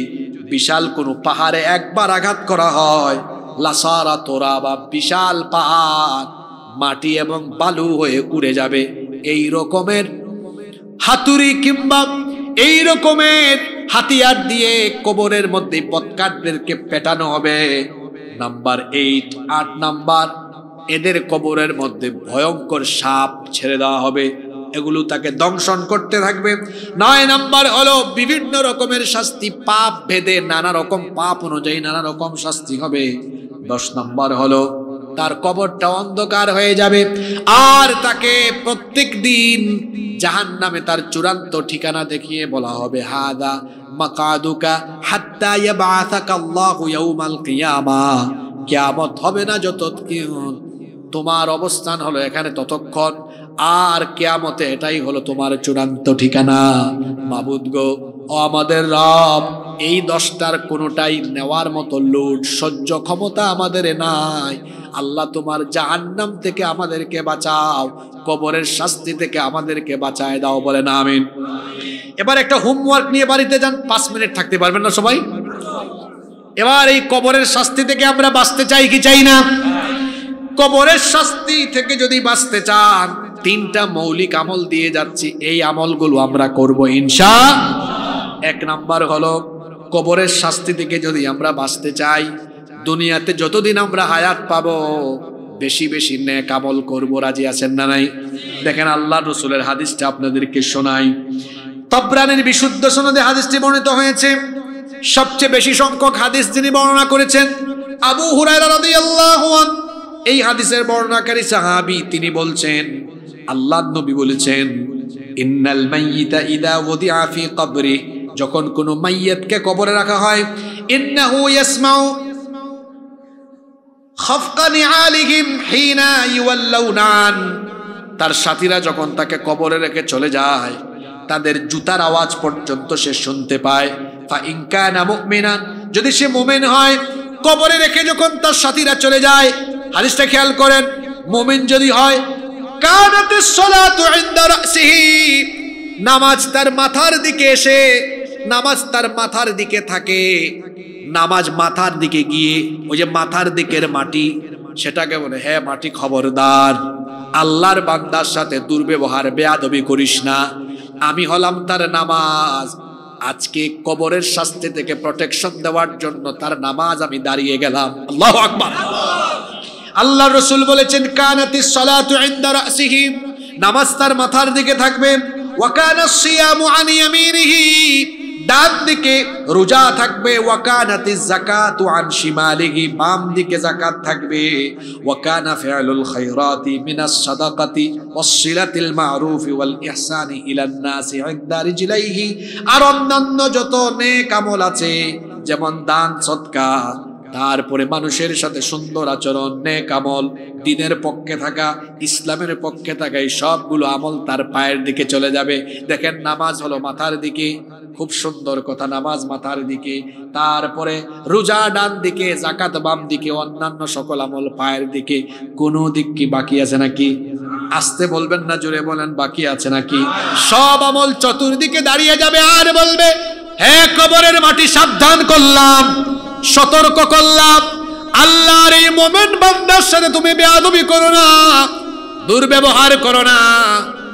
S1: বিশাল কোনো পাহাড়ে একবার আঘাত করা হয়, লাসারা তোরা বা বিশাল পাহাড় মাটি এবং বালু হয়ে উড়ে যাবে। এই রকমের হাতুড়ি কিংবা এই রকমের হাতিয়ার দিয়ে কবরের মধ্যে বদকারদেরকে পেটানো হবে। নাম্বার 8। 8 নাম্বার, এদের কবরের মধ্যে ভয়ঙ্কর সাপ ছেড়ে দেওয়া হবে, এগুলো তাকে দংশন করতে থাকবে। 9 নাম্বার হলো বিভিন্ন রকমের শাস্তি, পাপ ভেদে নানা রকম পাপ অনুযায়ী নানা রকম শাস্তি হবে। 10 নাম্বার হলো তার কবরটা অন্ধকার হয়ে যাবে, আর তাকে প্রত্যেক দিন জাহান্নামে তার চূড়ান্ত ঠিকানা দেখিয়ে বলা হবে হাদা মাকাদুকা হাত্তা ইয়াবআসাকা আল্লাহু ইয়াউমাল কিয়ামাহ, কিয়ামত হবে না যতক্ষণ তোমার অবস্থান হলো এখানে ততক্ষণ, আর কিয়ামতে এটাই হলো তোমার চূড়ান্ত ঠিকানা। মাবুদ গো, ও আমাদের রব, এই 10টার কোনোটাই নেওয়ার মতো লোড সহ্য ক্ষমতা আমাদের নাই। আল্লাহ তোমার জাহান্নাম থেকে আমাদেরকে বাঁচাও, কবরের শাস্তি থেকে আমাদেরকে বাঁচায় দাও, বলেন আমিন। এবার একটা হোমওয়ার্ক নিয়ে বাড়িতে যান, 5 মিনিট থাকতে পারবেন না সবাই? এবার এই কবরের শাস্তি থেকে আমরা বাঁচতে চাই কি চাই না? কবরের শাস্তি থেকে যদি বাঁচতে চান, 3টা মৌলিক আমল দিয়ে যাচ্ছি, এই আমলগুলো আমরা করব ইনশাআল্লাহ। 1 নাম্বার হলো কবরের শাস্তি থেকে যদি আমরা বাঁচতে চাই, দুনিয়াতে যতদিন আমরা হায়াত পাবো বেশি বেশি নেক আমল করব। রাজি আছেন না নাই? দেখেন আল্লাহর রাসূলের হাদিসটা আপনাদেরকে শোনাই। তাবরানীর বিশুদ্ধ সনদে হাদিসটি বর্ণিত হয়েছে। সবচেয়ে বেশি সংখ্যক হাদিস যিনি বর্ণনা করেছেন আবু হুরায়রা রাদিয়াল্লাহু আনহু, এই হাদিসের বর্ণনাকারী সাহাবী। তিনি বলছেন আল্লাহর নবী বলেছেন ইন্নাল মাইয়িতা ইযা ওদিআ ফি কবরি, যখন কোনো মাইয়িতকে কবরে রাখা হয়, ইন্নাহু ইয়াসমাউ খাফকা নিআলিহিম হিনা ইওয়াল্লাউনা, তার সাথীরা যখন তাকে কবরে রেখে চলে যায় তাদের জুতার আওয়াজ পর্যন্ত সে শুনতে পায়। ফা ইন কানা মুমিনান, যদি সে মুমিন হয়, কবরে রেখে যখন তার সাথীরা চলে যায়, হাদিসটা খেয়াল করেন, মুমিন যদি হয়, কানাতিস সালাতু ইনদা রাসিহি, নামাজ তার মাথার দিকে এসে, নামাজ তার মাথার দিকে থাকে, নামাজ মাথার দিকে গিয়ে ওই যে মাথার দিকের মাটি, সেটাকে বলে হে মাটি খবরদার, আল্লাহর বান্দার সাথে দুর্ব্যবহার বেয়াদবি করিস না, আমি হলাম তার নামাজ। আজকে কবরের শাস্তি থেকে প্রোটেকশন দেওয়ার জন্য তার নামাজ আমি দাঁড়িয়ে গেলাম। আল্লাহু আকবার। আল্লাহর রাসূল বলেছেন কানাতিস সালাতু ইনদা রাসিহি, নামাজ তার মাথার দিকে থাকবে। ওয়া কানাস সিয়ামু আন ইয়ামিনিহি, ডান দিকে রোজা থাকবে। ওয়া কানাতিজ যাকাতু আন শিমালিহি, বাম দিকে যাকাত থাকবে। ওয়া কানা ফিআলুল খায়রাতি মিনাস সাদাকাতি ওয়াস সিলাতিল মারুফি ওয়াল ইহসানি ইলান নাসি ইনদা রিজলাইহি, আর অন্যান্য যত নেক আমল আছে, যেমন দান সদকা, তারপরে মানুষের সাথে সুন্দর আচরণ, নেক আমল, দ্বীনের পক্ষে থাকা, ইসলামের পক্ষে থাকা, এই সবগুলো আমল তার পায়ের দিকে চলে যাবে। দেখেন নামাজ হলো মাথার দিকে, খুব সুন্দর কথা, নামাজ মাথার দিকে, তারপরে রোজা ডান দিকে, যাকাত বাম দিকে, অন্যান্য সকল আমল পায়ের দিকে। কোনো দিক কি বাকি আছে নাকি? আসতে বলবেন না, জোরে বলেন, বাকি আছে নাকি? সব আমল চতুর্দিকে দাঁড়িয়ে যাবে আর বলবে হে কবরের মাটি, সাবধান করলাম, সতর্ক করলাম, আল্লাহর এই মুমিন বান্দার সাথে তুমি বেয়াদবি করো না, দুর্ব্যবহার করো না,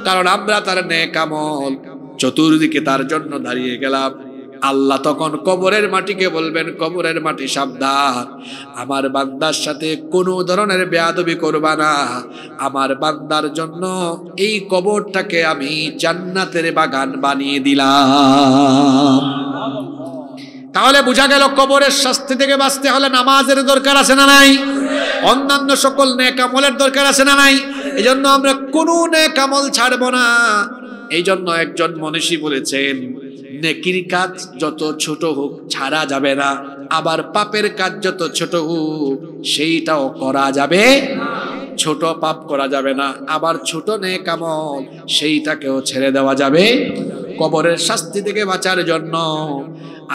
S1: কারণ আমরা তার নেক আমল চতুর্দিকে তার জন্য দাঁড়িয়ে গেলাম। আল্লাহ তখন কবরের মাটিকে বলবেন, কবরের মাটি সাবধান, আমার বান্দার সাথে কোনো ধরনের বেয়াদবি করবা না। আমার বান্দার জন্য এই কবরটাকে আমি জান্নাতের বাগান বানিয়ে দিলাম। তাহলে বোঝা গেল কবরের শাস্তি থেকে বাঁচতে হলে নামাজের দরকার আছে না নাই? অন্যান্য সকল নেক আমলের দরকার আছে না নাই? এই জন্য আমরা কোনো নেক আমল ছাড়বো না। এই জন্য একজন মনীষী বলেছেন, নেকির কাজ যত ছোট হোক ছাড়া যাবে না, আবার পাপের কাজ যত ছোট হোক সেইটাও করা যাবে, ছোট পাপ করা যাবে না, আবার ছোট নেক আমল সেইটাকেও ছেড়ে দেওয়া যাবে। কবরের শাস্তি থেকে বাঁচার জন্য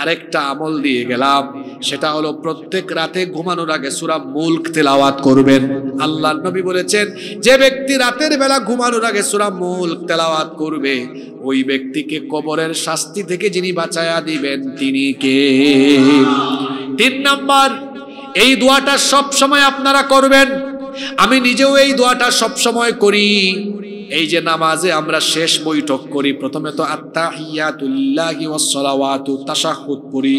S1: আরেকটা আমল দিয়ে গেলাম, সেটা হলো প্রত্যেক রাতে ঘুমানোর আগে সূরা মুলক তেলাওয়াত করবেন। আল্লাহর নবী বলেছেন, যে ব্যক্তি রাতের বেলা ঘুমানোর আগে সূরা মুলক তেলাওয়াত করবে, ওই ব্যক্তিকে কবরের শাস্তি থেকে যিনি বাঁচায়া দিবেন তিনি কে? 3 নাম্বার, এই দোয়াটা সব সময় আপনারা করবেন। আমি নিজেও এই দোয়াটা সব সময় করি। এই যে নামাজে আমরা শেষ বৈঠক করি, প্রথমে তো আত্তাহিয়াতুল্লাহি ওয়াস সালাওয়াতু তাশাহুদ পড়ি,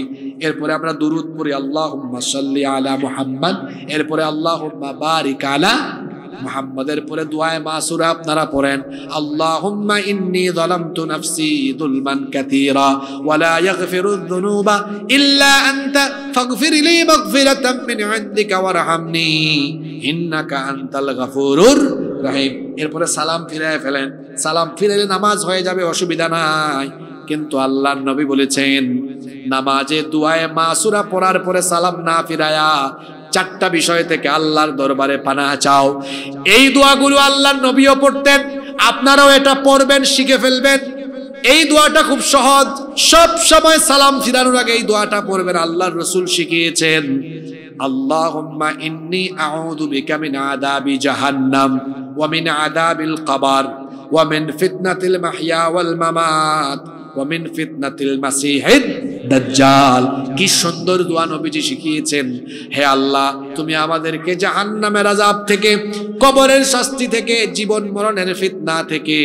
S1: এরপরে আমরা দুরূদ পড়ি, আল্লাহুম্মা সাল্লি আলা মুহাম্মদ, এরপরে আল্লাহুম্মা বারিক আলা মুহাম্মাদের পরে দুআয়ে মাসুরা আপনারা পড়েন, আল্লাহুম্মা ইন্নী যালামতু নাফসি যুলমান কাসীরা ওয়া লা ইয়াগফিরুয যুনুবা ইল্লা আনতা ফাগফিরলি মাগফিরাতাম মিন ইনদিকা ওয়ারহামনি ইন্নাকা আনতাল গাফুরুর রহিম। এরপরে সালাম ফিরায় ফেলেন, সালাম ফিরালে নামাজ হয়ে যাবে, অসুবিধা নাই। কিন্তু আল্লাহর নবী বলেছেন, নামাজে দুআয়ে মাসুরা পড়ার পরে সালাম না ফিরায়া 4টা বিষয় থেকে আল্লাহর দরবারে পানাহ চাও। এই দোয়াগুলো আল্লাহর নবীও পড়তেন, আপনারাও এটা পড়বেন, শিখে ফেলবেন। এই দোয়াটা খুব সহজ, সব সময় সালাম ফিরানোর আগে এই দোয়াটা পড়বেন। আল্লাহর রাসূল শিখিয়েছেন, আল্লাহুম্মা ইন্নী আউযু বিকা মিন আযাবি জাহান্নাম ওয়া মিন আযাবিল কবর ওয়া মিন ফিতনাতিল মাহইয়া ওয়াল মামাত ওয়া মিন ফিতনাতিল মাসিহিদ দাজ্জাল। কি সুন্দর দোয়া নবীজি শিখিয়েছেন। হে আল্লাহ, তুমি আমাদেরকে জাহান্নামের আযাব থেকে, কবরের শাস্তি থেকে, জীবন মরণের ফিতনা থেকে,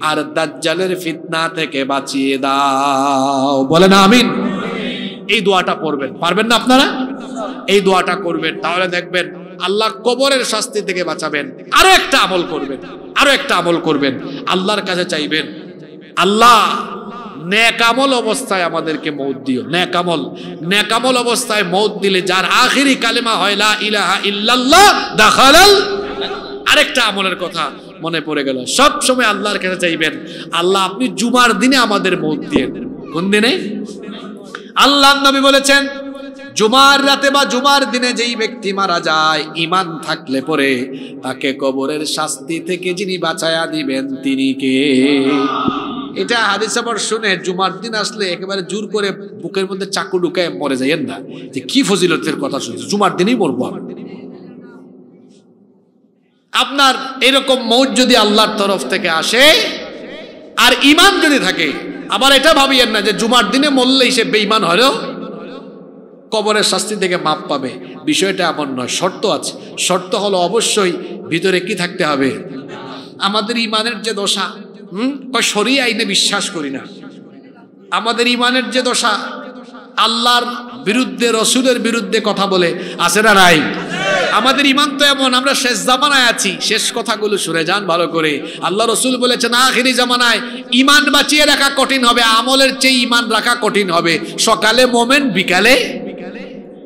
S1: আর দাজ্জালের ফিতনা থেকে বাঁচিয়ে দাও। বলেন আমিন। এই দোয়াটা পড়বেন, পারবেন না আপনারা? এই দোয়াটা করবেন, তাহলে দেখবেন আল্লাহ কবরের শাস্তি থেকে বাঁচাবেন। আরো একটা আমল করবেন, আরো একটা আমল করবেন, আল্লাহর কাছে চাইবেন, আল্লাহ নেক আমল অবস্থায় আমাদেরকে মওত দিও। নেক আমল, নেক আমল অবস্থায় মওত দিলে যার আখিরি কালেমা হয় লা ইলাহা ইল্লাল্লাহ দাখালাল। আরেকটা আমলের কথা মনে পড়ে গেল, সব সময় আল্লাহর কাছে চাইবেন, আল্লাহ আপনি জুমার দিনে আমাদের মওত দিয়েন। কোন দিনে? আল্লাহর নবী বলেছেন, জুমার রাতে বা জুমার দিনে যেই ব্যক্তি মারা যায় ঈমান থাকলে পরে, তাকে কবরের শাস্তি থেকে যিনি বাঁচায়া দিবেন তিনি কে? এটা হাদিস আবার শুনে জুমার দিন আসলে একেবারে জোর করে বুকের মধ্যে চাকু ঢুকায় মরে যাইয়েন না, যে কি ফজিলতের কথা শুনছে, জুমার দিনেই মরবো। আপনার এরকম মওত যদি আল্লাহর তরফ থেকে আসে আর ঈমান যদি থাকে, আবার এটা ভাবিয়েন না যে জুমার দিনে মরলেই সে বেঈমান হলেও কবরের শাস্তি থেকে মাপ পাবে। বিষয়টা এমন নয়, শর্ত আছে। শর্ত হলো অবশ্যই ভিতরে কি থাকতে হবে? আমাদের ঈমানের যে দশা, শরীয়ত আইনে বিশ্বাস করি না, আমাদের ঈমানের যে দশা, আল্লাহর বিরুদ্ধে, রসুলের বিরুদ্ধে কথা বলে, আছে না নাই? আমাদের ঈমান তো এমন, আমরা শেষ জামানায় আছি। শেষ কথাগুলো শুনে যান ভালো করে। আল্লাহ রসুল বলেছেন, আখিরি জামানায় ঈমান বাঁচিয়ে রাখা কঠিন হবে, আমলের চেয়ে ঈমান রাখা কঠিন হবে। সকালে মোমেন, বিকালে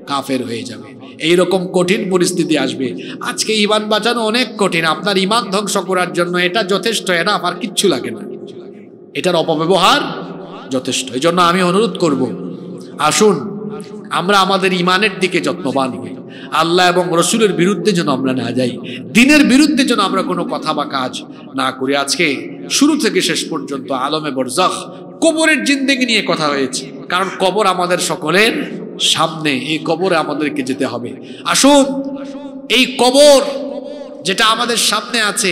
S1: কাফের হয়ে যাবে, এইরকম কঠিন পরিস্থিতি আসবে। আজকে ঈমান বাঁচানো অনেক কঠিন। আপনার ঈমান ধ্বংস করার জন্য এটা যথেষ্ট, এটা আর কিচ্ছু লাগে না, এটার অপব্যবহার যথেষ্ট। এই জন্য আমি অনুরোধ করব, আসুন আমরা আমাদের ঈমানের দিকে যত্নবান হই, আল্লাহ এবং রসুলের বিরুদ্ধে যেন আমরা না যাই, দ্বীনের বিরুদ্ধে যেন আমরা কোনো কথা বা কাজ না করি। আজকে শুরু থেকে শেষ পর্যন্ত আলমে বরজাখ, কবরের জিন্দেগি নিয়ে কথা হয়েছে, কারণ কবর আমাদের সকলের সামনে, এই কবরে আমাদেরকে যেতে হবে। আসুন এই কবর যেটা আমাদের সামনে আছে,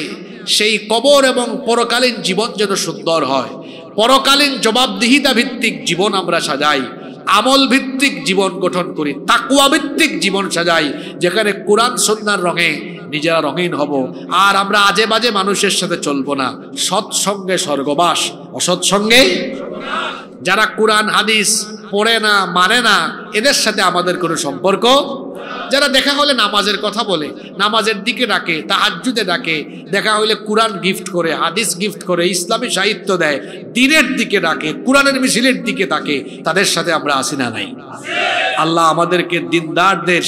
S1: সেই কবর এবং পরকালীন জীবন যেন সুন্দর হয়, পরকালীন জবাবদিহিতা ভিত্তিক জীবন আমরা সাজাই, আমল ভিত্তিক জীবন গঠন করি, তাকওয়া ভিত্তিক জীবন সাজাই, যেখানে কোরআন সুন্নাহর রঙে নিজেরা রঙিন হব। আর আমরা আজে বাজে মানুষের সাথে চলবো না। সৎসঙ্গে স্বর্গবাস, অসৎসঙ্গে যারা কোরআন হাদিস পড়ে না, মানে না, এদের সাথে আমাদের কোনো সম্পর্ক। যারা দেখা হলে নামাজের কথা বলে, নামাজের দিকে ডাকে, তাহাজ্জুদে ডাকে, দেখা হলে কোরআন গিফট করে, হাদিস গিফট করে, ইসলামী সাহিত্য দেয়, দ্বীনের দিকে ডাকে, কোরআনের মিছিলের দিকে ডাকে, তাদের সাথে আমরা আসি না নাই? আল্লাহ আমাদেরকে দিনদারদের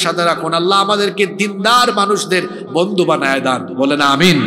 S1: সাথে রাখুন। আল্লাহ আমাদেরকে দিনদার মানুষদের বন্ধু বানায় দান। বলেন আমিন।